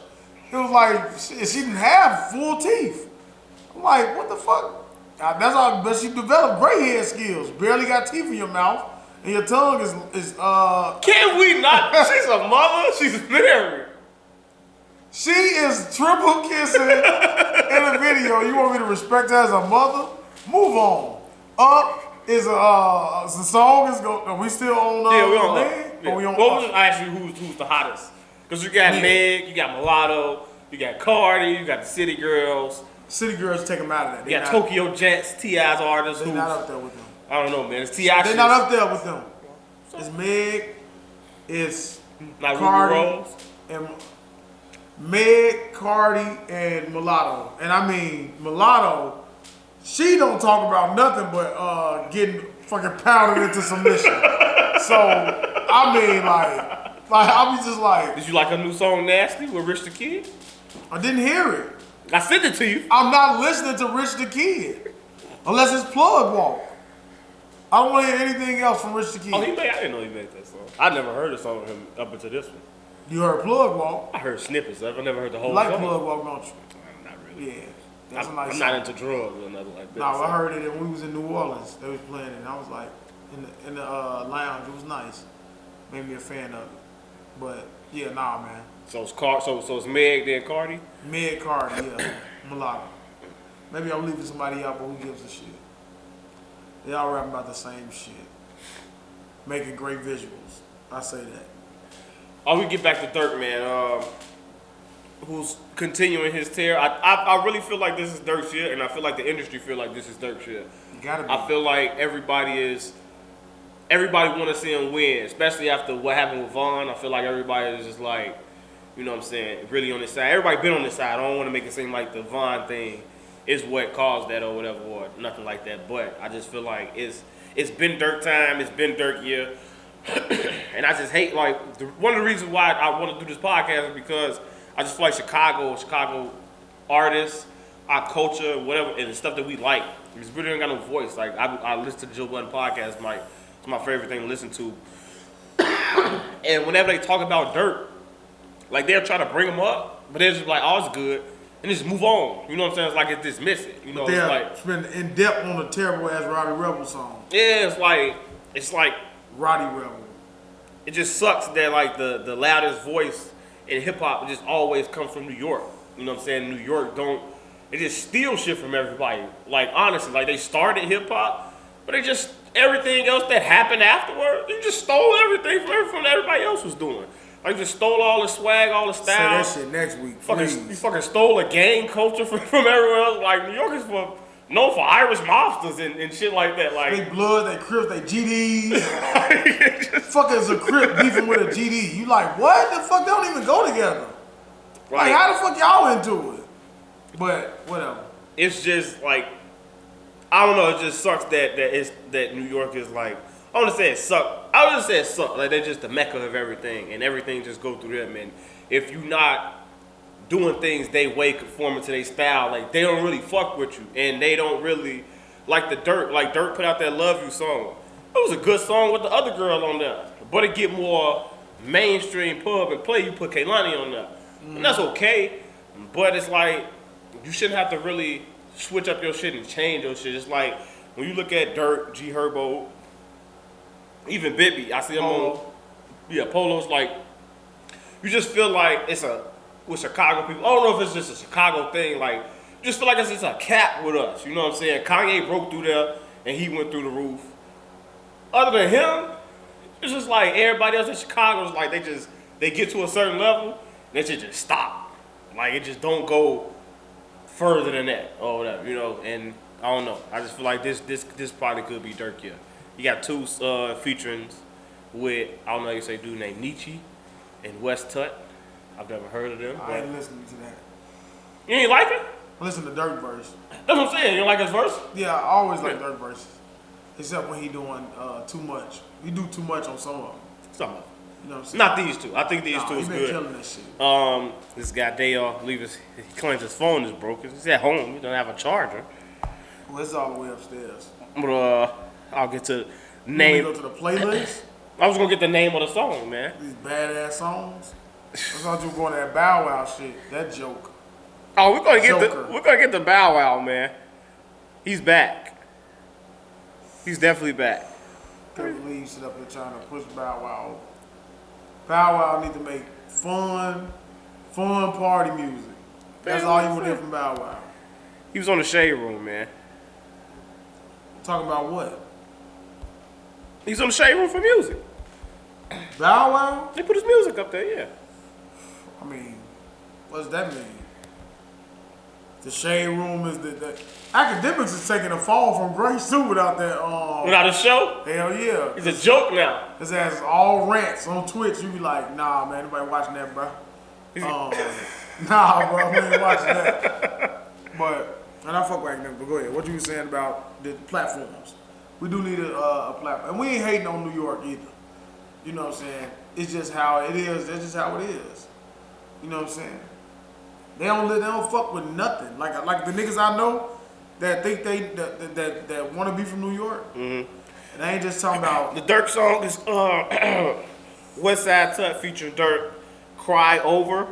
It was like, she didn't have full teeth. I'm like, what the fuck? That's how, but she developed gray hair skills. Barely got teeth in your mouth, and your tongue is Can we not? She's a mother. She's married. She is triple kissing in a video. You want me to respect her as a mother? Move on. Up is the song is going. Are we still on? Yeah, we on. Yeah. We on. What was actually who's the hottest? Because you got Meg, you got Mulatto, you got Cardi, you got the City Girls. City Girls take them out of that. You got Tokyo Jets, T.I.'s artists. They're not up there with them. I don't know, man. It's T.I. They're not up there with them. It's Meg. It's like Cardi Rose. And Meg, Cardi, and Mulatto. And I mean, Mulatto, she don't talk about nothing but getting fucking pounded into submission. So, I mean, like I be just like. Did you like her new song Nasty with Rich the Kid? I didn't hear it. I sent it to you. I'm not listening to Rich the Kid unless it's plug walk. I don't want to hear anything else from Rich the Kid. Oh, I didn't know he made that song. I never heard a song of him up until this one. You heard Plug Walk. I heard snippets of it. I never heard the whole You like song. Plug Walk, don't you? Not really. Yeah. That's a nice I'm song. not into drugs or nothing like that. No, I heard it when we was in New Orleans. They was playing it, and I was like, in the lounge. It was nice. Made me a fan of it. But yeah, nah, man. So it's Meg then Cardi. Meg Cardi, yeah, mulatto. Maybe I'm leaving somebody out, but who gives a shit? They all rapping about the same shit. Making great visuals. I say that. Oh, we get back to Dirk, man. Who's continuing his tear? I really feel like this is Dirk's year, and I feel like the industry feel like this is Dirk's year. You gotta be. I feel like everybody want to see him win, especially after what happened with Vaughn. I feel like everybody is just like, you know what I'm saying, really on his side. Everybody been on his side. I don't want to make it seem like the Vaughn thing is what caused that or whatever or nothing like that. But I just feel like it's been Dirk time. It's been Dirk year. And I just hate, like, one of the reasons why I want to do this podcast is because I just feel like Chicago artists, our culture, whatever, and the stuff that we like, it's really ain't got no voice. Like, I listen to the Joe Budden podcast, it's my favorite thing to listen to. And whenever they talk about Dirk, like, they'll try to bring him up, but they're just like, oh, it's good, and just move on. You know what I'm saying? It's like it's dismiss it. You know, it's like been in depth on a terrible ass Roddy Rebel song. Yeah, it's like Roddy Rebel. It just sucks that like the loudest voice in hip hop just always comes from New York. You know what I'm saying? New York it just steals shit from everybody. Like honestly, like they started hip hop, but they just everything else that happened afterward, they just stole everything from everybody else was doing. Like just stole all the swag, all the style. Say that shit next week. You fucking stole a gang culture from everywhere else. Like New York is known for Irish mobsters and shit like that. Like they blood, they Crips, they GDs. Fuck is a Crip beefing with a GD? You like what? The fuck? They don't even go together. Like how the fuck y'all into it? But whatever. It's just like I don't know. It just sucks that New York is like. I want to say it suck. I would just say it suck. Like they're just the mecca of everything, and everything just go through them. And if you not doing things they way conforming to their style, like they don't really fuck with you, and they don't really like the Dirk. Like Dirk put out that "Love You" song. It was a good song with the other girl on there, but it get more mainstream pub and play. You put Kehlani on there, and that's okay. But it's like you shouldn't have to really switch up your shit and change your shit. It's like when you look at Dirk, G Herbo. Even Bibby, I see him on, Polo's like, you just feel like with Chicago people, I don't know if it's just a Chicago thing, like, you just feel like it's just a cap with us, you know what I'm saying? Kanye broke through there, and he went through the roof. Other than him, it's just like everybody else in Chicago is like, they get to a certain level, they should just stop. Like, it just don't go further than that, or whatever, you know, and I don't know. I just feel like this probably could be Dirk here. You got two featurings with, I don't know how you say dude named Nietzsche and West Tut. I've never heard of them. I ain't listening to that. You ain't like it? I listen to Dirk verse. That's what I'm saying. You don't like his verse? Yeah, I always like Dirk verses. Except when he doing too much. He do too much on some of them. Some of them. You know what I'm saying? Not these two. I think these two is he been good. Killing that shit. This guy Daeo, he claims his phone is broken. He's at home. He don't have a charger. Well, it's all the way upstairs. But I'll get to the name. You go to the playlist? I was gonna get the name of the song, man. These badass songs. I thought you were going to that Bow Wow shit. That joke. Oh, we're gonna get the Bow Wow, man. He's back. He's definitely back. Can't believe you sit up there trying to push Bow Wow. Bow Wow need to make fun party music. That's all you want to hear from Bow Wow. He was on the Shade Room, man. Talking about what? He's on the Shade Room for music. Bow Wow? They put his music up there, yeah. I mean, what does that mean? The Shade Room is the academics is taking a fall from grace too without that. Without a show? Hell yeah. It's a joke now. His ass is all rants on Twitch. You be like, nah, man, nobody watching that, bro. Nah, bro, we ain't watching that. And I fuck with academics, but go ahead. What you were saying about the platforms? We do need a platform, and we ain't hating on New York either. You know what I'm saying? It's just how it is. That's just how it is. You know what I'm saying? They don't fuck with nothing. Like the niggas I know that think that want to be from New York. Mm-hmm. And I ain't just talking about The Dirk song is West Side Tut featuring Dirk, Cry Over,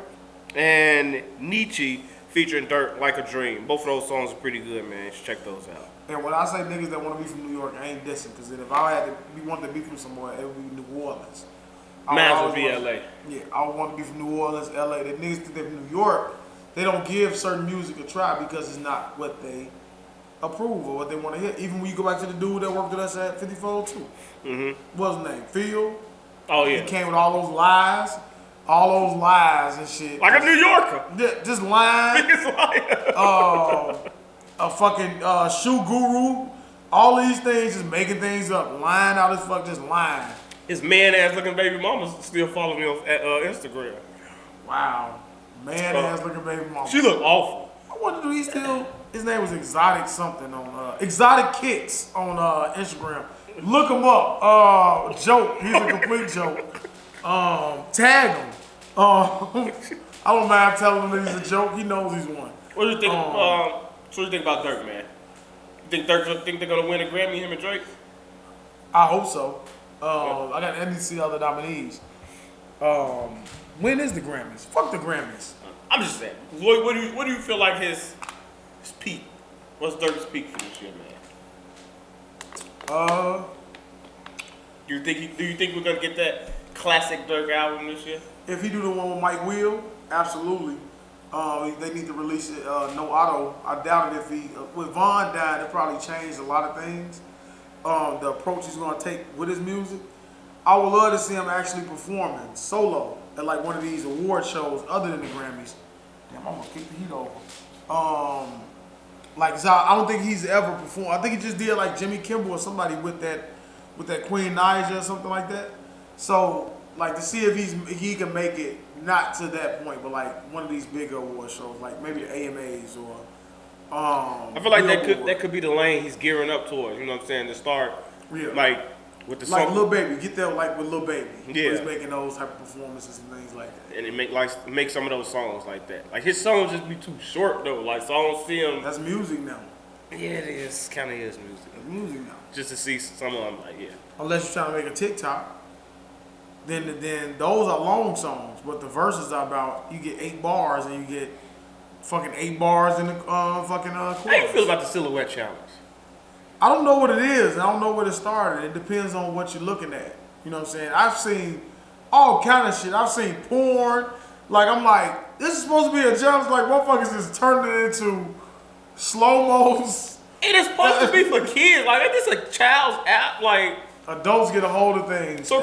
and Nietzsche featuring Dirk, Like a Dream. Both of those songs are pretty good, man. You should check those out. and when I say niggas that want to be from New York, I ain't dissing. Because if I had to be wanted to be from somewhere, it would be New Orleans. Mine would be LA. Yeah, I would want to be from New Orleans, LA. The niggas think they're from New York, they don't give certain music a try because it's not what they approve or what they want to hear. Even when you go back to the dude that worked with us at 54 too. What's his name? Phil. Oh yeah. He came with all those lies and shit. Like a New Yorker. Yeah, just lying. Biggest liar. A fucking shoe guru. All these things, just making things up, lying out his fuck, just lying. His man ass looking baby mama still following me on Instagram. Wow, man ass looking baby mama. She look awful. I wonder, do he still? His name was Exotic something on Exotic Kicks on Instagram. Look him up. Joke. He's a complete joke. Tag him. I don't mind telling him that he's a joke. He knows he's one. What do you think? What do you think about Dirk, man? You think they're gonna win a Grammy, him and Drake? I hope so. I got NBC other nominees. When is the Grammys? Fuck the Grammys. I'm just saying. Lloyd, what do you feel like his peak? What's Dirk's peak for this year, man? Do you think we're gonna get that classic Dirk album this year? If he do the one with Mike Will, absolutely. They need to release it. No Auto. I doubt it. If he with Von died, it probably changed a lot of things. The approach he's gonna take with his music. I would love to see him actually performing solo at like one of these award shows other than the Grammys. Damn, I'm gonna kick the heat over. I don't think he's ever performed. I think he just did like Jimmy Kimmel or somebody with that Queen Naija or something like that. So like to see if he can make it not to that point, but like one of these bigger award shows, like maybe the AMAs or. I feel like that could be the lane he's gearing up towards. You know what I'm saying? To start, like with the like song, Lil Baby, get there like with Lil Baby. Yeah, he's making those type of performances and things like that. And it make some of those songs like that. Like his songs just be too short though. Like so I don't see him. That's music now. Yeah, it is. Kind of is music. It's music now. Just to see some of them, like yeah. Unless you're trying to make a TikTok, then those are long songs. But the verses are about you get 8 bars and you get fucking 8 bars in the fucking chorus. How you feel about the Silhouette Challenge? I don't know what it is. I don't know where it started. It depends on what you're looking at. You know what I'm saying? I've seen all kind of shit. I've seen porn. Like I'm like, this is supposed to be a challenge. Like motherfuckers just turned it into slow-mos. It is supposed to be for kids. Like it's a child's app. Like adults get a hold of things. So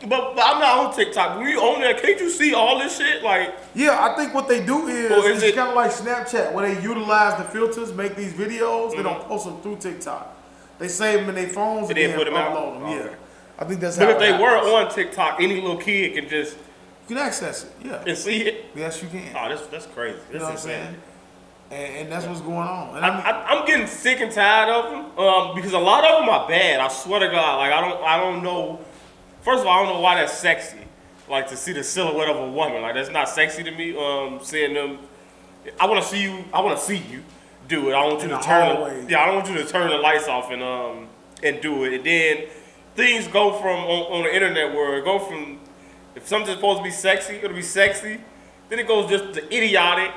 but I'm not on TikTok. When you on there, can't you see all this shit? Like yeah, I think what they do is it's kind of like Snapchat, where they utilize the filters, make these videos. They don't post them through TikTok. They save them in their phones and then put them upload out. them. Yeah, I think that's. But how if they were on TikTok, any little kid can just you can access it. Yeah, and see it. Yes, you can. Oh, that's crazy. You know what I'm saying? And that's what's going on. And I'm getting sick and tired of them because a lot of them are bad. I swear to God, like I don't know. First of all, I don't know why that's sexy. Like to see the silhouette of a woman, like that's not sexy to me. Seeing them, I want to see you do it. I want you to turn. I don't want you to turn the lights off and do it. And then things go from on the internet where it go from if something's supposed to be sexy, it'll be sexy. Then it goes just to idiotic.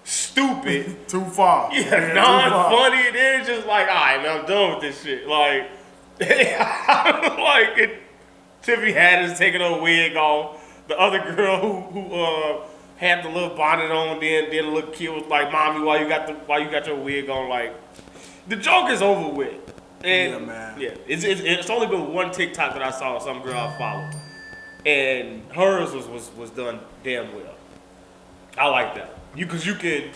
Stupid. Too far. Yeah, non-funny. Then it's just like, all right, man, I'm done with this shit. Like, like Tiffany Haddish taking her wig off. The other girl who had the little bonnet on, then the little kid was like, "Mommy, why you got your wig on?" Like, the joke is over with. And, yeah, man. Yeah, it's only been one TikTok that I saw some girl I followed, and hers was done damn well. I like that. Because you can,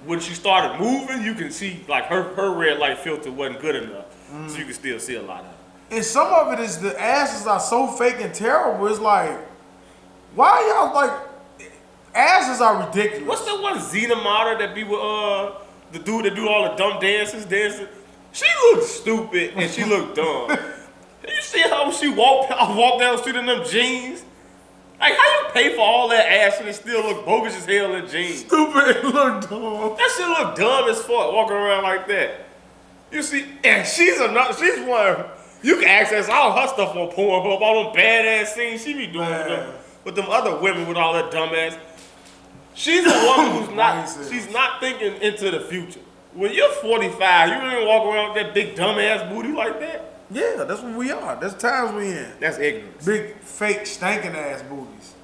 when she started moving, you can see like her red light filter wasn't good enough, so you can still see a lot of it. And some of it is the asses are so fake and terrible. It's like, why y'all like asses are ridiculous. What's the one Xena Mata that be with the dude that do all the dumb dances? She looked stupid and she looked dumb. You see how she walk down the street in them jeans? Like, how you pay for all that ass and it still look bogus as hell in jeans? Stupid, look dumb. That shit look dumb as fuck, walking around like that. You see, and she's one. You can access all her stuff on Pornhub, all them badass scenes she be doing with them other women with all that dumbass. She's a woman who's not thinking into the future. When you're 45, you really walk around with that big dumbass booty like that? Yeah, that's what we are. That's times we in. That's ignorance. Big, fake, stinking ass booties.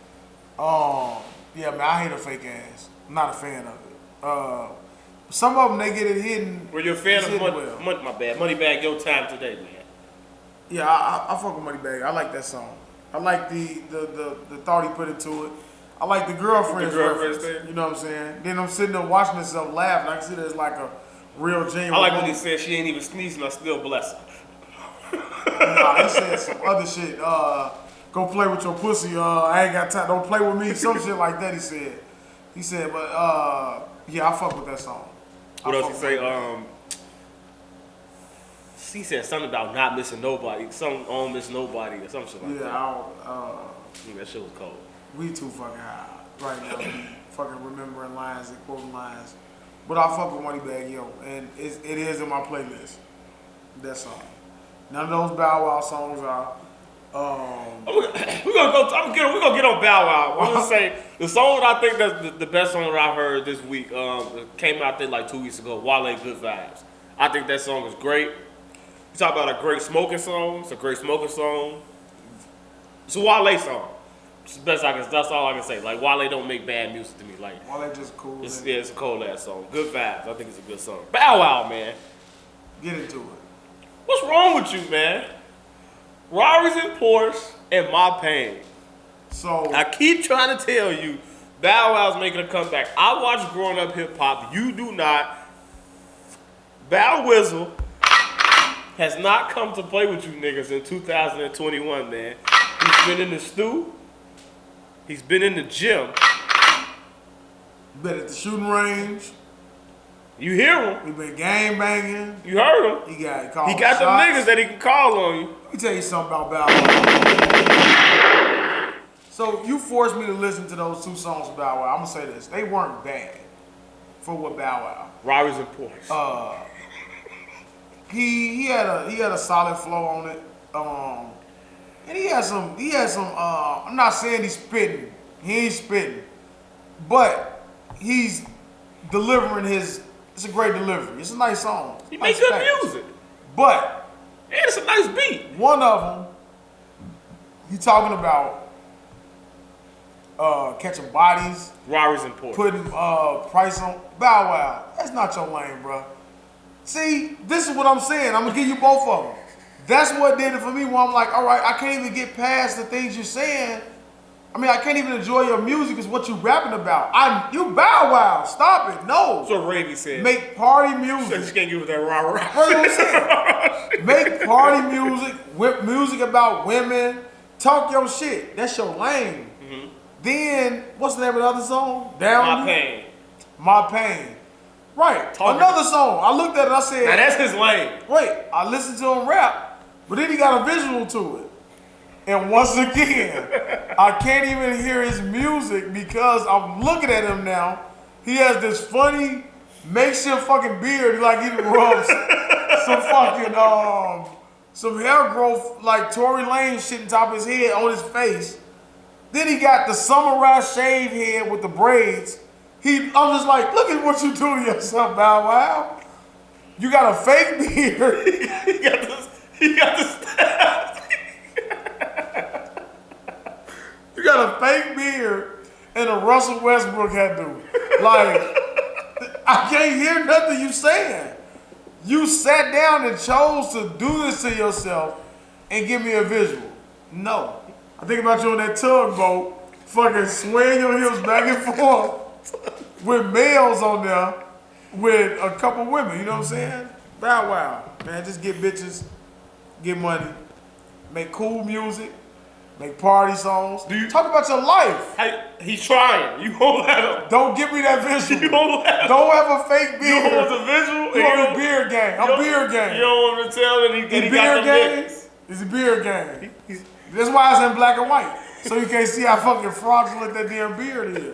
Yeah, man, I hate a fake ass. I'm not a fan of it. Some of them, they get it hidden. Were you a fan of Moneybag Your Time Today, man? Yeah, I fuck with Moneybag. I like that song. I like the thought he put into it. I like the girlfriend's reference. You know what I'm saying? Then I'm sitting there watching myself laugh, and I can see that it's like a real genuine. I like when he said she ain't even sneezing, I still bless her. Nah, he said some other shit. Go play with your pussy. I ain't got time. Don't play with me. Some shit like that. He said, but yeah, I fuck with that song. What else he say? She said something about not missing nobody. Something on miss nobody or some shit like that. Yeah, that shit was cold. We too fucking high right now. We fucking remembering lines and quoting lines. But I fuck with Moneybag Yo, and it is in my playlist. That song. None of those Bow Wow songs are. We're gonna get on Bow Wow. I'm gonna say the song that I think that's the best song that I heard this week. It came out there like 2 weeks ago. Wale, Good Vibes. I think that song is great. You talk about a great smoking song. It's a great smoking song. It's a Wale song. It's the best that's all I can say. Like, Wale don't make bad music to me. Like, Wale just cool. It's a cold ass song. Good Vibes. I think it's a good song. Bow Wow, man. Get into it. What's wrong with you, man? Rari's and Porsche and My Pain. So I keep trying to tell you, Bow Wow's making a comeback. I watch growing up hip hop. You do not. Bow Wizzle has not come to play with you niggas in 2021, man. He's been in the stew. He's been in the gym. Been at the shooting range. You hear him. He been gang banging. You heard him. He got them niggas that he can call on you. Let me tell you something about Bow Wow. So you forced me to listen to those two songs of Bow Wow. I'm gonna say this: they weren't bad for what Bow Wow. Rari's and Porsche. He had a solid flow on it. And he had some. I'm not saying he's spitting. He ain't spitting, but he's delivering his. It's a great delivery. It's a nice song. He makes good music. But and it's a nice beat. One of them, he talking about catching bodies. Rari's and Porsche. Putting price on Bow Wow. That's not your lane, bro. See, this is what I'm saying. I'm gonna give you both of them. That's what did it for me. Where I'm like, all right, I can't even get past the things you're saying. I mean, I can't even enjoy your music. Is what you rapping about. You Bow Wow. Stop it. No. That's what Ravy said. Make party music. You just can't give it that rah-rah. That's what I'm saying. Make party music. Music about women. Talk your shit. That's your lane. Mm-hmm. Then, what's the name of the other song? My Pain. My Pain. Right. Another song. I looked at it. I said, now that's his lane. Wait. I listened to him rap, but then he got a visual to it. And once again, I can't even hear his music because I'm looking at him now. He has this funny makeshift fucking beard, like he rubs some fucking some hair growth like Tory Lane shit on top of his head on his face. Then he got the summarized shave head with the braids. I'm just like, look at what you do to yourself, Bow Wow. You got a fake beard. He got this. You got a fake beard and a Russell Westbrook hat do. Like, I can't hear nothing you saying. You sat down and chose to do this to yourself and give me a visual. No. I think about you on that tugboat, fucking swaying your hips back and forth with males on there with a couple women. You know what I'm saying? Bow Wow. Man, just get bitches, get money, make cool music. Make party songs. Talk about your life. Hey, he's trying. You won't let him. Don't give me that visual. You won't let him. Don't have a fake beard. You want the visual? You want a beard game. I'm beard game. You don't want to tell that he got the mix. It's a beard game. That's why it's in black and white. So you can't see how fucking fraudulent that damn beard is.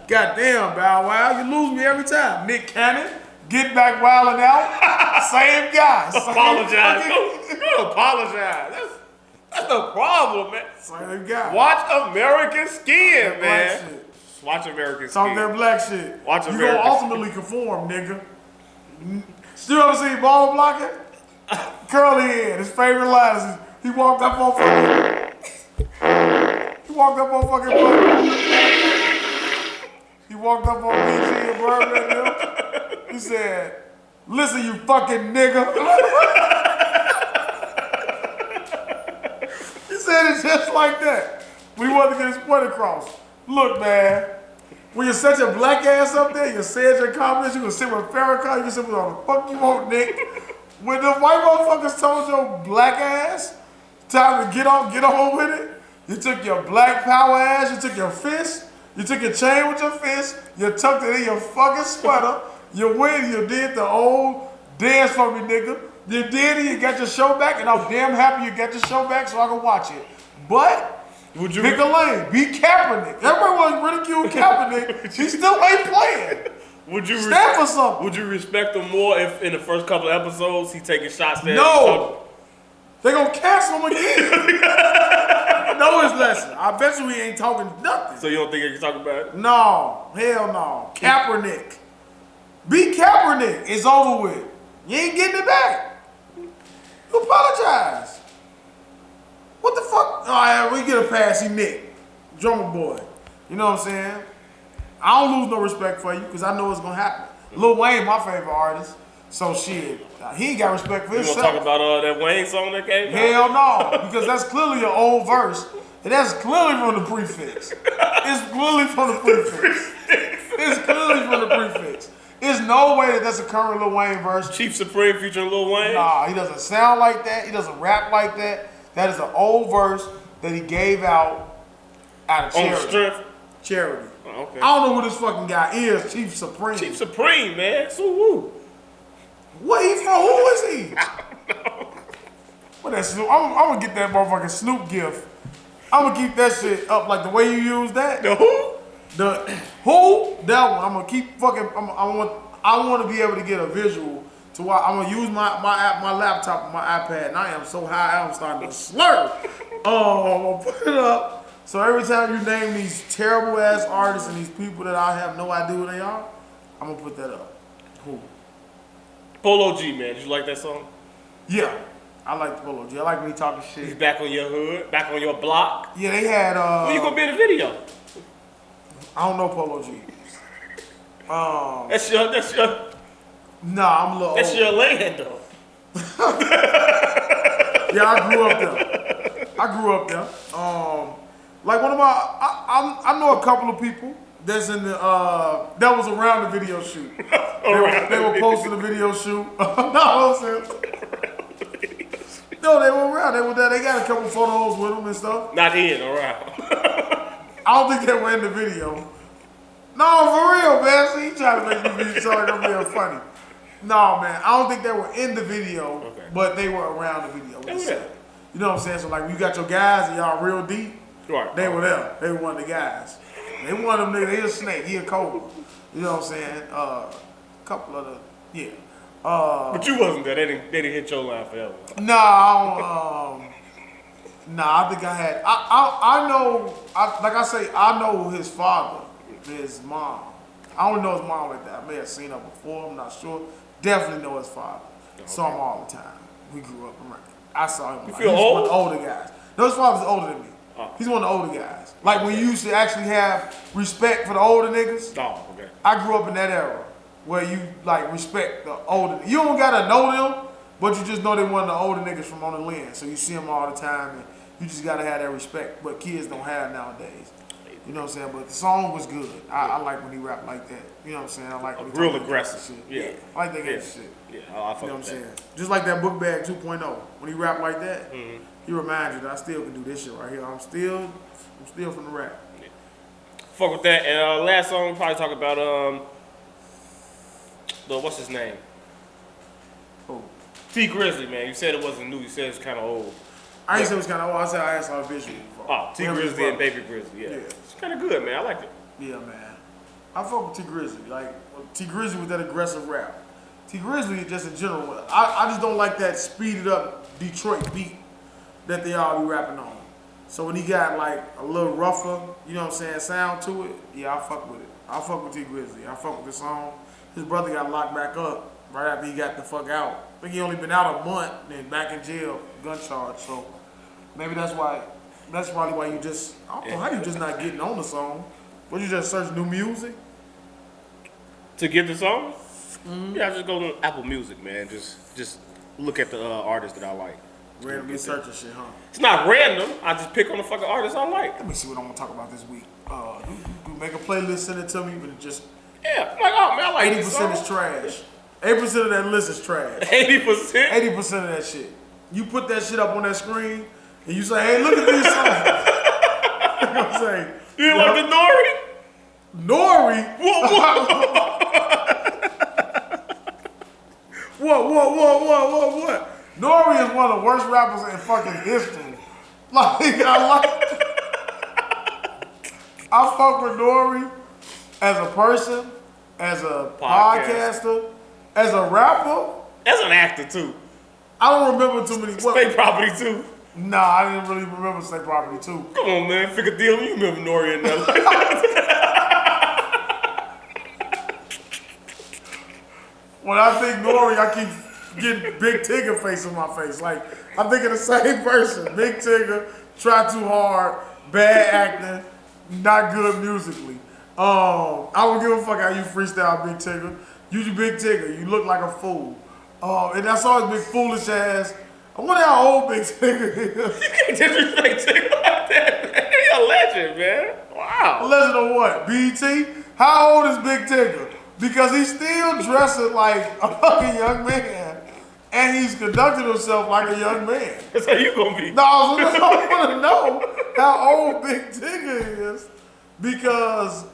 Goddamn, Bow Wow. You lose me every time. Nick Cannon, Get Back Wildin' Out. Same guy. Apologize. Don't apologize. That's the problem, man. Same guy. Watch American Skin, That man. black shit. Watch American Talk Skin. that black shit. Watch You American gonna ultimately conform, nigga. Still ever seen Ball Blocking? Curly head. His favorite line is he walked up on fucking. He walked up on fucking. He walked up on BG and Burger and them. He said, "Listen, you fucking nigga." He said it just like that. We wanted to get his point across. Look, man. When you set your black ass up there, you said your comments, you can sit with Farrakhan, you can sit with all the fuck you want, Nick. When the white motherfuckers told your black ass, time to get on with it, you took your black power ass, you took your fist, you took your chain with your fist, you tucked it in your fucking sweater, you went and you did the old dance for me, nigga. You did it, you got your show back, and I'm damn happy you got your show back so I can watch it. But Would you pick a lane. Be Kaepernick. Everybody wants to ridicule Kaepernick. He still ain't playing. Would you Stand for something. Would you respect him more if in the first couple of episodes he taking shots there? No. They gonna cancel him again. Know his lesson. I bet you he ain't talking nothing. So you don't think he can talk about it? No. Hell no. Kaepernick. Be Kaepernick. It's over with. You ain't getting it back. You apologize. What the fuck? All right, we get a pass. He Nick, drummer boy. You know what I'm saying? I don't lose no respect for you because I know it's gonna happen. Lil Wayne, my favorite artist. So shit, he ain't got respect for You himself. want to talk about that Wayne song that came out? Hell no, because that's clearly an old verse. And that's clearly from the prefix. It's clearly from the prefix. It's clearly from the prefix. There's no way that that's a current Lil Wayne verse. Chief Supreme featuring Lil Wayne? Nah, he doesn't sound like that. He doesn't rap like that. That is an old verse that he gave out of charity. On strength? Charity. Oh, okay. I don't know who this fucking guy is, Chief Supreme. Chief Supreme, man. So woo. What he from? Who is he? What that Snoop? I'm gonna get that motherfucking Snoop gift. I'm gonna keep that shit up like the way you use that. The who? The who? That one. I'm gonna keep fucking. I want to be able to get a visual to why I'm gonna use my laptop and my iPad, and I am so high I'm starting to slur. I'm gonna put it up. So every time you name these terrible ass artists and these people that I have no idea who they are, I'm gonna put that up. Who? Polo G, man. Did you like that song? Yeah, I like the Polo G. I like when he talking He's shit. back on your hood, back on your block. Yeah, they had. When you gonna be in the video? I don't know Polo G. That's your Nah, I'm a little. that's old. your land though. Yeah, I grew up there. Like one of my, I know a couple of people that's in the that was around the video shoot. They were posting the video shoot. No, they were around. They were there. They got a couple photos with them and stuff. Not in, around. I don't think they were in the video. No, for real, man. See, he trying to make me be sound like I'm being funny. No, man. I don't think they were in the video, Okay. but they were around the video. They were there. You know what I'm saying? So like, when you got your guys and y'all real deep, Right. they were there. They were one of the guys. They one of them niggas. He a snake. He a cobra. You know what I'm saying? Couple of the But you wasn't there. They didn't hit your line forever. Nah, I think I had. I know. Like I say, I know his father, his mom. I don't know his mom like that. I may have seen her before. I'm not sure. Definitely know his father. Saw him all the time. We grew up around. I saw him. You Like, feel he's old? one of the older guys. No, his father's older than me. Oh. He's one of the older guys. Like when you used to actually have respect for the older niggas. Oh, okay. I grew up in that era where you like respect the older. You don't gotta know them, but you just know they one of the older niggas from on the land. So you see them all the time, and you just gotta have that respect. But kids don't have nowadays. You know what I'm saying? But the song was good. I like when he rapped like that. You know what I'm saying? I like when he Real talk aggressive. shit. Yeah. I like that kind of shit. Yeah, I You know fuck what I'm with saying? that. Just like that book bag 2.0. When he rap like that, Mm-hmm. he reminds you that I still can do this shit right here. I'm still from the rap. Fuck with that. And last song, we'll probably talk about what's his name? Oh. T Grizzly, man. You said it wasn't new. You said it's kind of old. I ain't say it was kind of old. I said I saw a visual before. Oh, T Whatever his Grizzly and brother. Baby Grizzly. Yeah, Yeah. it's kind of good, man. I liked it. Yeah, man. I fuck with T Grizzly. Like T Grizzly with that aggressive rap. T Grizzly just in general. I just don't like that speeded up Detroit beat that they all be rapping on. So when he got like a little rougher, you know what I'm saying, sound to it, yeah, I fuck with it. I fuck with T Grizzly. I fuck with the song. His brother got locked back up right after he got the fuck out. I think he only been out a month and back in jail, gun charge. So maybe that's why. That's probably why you just. I don't know how you just not getting on the song. Would you just search new music to get the song? Mm-hmm. Yeah, I just go to Apple Music, man. Just look at the artists that I like. Randomly searching shit, huh? It's not random. I just pick on the fucking artists I like. Let me see what I'm gonna talk about this week. You make a playlist, send it to me, but just. Yeah, I'm like, oh man, I like 80% is trash. 80% of that list is trash. 80%? 80% of that shit. You put that shit up on that screen, and you say, hey, look at these songs. You know what I'm saying? You didn't like the Nori? Nori? What? Nori is one of the worst rappers in fucking history. I fuck with Nori as a person, as a podcaster, as a rapper. As an actor, too. I don't remember too many. State Property, too. Nah, I didn't really remember State Property, too. Come on, man. Figure deal. You remember Nori in that. When I think Nori, I keep getting Big Tigger face on my face. Like, I'm thinking the same person. Big Tigger, try too hard, bad acting, not good musically. I don't give a fuck how you freestyle Big Tigger. You Big Tigger, you look like a fool. And I saw his big foolish ass. I wonder how old Big Tigger is. You can't disrespect Tigger like that, man. He's a legend, man. Wow. A legend of what? BT? How old is Big Tigger? Because he's still dressing like a fucking young man. And he's conducting himself like a young man. That's how you gonna be. No, I want to know how old Big Tigger is. Because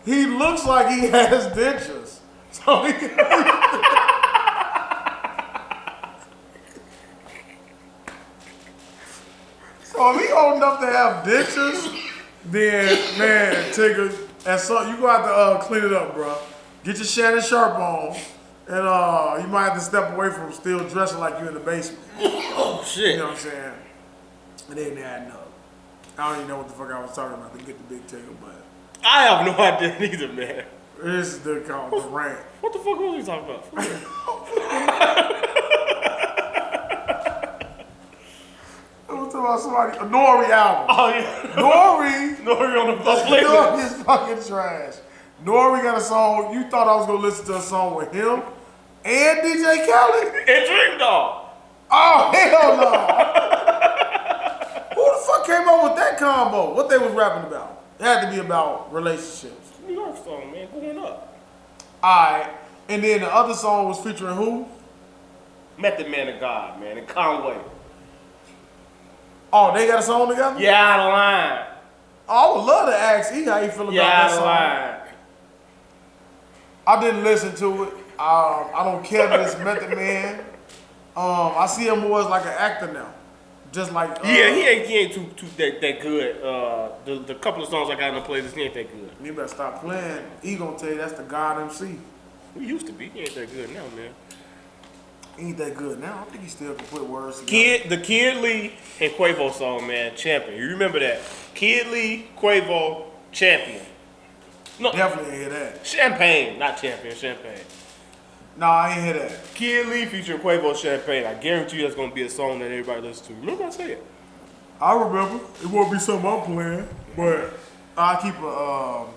he looks like he has dentures. So he... So if he old enough to have dentures, then man, Tigger, and so you gonna have to clean it up, bro. Get your Shannon Sharp on, and you might have to step away from still dressing like you in the basement. Oh shit! You know what I'm saying? It ain't adding up. I don't even know what the fuck I was talking about to get the Big Tigger, but I have no idea neither, man. This is the rant. What the fuck was we talking about? About somebody, a Nori album. Oh yeah, Nori on the playlist. Nori is fucking trash. Nori got a song. You thought I was gonna listen to a song with him and DJ Khaled and Dream Dog. Oh hell no! Who the fuck came up with that combo? What they was rapping about? It had to be about relationships. New York song, man, going up. Alright, and then the other song was featuring who? Method Man of God, man, and Conway. Oh, they got a song together? Yeah, out of line. Oh, I would love to ask E how you feel about that song. Line. I didn't listen to it. I don't care that it's Method Man. I see him more as like an actor now. Just like yeah, he ain't too that good. The couple of songs I got in the playlist, he ain't that good. You better stop playing. He gonna tell you that's the God MC. He used to be. He ain't that good now, man. He ain't that good now. I think he still can put words together. The Kid Lee and Quavo song, man, Champion. You remember that? Kid Lee, Quavo, Champion. No, definitely ain't hear that. Champagne, not Champion, Champagne. No, I ain't hear that. Kid Lee featuring Quavo, Champagne. I guarantee you that's gonna be a song that everybody listens to. Remember I said? I remember. It won't be something I'm playing, but I keep an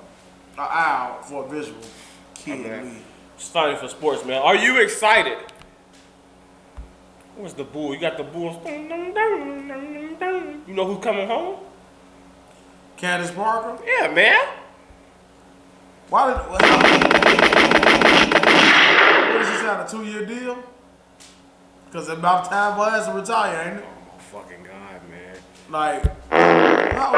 eye out for a visual. Kid Lee. It's fighting for sports, man. Are you excited? What's the bull? You got the Bulls. You know who's coming home? Candace Parker? Yeah, man. What is this on a 2-year deal? Because it's about time for us to retire, ain't it? Oh, fucking God, man. Like, how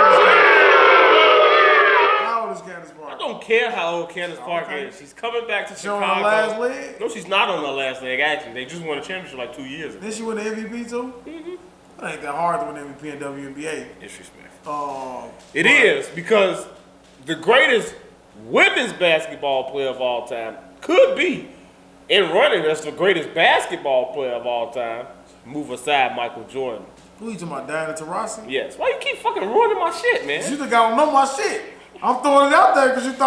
old is Candace Parker? I don't care how old Candace Parker is. She's coming back to Chicago. She on her last leg? No, she's not on her last leg, actually. They just won a championship like 2 years ago. Did she win the MVP too? Mm-hmm. It ain't that hard to win MVP in WNBA. Disrespect. It is, because the greatest women's basketball player of all time could be In running, that's the greatest basketball player of all time. Move aside Michael Jordan. Who you talking about, Diana Taurasi? Yes. Why you keep fucking ruining my shit, man? You think I don't know my shit? I'm throwing it out there because you think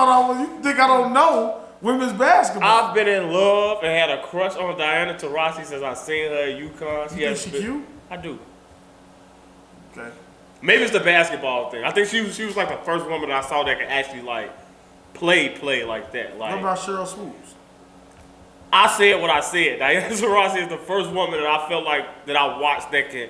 I don't know women's basketball. I've been in love and had a crush on Diana Taurasi since I seen her at UConn. You think she cute? I do. Okay. Maybe it's the basketball thing. I think she was like the first woman that I saw that could actually like play like that. Like, what about Cheryl Swoops? I said what I said. Diana Taurasi is the first woman that I felt like that I watched that can.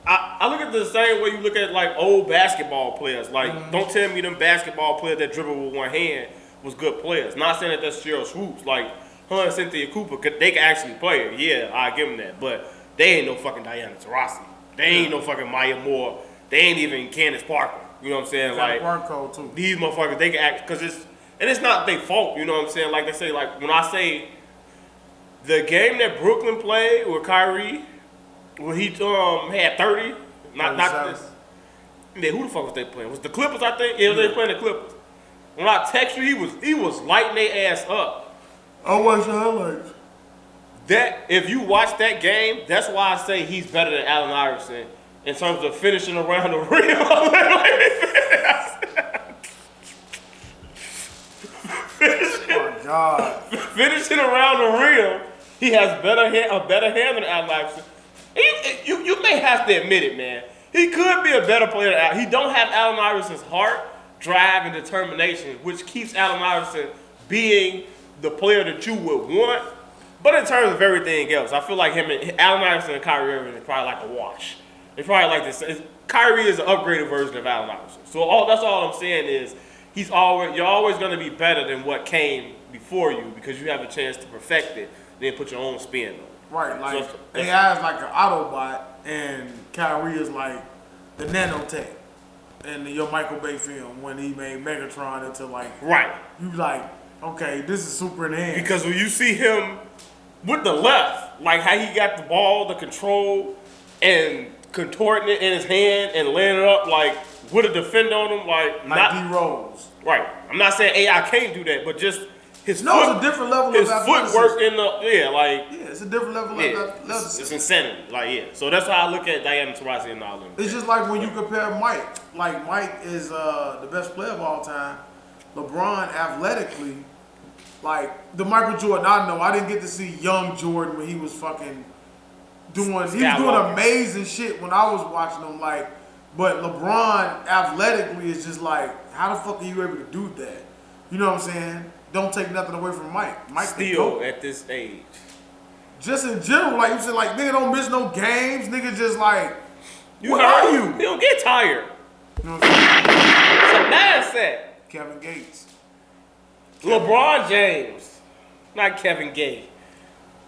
I look at it the same way you look at like old basketball players. Like, don't tell me them basketball players that dribble with one hand was good players. Not saying that that's Cheryl Swoops. Like her and Cynthia Cooper, they can actually play. Yeah, I give them that. But they ain't no fucking Diana Taurasi. They ain't no fucking Maya Moore. They ain't even Candace Parker. You know what I'm saying? Like Parker too. These motherfuckers, they can act because it's not their fault. You know what I'm saying? Like they say, like when I say the game that Brooklyn played with Kyrie. When he had 30, not this. Man, who the fuck was they playing? Was the Clippers? I think. Yeah, they playing the Clippers. When I text you, he was lighting their ass up. I watched the highlights. That if you watch that game, that's why I say he's better than Allen Iverson in terms of finishing around the rim. Oh God! Finishing around the rim, he has a better hand than Allen Iverson. You may have to admit it, man. He could be a better player than Allen. He don't have Allen Iverson's heart, drive, and determination, which keeps Allen Iverson being the player that you would want. But in terms of everything else, I feel like Allen Iverson and Kyrie Irving is probably like a wash. They probably like this. Kyrie is an upgraded version of Allen Iverson. So that's all I'm saying is you're always going to be better than what came before you because you have a chance to perfect it, then put your own spin on it. Right, like AI is like an Autobot, and Kyrie is like the nanotech, and your Michael Bay film when he made Megatron into like you like okay, this is super enhanced because when you see him with the left, like how he got the ball, the control, and contorting it in his hand and laying it up like with a defender on him, like D Rose. Right, I'm not saying AI can't do that, but just. It's a different level of athleticism. Footwork in the it's a different level of athleticism. It's insanity, So that's how I look at Diana Taurasi and all them. It's just like when you compare Mike. Like Mike is the best player of all time. LeBron athletically, like the Michael Jordan I know. I didn't get to see young Jordan when he was fucking doing. He was doing amazing shit when I was watching him. Like, but LeBron athletically is just like, how the fuck are you able to do that? You know what I'm saying? Don't take nothing away from Mike. Mike still at this age. Just in general, like you said, like nigga don't miss no games. Nigga just like, what are you? He don't get tired. You know what I'm saying? It's a mindset. Kevin Gates. LeBron James, not Kevin Gay.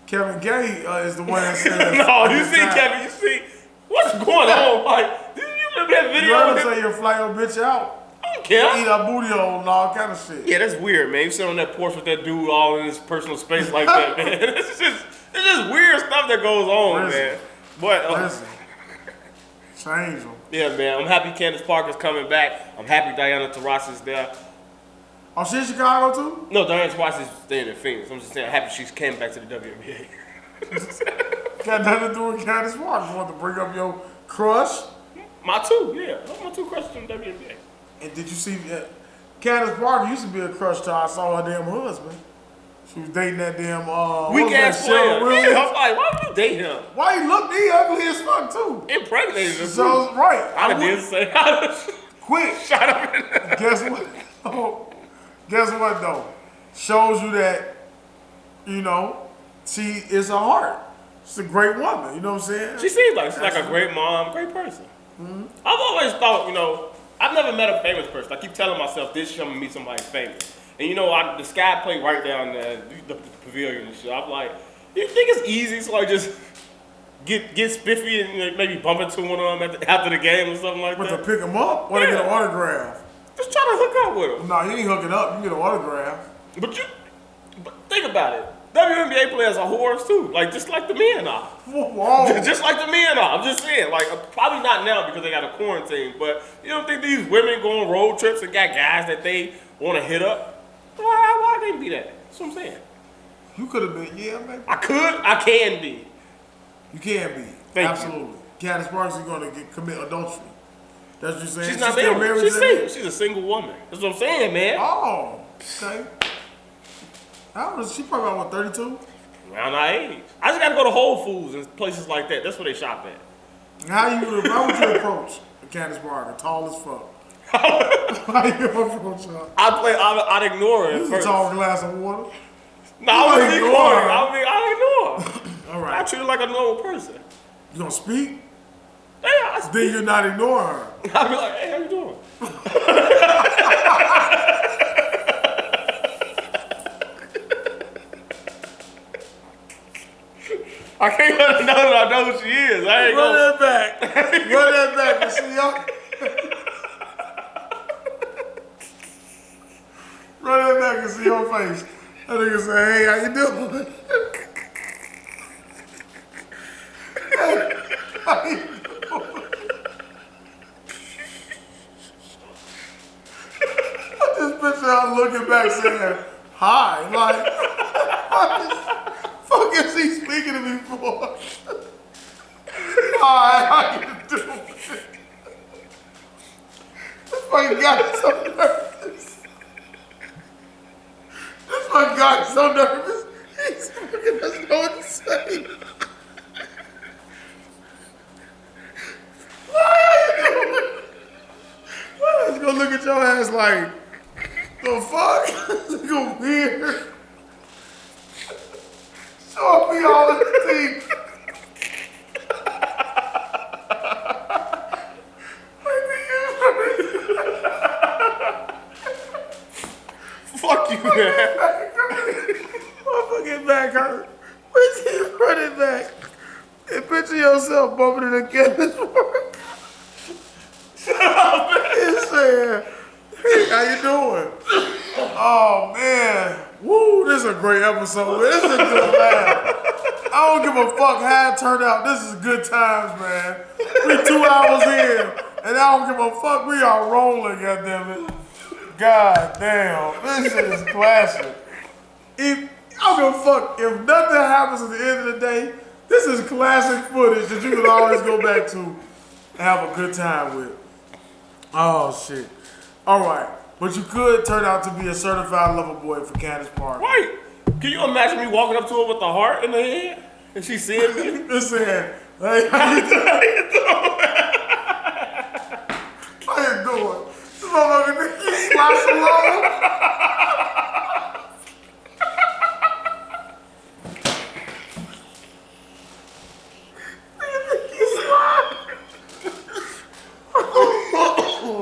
Kevin Gay is the one that said. No, you see Kevin. You see what's going on? Like, did you remember that video? You heard him say you'll fly your bitch out. Yeah. Eat a booty hole and all kind of shit. Yeah, that's weird, man. You sit on that porch with that dude all in his personal space like that, man. It's just weird stuff that goes on, man. But change them. Yeah, man. I'm happy Candace Parker's coming back. I'm happy Diana Taurasi's there. Oh, she in Chicago too? No, Diana Taurasi's staying in Phoenix. I'm just saying, I'm happy she came back to the WNBA. Got nothing to do with Candace Parker. You want to bring up your crush? My two, yeah. My two crushes in the WNBA. And did you see Candace Parker used to be a crush till I saw her damn husband. She was dating that damn weak ass player. Yeah, I'm like, why would you date him? Why he looked ugly as fuck too? Impregnated him. So right. I didn't say quick. Shut up. Guess what? Oh, guess what though? Shows you that, you know, she is a heart. She's a great woman. You know what I'm saying? She seems like she's like a great mom, great person. Mm-hmm. I've always thought, you know, I've never met a famous person. I keep telling myself this year I'm gonna meet somebody famous. And you know, the Sky Play right down there, the pavilion and shit. I'm like, you think it's easy to like just get spiffy and maybe bump into one of them after the game or something like that? To pick them up? Or to get an autograph? Just try to hook up with them. No, you ain't hooking up. You get an autograph. But think about it. WNBA players are whores too, like just like the men are. Whoa. Just like the men are. I'm just saying, like probably not now because they got a quarantine. But you don't think these women go on road trips and got guys that they want to hit up? Why can't be that? That's what I'm saying. You could have been, yeah, maybe. I can be. You can be. Thank Absolutely. you. Candace Parker is going to commit adultery. That's what you're saying? She's not still married. She's single. She's a single woman. That's what I'm saying, man. Oh, okay. How old is she? Probably about, what, 32? Around our age. I just got to go to Whole Foods and places like that. That's where they shop at. How would you approach Candace Parker? Tall as fuck. How you approach her? I'd ignore her. You a tall glass of water? No, I wouldn't ignore her. I'd ignore her. All right. I treat her like a normal person. You gonna speak? Yeah, I speak. Then you're not ignoring her. I'd be like, hey, how you doing? I can't let her know that I know who she is. I ain't Run that back. Run that back and see y'all. Run that back and see your face. That nigga say, hey, how you doing? How you doing? I just picture her looking back saying, hi. Like, fuck is he speaking to me for? Hi, how you doing? This fucking guy is so nervous. This fucking guy is so nervous. He's fucking doesn't know what to say. Why are you doing? Why is gonna look at your ass like, the fuck? This nigga weird. Show me all his teeth. Fuck you, man. My fucking back hurt. Where's he running back? And picture yourself bumping into Candace Parker. Shut up, man. He's saying, hey, how you doing? Oh, man. Woo, this is a great episode. This is a good laugh. I don't give a fuck how it turned out. This is good times, man. We 2 hours in, and I don't give a fuck. We are rolling, goddammit. God damn, this shit is classic. I don't give a fuck. If nothing happens at the end of the day, this is classic footage that you can always go back to and have a good time with. Oh, shit. All right. But you could turn out to be a certified lover boy for Candace Parker. Right. Can you imagine me walking up to her with the heart in the head? And she seeing me? Just saying, hey, how you doing? How you doing? This motherfucker think you slouch along?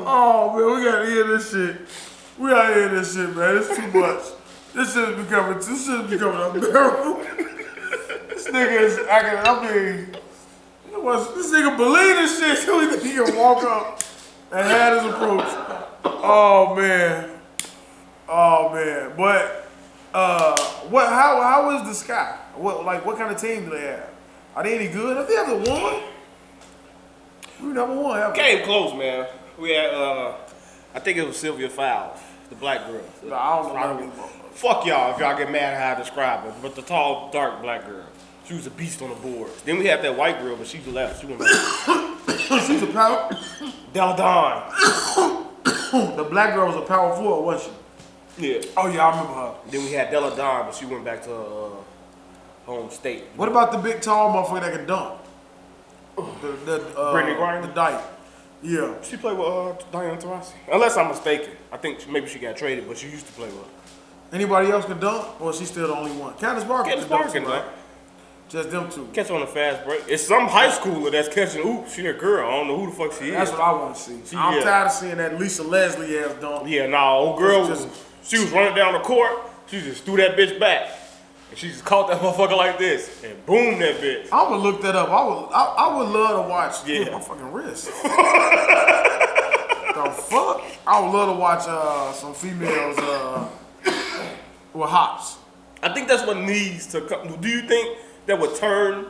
Oh man, we gotta hear this shit. We gotta hear this shit, man. It's too much. This shit is becoming unbearable. This nigga is acting, this nigga believe this shit so he can walk up and have his approach. Oh man. But how is the Sky? What kind of team do they have? Are they any good? Have they ever won? We never won, have we? Came close, man. We had, I think it was Sylvia Fowles, the black girl. No, I don't know these motherfuckers. Fuck y'all if y'all get mad at how I describe her, but the tall, dark black girl. She was a beast on the boards. Then we had that white girl, but she left. She went back. She's a power. Della Don. The black girl was a power forward, wasn't she? Yeah. Oh yeah, I remember her. Then we had Della Don, but she went back to her home state. What about the big tall motherfucker that can dunk? Brittany Griner? The dyke. Yeah. She played with Diane Taurasi. Unless I'm mistaken. I think maybe she got traded, but she used to play with her. Anybody else can dunk, or is she still the only one? Candace Parker can dunk too, right? Just them two. Catch on a fast break. It's some high schooler that's catching oops. She a girl. I don't know who the fuck she is. That's what I want to see. I'm tired of seeing that Lisa Leslie ass dunk. Yeah, nah, old girl, she was running down the court. She just threw that bitch back. And she just caught that motherfucker like this. And boom, that bitch. I'm going to look that up. I would love to watch. Yeah. My fucking wrist. The fuck? I would love to watch some females with hops. I think that's what needs to come. Do you think that would turn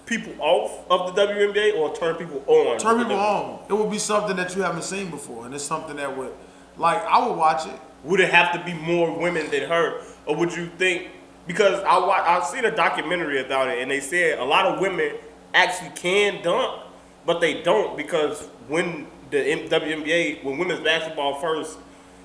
people off of the WNBA or turn people on? Turn people on. It would be something that you haven't seen before, and it's something that would, I would watch it. Would it have to be more women than her, or would you think Because I seen a documentary about it, and they said a lot of women actually can dunk, but they don't because when the WNBA, when women's basketball first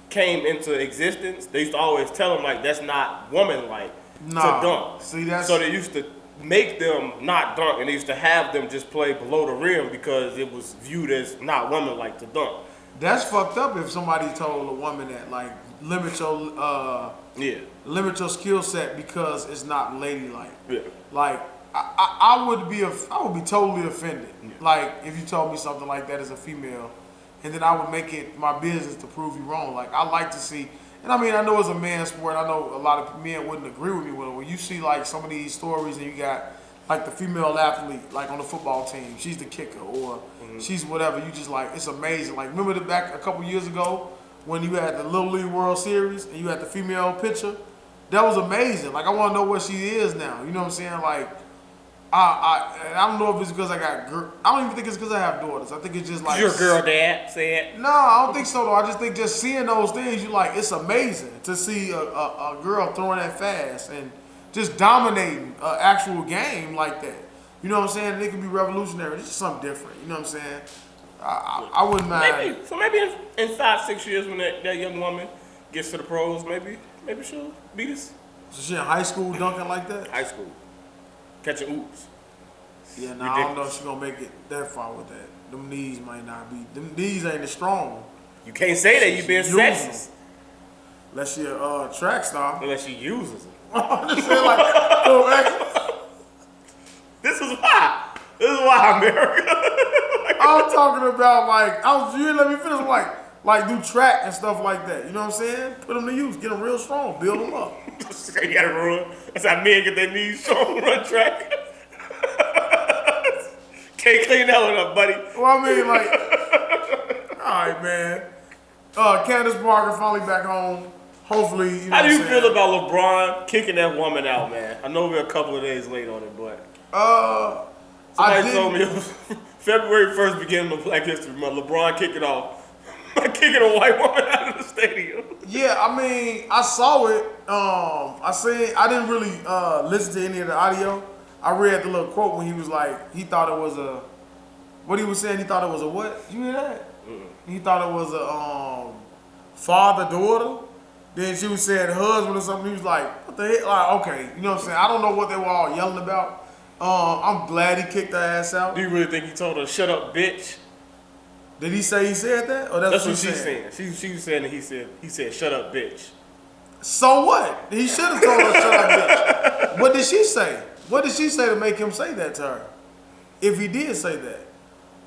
came into existence, they used to always tell them like that's not woman-like to dunk. See, that's so they used to make them not dunk, and they used to have them just play below the rim because it was viewed as not woman-like to dunk. That's fucked up if somebody told a woman that like limit your skill set because it's not ladylike. Yeah. Like I would be totally offended. Yeah. Like if you told me something like that as a female, and then I would make it my business to prove you wrong. Like I like to see, and I mean I know it's a man's sport. I know a lot of men wouldn't agree with me when you see like some of these stories and you got like the female athlete like on the football team, she's the kicker or she's whatever. You just like it's amazing. Like remember back a couple years ago when you had the Little League World Series and you had the female pitcher? That was amazing. Like I want to know where she is now. You know what I'm saying? Like I don't know if it's because I don't even think it's because I have daughters. I think it's just like your girl dad said. No, I don't think so though. I just think just seeing those things, you like it's amazing to see a girl throwing that fast and just dominating an actual game like that. You know what I'm saying? And it can be revolutionary. It's just something different. You know what I'm saying? I wouldn't mind. Maybe in 5-6 years when that young woman gets to the pros, maybe she'll beat us. So she in high school dunking like that? High school. Catching oops. Yeah, I don't know if she's gonna make it that far with that. Them knees might not be. Them knees ain't as strong. You can't say that you being sexist. Unless she a track star. Unless she uses them. I'm just saying like, This is why America. I'm talking about like you didn't let me finish like do track and stuff like that. You know what I'm saying? Put them to use, get them real strong, build them up. You gotta run. That's how men get their knees strong, run track. Can't clean that one up, buddy. Well, I mean, like, all right, man. Candace Parker finally back home. Hopefully, you know. How do you feel about LeBron kicking that woman out, man? I know we're a couple of days late on it, but somebody told me it was February 1st, beginning of Black History Month. LeBron kicking a white woman out of the stadium. Yeah, I mean, I saw it. I didn't really listen to any of the audio. I read the little quote when he was like, he thought it was a, what he was saying, he thought it was a what? You hear that? Mm-hmm. He thought it was a father-daughter. Then she was saying husband or something. He was like, what the heck? Like, okay, you know what I'm saying? I don't know what they were all yelling about. I'm glad he kicked her ass out. Do you really think he told her, shut up, bitch? Did he say he said that? Or that's what she's saying. She was saying that he said, shut up, bitch. So what? He should have told her, shut up, bitch. What did she say? What did she say to make him say that to her? If he did say that.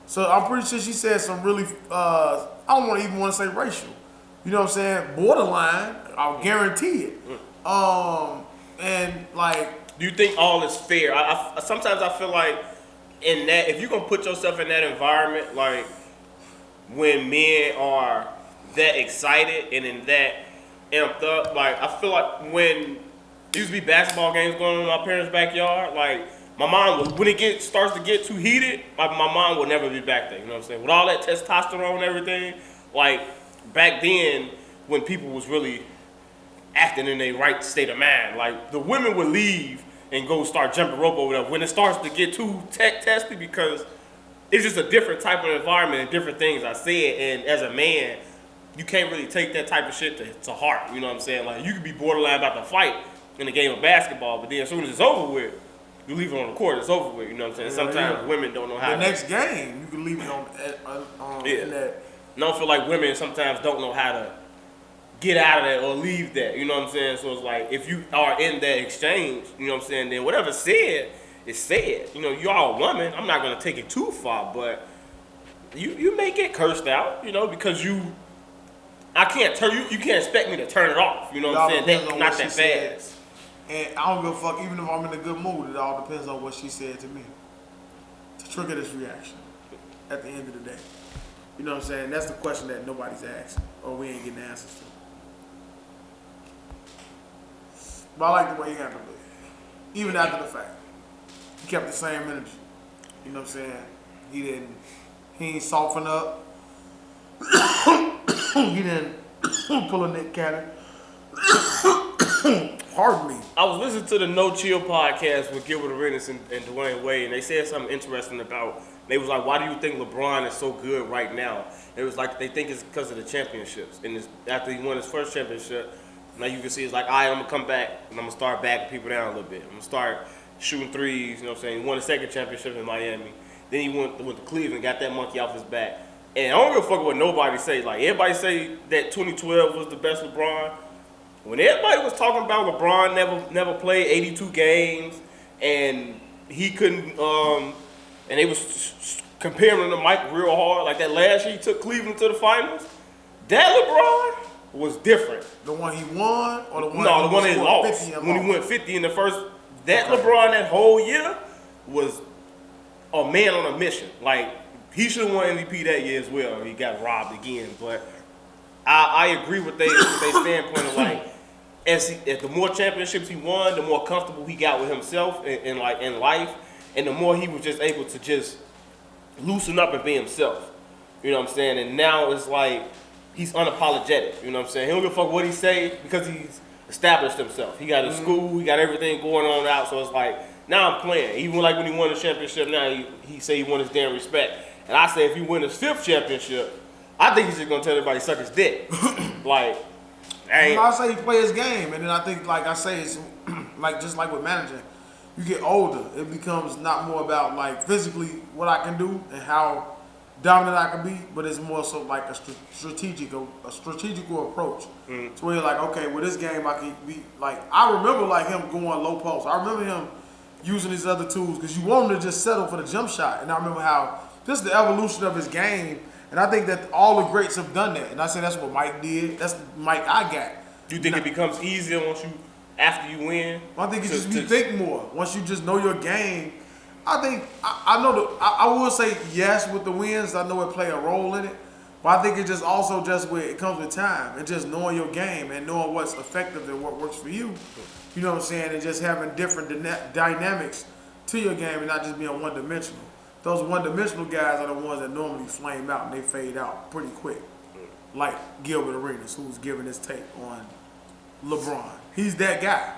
So I'm pretty sure she said some really, I don't even want to say racial. You know what I'm saying? Borderline. I'll guarantee it. And like. Do you think all is fair? Sometimes I feel like in that, if you're going to put yourself in that environment, like when men are that excited and in that amped up, like I feel like when there used to be basketball games going on in my parents' backyard, like my mom, when it starts to get too heated, like my mom will never be back there. You know what I'm saying? With all that testosterone and everything, like back then when people was really acting in their right state of mind, like the women would leave and go start jumping rope over there when it starts to get too testy because it's just a different type of environment and different things I said. And as a man, you can't really take that type of shit to heart. You know what I'm saying? Like you could be borderline about to fight in a game of basketball, but then as soon as it's over with, you leave it on the court, it's over with. You know what I'm saying? Sometimes women don't know how the next game, you can leave it on in that. And I don't feel like women sometimes don't know how to get out of that or leave that. You know what I'm saying? So it's like if you are in that exchange, you know what I'm saying, then whatever's said is said. You know, you're a woman. I'm not going to take it too far, but you may get cursed out, you know, because I can't turn you can't expect me to turn it off. You know what I'm saying? That's not that fast. And I don't give a fuck, even if I'm in a good mood, it all depends on what she said to me to trigger this reaction at the end of the day. You know what I'm saying? That's the question that nobody's asking or we ain't getting answers to. But I like the way he handled it. Even after the fact. He kept the same energy. You know what I'm saying? He ain't soften up. He didn't pull a Nick Cannon. Pardon me. I was listening to the No Chill podcast with Gilbert Arenas and Dwayne Wade, and they said something interesting about. They was like, "Why do you think LeBron is so good right now?" It was like they think it's because of the championships. And after he won his first championship, now you can see it's like, "All right, I'm gonna come back and I'm gonna start backing people down a little bit. I'm gonna start shooting threes." You know what I'm saying? He won the second championship in Miami. Then he went to Cleveland, got that monkey off his back. And I don't give a fuck what nobody say. Like everybody say that 2012 was the best LeBron. When everybody was talking about LeBron never played 82 games and he couldn't, and they was comparing him to Mike real hard. Like that last year he took Cleveland to the finals. That LeBron was different. The one he won or the one? No, the one he lost. When he went 50 in the first. That LeBron that whole year was a man on a mission. Like he should have won MVP that year as well. He got robbed again, but I agree with their standpoint of like. As the more championships he won, the more comfortable he got with himself in life, and the more he was just able to just loosen up and be himself. You know what I'm saying? And now it's like he's unapologetic. You know what I'm saying? He don't give a fuck what he say because he's established himself. He got his school, he got everything going on out. So it's like now I'm playing. Even like when he won the championship, now he say he won his damn respect. And I say if he win his 5th championship, I think he's just gonna tell everybody to suck his dick. Like. I say he play his game, and then I think, like I say, it's like just like with managing, you get older, it becomes not more about like physically what I can do and how dominant I can be, but it's more so like a strategical approach. To where you're like, okay, with this game I can be like, I remember like him going low post. I remember him using these other tools because you want him to just settle for the jump shot, and I remember how just the evolution of his game. And I think that all the greats have done that. And I say that's what Mike did. That's the Mike I got. Do you think it becomes easier after you win? I think you think more. Once you just know your game, I think, I will say yes with the wins. I know it play a role in it. But I think it just also just where it comes with time. And just knowing your game and knowing what's effective and what works for you. You know what I'm saying? And just having different dynamics to your game and not just being one-dimensional. Those one-dimensional guys are the ones that normally flame out and they fade out pretty quick. Like Gilbert Arenas, who's giving his take on LeBron. He's that guy.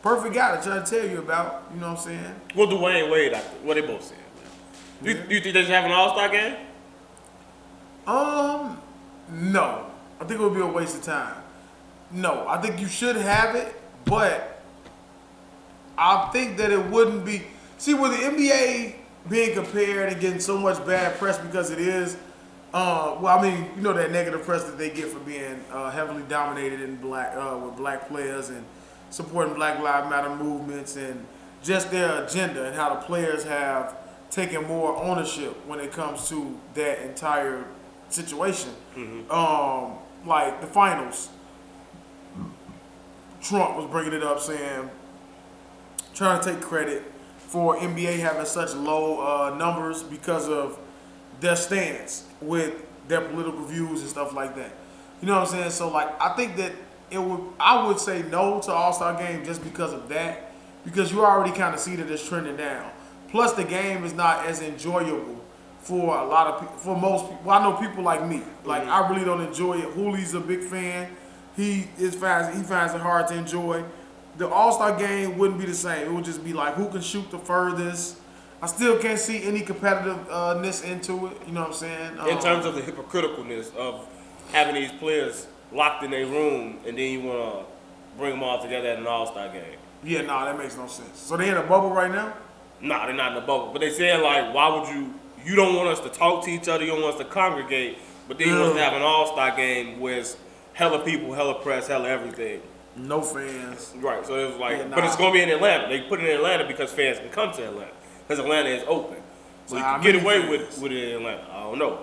Perfect guy to try to tell you about, you know what I'm saying? What Dwayne Wade, what they both said. Do you think they should have an All-Star game? No. I think it would be a waste of time. No, I think you should have it, but I think that it wouldn't be. See, with the NBA being compared and getting so much bad press because it is, well, I mean, you know that negative press that they get for being heavily dominated in with black players and supporting Black Lives Matter movements and just their agenda and how the players have taken more ownership when it comes to that entire situation. Like the finals, Trump was bringing it up saying, trying to take credit for NBA having such low numbers because of their stance with their political views and stuff like that. You know what I'm saying? So like, I think that I would say no to All-Star game just because of that, because you already kind of see that it's trending down. Plus the game is not as enjoyable for a lot of people, for most people. Well, I know people like me. Like I really don't enjoy it. Hoolie's a big fan. He finds it hard to enjoy. The All-Star game wouldn't be the same. It would just be like who can shoot the furthest. I still can't see any competitiveness into it. You know what I'm saying? In terms of the hypocriticalness of having these players locked in their room and then you want to bring them all together at an All-Star game. Yeah, nah, that makes no sense. So they in a bubble right now? Nah, they're not in a bubble. But they said like, why would you don't want us to talk to each other, you don't want us to congregate, but then you want us to have an All-Star game where it's hella people, hella press, hella everything. No fans. Right, so it was like, but it's going to be in Atlanta. They put it in Atlanta because fans can come to Atlanta. Because Atlanta is open. So you can get away with it in Atlanta. I don't know.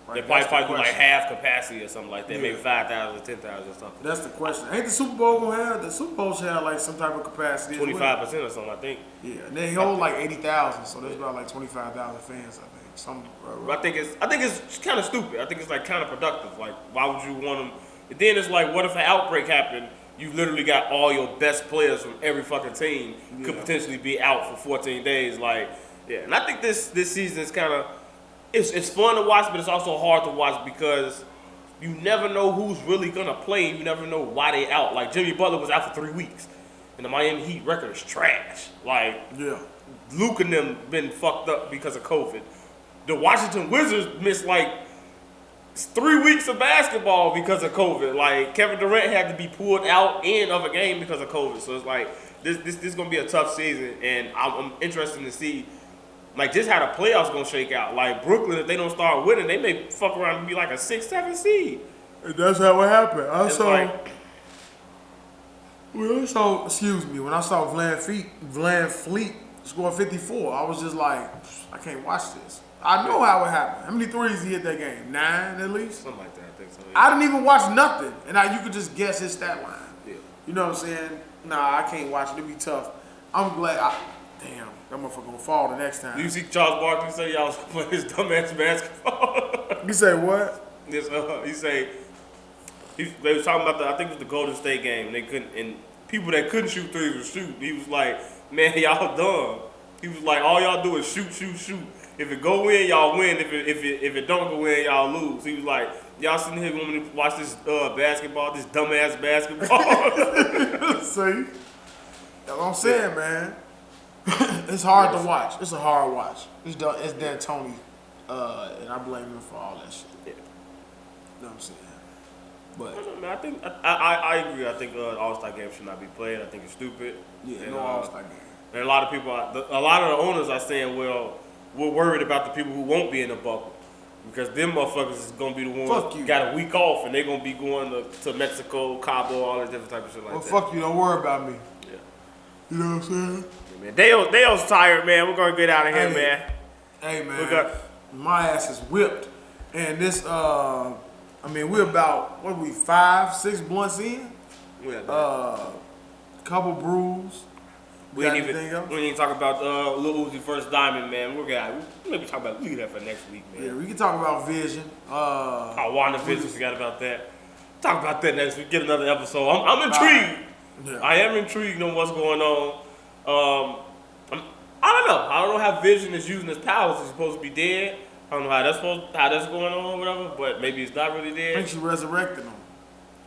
Right, they probably do like half capacity or something like that. Yeah. Maybe 5,000 or 10,000 or something. That's the question. Ain't the Super Bowl going to have? The Super Bowl should have like some type of capacity. 25% or something, I think. Yeah, and they hold like 80,000, so there's about like 25,000 fans, I think. I think it's kind of stupid. I think it's like counterproductive. Like, why would you want them? And then it's like, what if an outbreak happened? You literally got all your best players from every fucking team could potentially be out for 14 days. Like, yeah. And I think this season is kind of, it's fun to watch, but it's also hard to watch because you never know who's really going to play. You never know why they out. Like, Jimmy Butler was out for 3 weeks. and the Miami Heat record is trash. Like, Yeah. Luke and them been fucked up because of COVID. The Washington Wizards missed like 3 weeks of basketball because of COVID. Like, Kevin Durant had to be pulled out and of a game because of COVID. So it's like this is gonna be a tough season, and I'm interested to see like just how the playoffs gonna shake out. Like Brooklyn, if they don't start winning, they may fuck around and be like a 6-7 seed. That's how it happened. I It's saw. like, When I saw Van Fleet score 54, I was just like, I can't watch this. I know how it happened. How many threes he hit that game? 9 at least? something like that, I think so. Yeah. I didn't even watch nothing. And you could just guess his stat line. Yeah. You know what I'm saying? Nah, I can't watch it. It'd be tough. I'm glad. Damn, that motherfucker gonna fall the next time. You see Charles Barkley say y'all was playing his dumbass basketball? You say what? This, they was talking about I think it was the Golden State game. They couldn't, and people that couldn't shoot threes were shooting. He was like, man, y'all dumb. He was like, all y'all do is shoot. If it go in, y'all win. If it don't go in, y'all lose. He was like, y'all sitting here wanting to watch this basketball, this dumbass basketball. See? That's what I'm saying, man. It's hard to watch. It's a hard watch. It's D'Antoni, and I blame him for all that shit. Yeah. You know what I'm saying? But I think I agree. I think All-Star game should not be played. I think it's stupid. yeah, And, no All-Star game. And a lot of people, a lot of the owners are saying, well, we're worried about the people who won't be in the bubble. Because them motherfuckers is going to be the ones Fuck you. got a week off and they're going to be going to Mexico, Cabo, all this different type of shit like Well, that. fuck you. Don't worry about me. Yeah. You know what I'm saying? Yeah, man. Daeo's tired, man. We're going to get out of here, man. Hey, man. My ass is whipped. And this, we're about, 5-6 blunts in? Couple brews. We didn't even talk about Lil Uzi First Diamond, man. We maybe talk about leave that for next week, man. Yeah, we can talk about Vision. WandaVision, forgot about that. Talk about that next week. Get another episode. I'm intrigued. Yeah. I am intrigued on what's going on. I don't know. I don't know how Vision is using his powers. He's supposed to be dead. I don't know how that's going on or whatever. But maybe it's not really I dead. think she resurrected him.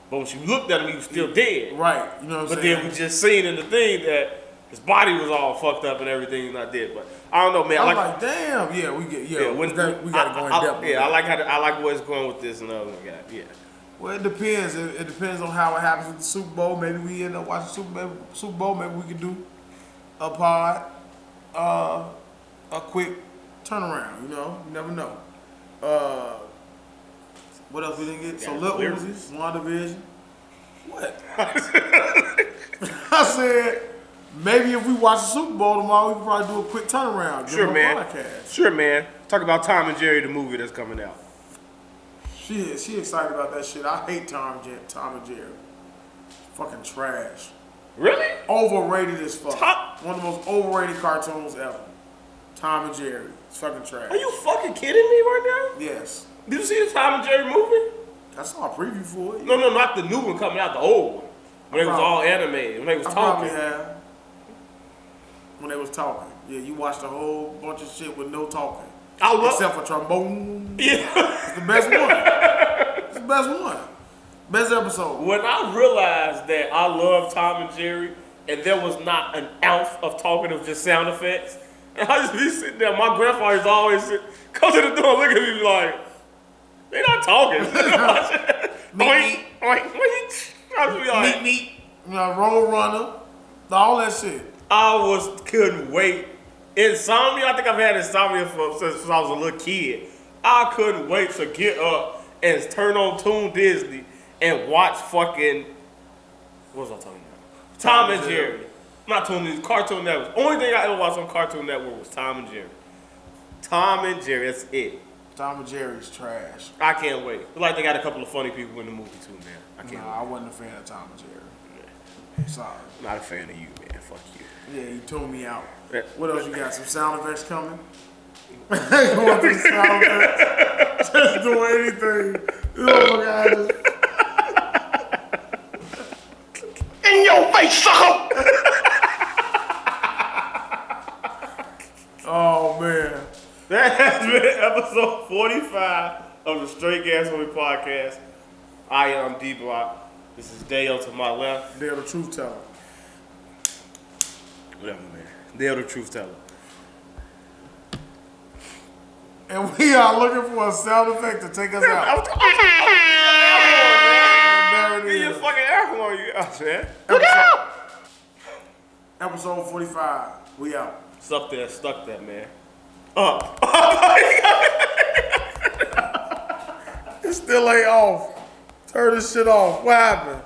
But when she looked at him, he was still dead. Right. You know what I'm But saying? then we just seen in the thing that his body was all fucked up and everything, and not dead. But I don't know, man. I'm like, damn. Yeah, we got to go in depth. Yeah, I like where it's going with this and other guy. Yeah. Well, it depends. It depends on how it happens with the Super Bowl. Maybe we end up watching Super Bowl. Maybe we could do a pod, a quick turnaround. You know, you never know. What else we didn't get? So Lil Uzi, WandaVision. What? I said maybe if we watch the Super Bowl tomorrow, we could probably do a quick turnaround. Sure, man. Podcast. Sure, man. Talk about Tom and Jerry, the movie that's coming out. She excited about that shit. I hate Tom and Jerry. Fucking trash. Really? Overrated as fuck. Top? One of the most overrated cartoons ever. Tom and Jerry. It's fucking trash. Are you fucking kidding me right now? Yes. Did you see the Tom and Jerry movie? I saw a preview for it. No, not the new one coming out, the old one. When it was all animated, when they was talking. Probably have. When they was talking. Yeah, you watched a whole bunch of shit with no talking. Except for trombone. Yeah. It's the best one. It's the best one. Best episode. When I realized that I love Tom and Jerry, and there was not an ounce of talking, of just sound effects, and I just be sitting there. My grandfather's always come to the door, look at me like, they not talking. Oink, oink, oink. I was be like, Meat. You know, Roll Runner. All that shit. I couldn't wait. Insomnia, I think I've had insomnia since I was a little kid. I couldn't wait to get up and turn on Toon Disney and watch fucking, what was I talking about? Tom and Jerry. Not Toon Disney, Cartoon Network. Only thing I ever watched on Cartoon Network was Tom and Jerry. Tom and Jerry, that's it. Tom and Jerry's trash. I can't wait. It's like they got a couple of funny people in the movie too, man. I can't wait. I wasn't a fan of Tom and Jerry. Sorry. Not a fan of you, man. Fuck you. Yeah, you tuned me out. Yeah. What else you got? Some sound effects coming? Going through sound effects? Just doing anything. Oh my God. In your face, sucker! Oh man. That has been episode 45 of the Straight Gas Movie Podcast. I am Dblock. This is Daeo to my left. They're the truth teller. Whatever, man. They're the truth teller. And we are looking for a sound effect to take us out. There it Get your is. fucking air horn, you guys, man. Episode 45. We out. Stuck that, man. It still ain't off. Turn this shit off. What happened?